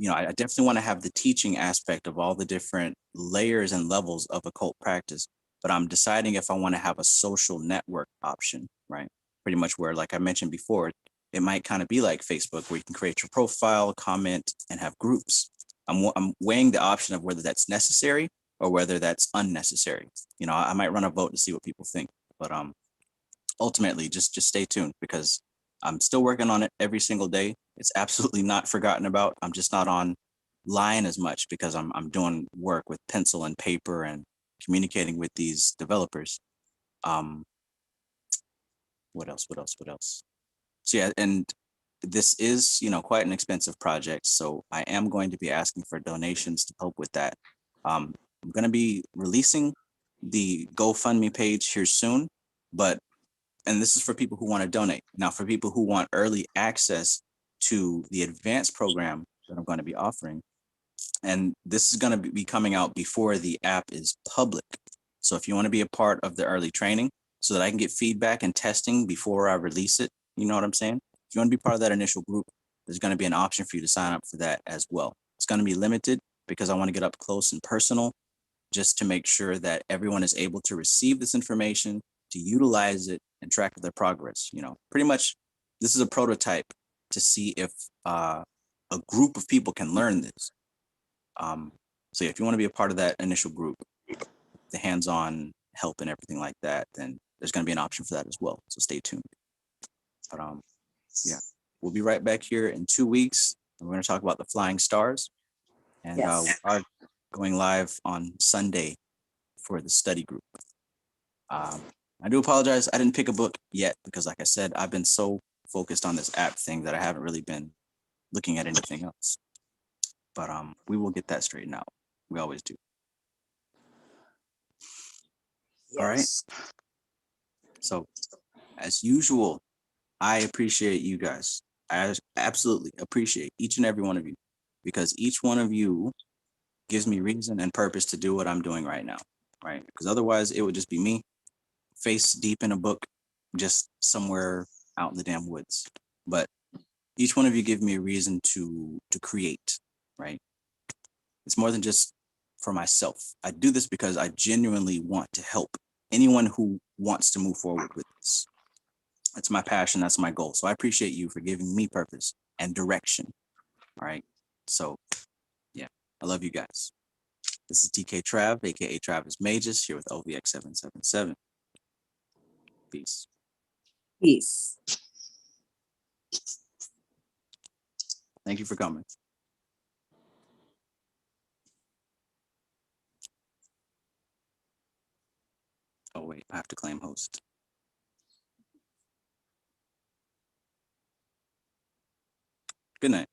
I definitely want to have the teaching aspect of all the different layers and levels of occult practice, but I'm deciding if I want to have a social network option, right? Pretty much where, like I mentioned before, it might kind of be like Facebook, where you can create your profile, comment, and have groups. I'm weighing the option of whether that's necessary or whether that's unnecessary. I might run a vote to see what people think, but ultimately just stay tuned, because I'm still working on it every single day. It's absolutely not forgotten about. I'm just not online as much because I'm doing work with pencil and paper and communicating with these developers. What else? So yeah, and this is, quite an expensive project. So I am going to be asking for donations to help with that. I'm going to be releasing the GoFundMe page here soon, and this is for people who want to donate. Now, for people who want early access to the advanced program that I'm going to be offering, and this is going to be coming out before the app is public. So if you want to be a part of the early training so that I can get feedback and testing before I release it, you know what I'm saying? If you want to be part of that initial group, there's going to be an option for you to sign up for that as well. It's going to be limited because I want to get up close and personal, just to make sure that everyone is able to receive this information, to utilize it, and track their progress. Pretty much this is a prototype to see if a group of people can learn this. So yeah, if you want to be a part of that initial group, the hands-on help and everything like that, then there's going to be an option for that as well. So stay tuned. But yeah, we'll be right back here in 2 weeks. We're going to talk about the flying stars, and Yes. we are going live on Sunday for the study group. I do apologize, I didn't pick a book yet because, like I said, I've been so focused on this app thing that I haven't really been looking at anything else. But we will get that straightened out. We always do. All right. Yes. So, as usual, I appreciate you guys. I absolutely appreciate each and every one of you, because each one of you gives me reason and purpose to do what I'm doing right now, right? Because otherwise it would just be me face deep in a book, just somewhere out in the damn woods. But each one of you give me a reason to create, right? It's more than just for myself. I do this because I genuinely want to help anyone who wants to move forward with this. That's my passion. That's my goal. So I appreciate you for giving me purpose and direction. All right. So yeah, I love you guys. This is TK Trav, aka Travis Mages, here with OVX 777. Peace. Peace. Thank you for coming. Oh wait, I have to claim host. Good night.